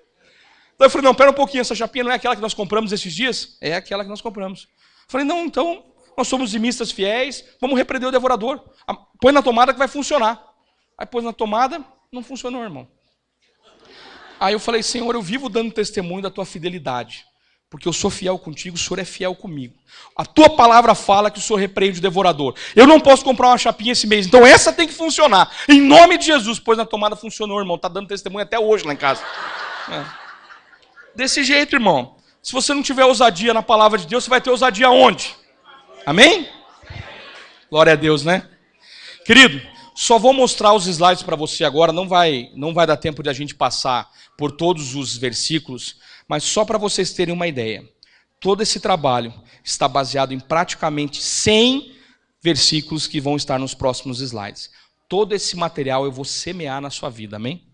Daí eu falei, não, pera um pouquinho, essa chapinha não é aquela que nós compramos esses dias? É aquela que nós compramos. Falei, não, então, nós somos dimistas fiéis, vamos repreender o devorador. Põe na tomada que vai funcionar. Aí pôs na tomada, não funcionou, irmão. Aí eu falei, Senhor, eu vivo dando testemunho da tua fidelidade. Porque eu sou fiel contigo, o Senhor é fiel comigo. A tua palavra fala que o Senhor repreende o devorador. Eu não posso comprar uma chapinha esse mês, então essa tem que funcionar. Em nome de Jesus, pois na tomada funcionou, irmão. Está dando testemunho até hoje lá em casa. Desse jeito, irmão. Se você não tiver ousadia na palavra de Deus, você vai ter ousadia onde? Amém? Glória a Deus, né? Querido, só vou mostrar os slides para você agora. Não vai dar tempo de a gente passar por todos os versículos. Mas só para vocês terem uma ideia, todo esse trabalho está baseado em praticamente 100 versículos que vão estar nos próximos slides. Todo esse material eu vou semear na sua vida, amém?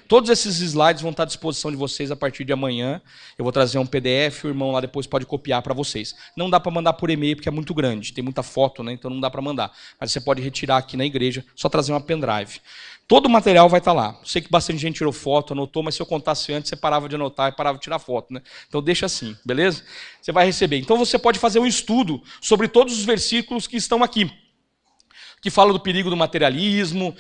Todos esses slides vão estar à disposição de vocês a partir de amanhã. Eu vou trazer um PDF, o irmão lá depois pode copiar para vocês. Não dá para mandar por e-mail porque é muito grande, tem muita foto, né? Então não dá para mandar. Mas você pode retirar aqui na igreja, só trazer uma pendrive. Todo o material vai estar lá. Sei que bastante gente tirou foto, anotou, mas se eu contasse antes, você parava de anotar e parava de tirar foto, né? Então deixa assim, beleza? Você vai receber. Então você pode fazer um estudo sobre todos os versículos que estão aqui. Que fala do perigo do materialismo,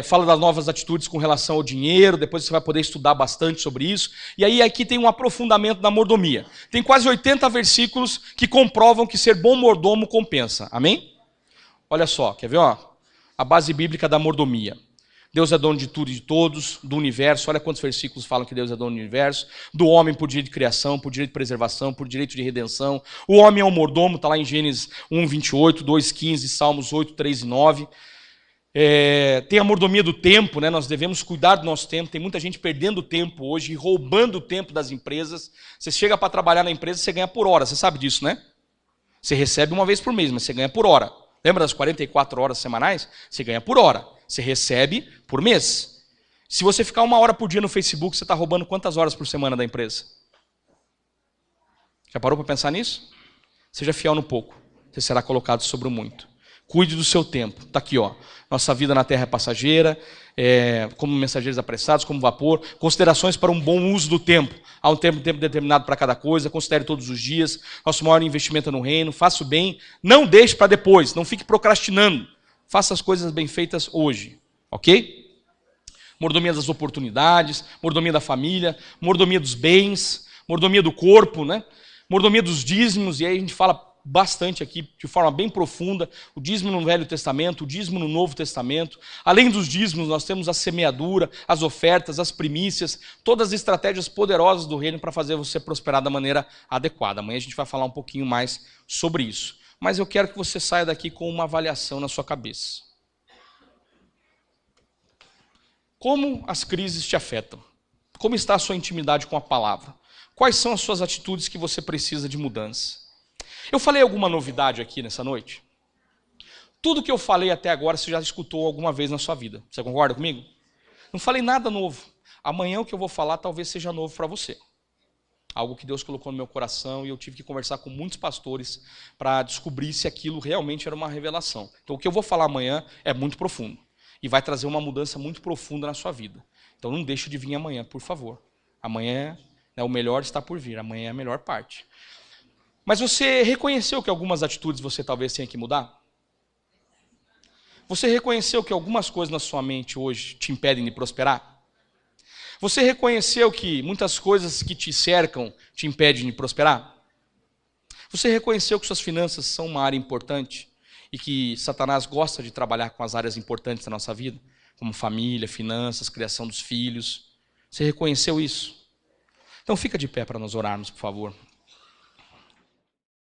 fala das novas atitudes com relação ao dinheiro, depois você vai poder estudar bastante sobre isso. E aí aqui tem um aprofundamento da mordomia. Tem quase 80 versículos que comprovam que ser bom mordomo compensa. Amém? Olha só, quer ver? Ó? A base bíblica da mordomia. Deus é dono de tudo e de todos, do universo. Olha quantos versículos falam que Deus é dono do universo. Do homem por direito de criação, por direito de preservação, por direito de redenção. O homem é um mordomo, está lá em Gênesis 1, 28, 2, 15, Salmos 8, 3 e 9. Tem a mordomia do tempo, né? Nós devemos cuidar do nosso tempo. Tem muita gente perdendo tempo hoje e roubando o tempo das empresas. Você chega para trabalhar na empresa, você ganha por hora. Você sabe disso, né? Você recebe uma vez por mês, mas você ganha por hora. Lembra das 44 horas semanais? Você ganha por hora. Você recebe por mês. Se você ficar 1 hora por dia no Facebook, você está roubando quantas horas por semana da empresa? Já parou para pensar nisso? Seja fiel no pouco. Você será colocado sobre o muito. Cuide do seu tempo. Está aqui, ó. Nossa vida na terra é passageira, como mensageiros apressados, como vapor. Considerações para um bom uso do tempo. Há um tempo determinado para cada coisa. Considere todos os dias. Nosso maior investimento é no reino. Faça o bem. Não deixe para depois. Não fique procrastinando. Faça as coisas bem feitas hoje. Ok? Mordomia das oportunidades, mordomia da família, mordomia dos bens, mordomia do corpo, né? Mordomia dos dízimos. E aí a gente fala bastante aqui, de forma bem profunda, o dízimo no Velho Testamento, o dízimo no Novo Testamento. Além dos dízimos, nós temos a semeadura, as ofertas, as primícias, todas as estratégias poderosas do reino para fazer você prosperar da maneira adequada. Amanhã a gente vai falar um pouquinho mais sobre isso. Mas eu quero que você saia daqui com uma avaliação na sua cabeça. Como as crises te afetam? Como está a sua intimidade com a palavra? Quais são as suas atitudes que você precisa de mudança? Eu falei alguma novidade aqui nessa noite? Tudo que eu falei até agora você já escutou alguma vez na sua vida. Você concorda comigo? Não falei nada novo. Amanhã o que eu vou falar talvez seja novo para você. Algo que Deus colocou no meu coração e eu tive que conversar com muitos pastores para descobrir se aquilo realmente era uma revelação. Então o que eu vou falar amanhã é muito profundo e vai trazer uma mudança muito profunda na sua vida. Então não deixe de vir amanhã, por favor. Amanhã, o melhor está por vir, amanhã é a melhor parte. Mas você reconheceu que algumas atitudes você talvez tenha que mudar? Você reconheceu que algumas coisas na sua mente hoje te impedem de prosperar? Você reconheceu que muitas coisas que te cercam te impedem de prosperar? Você reconheceu que suas finanças são uma área importante e que Satanás gosta de trabalhar com as áreas importantes da nossa vida, como família, finanças, criação dos filhos? Você reconheceu isso? Então fica de pé para nós orarmos, por favor.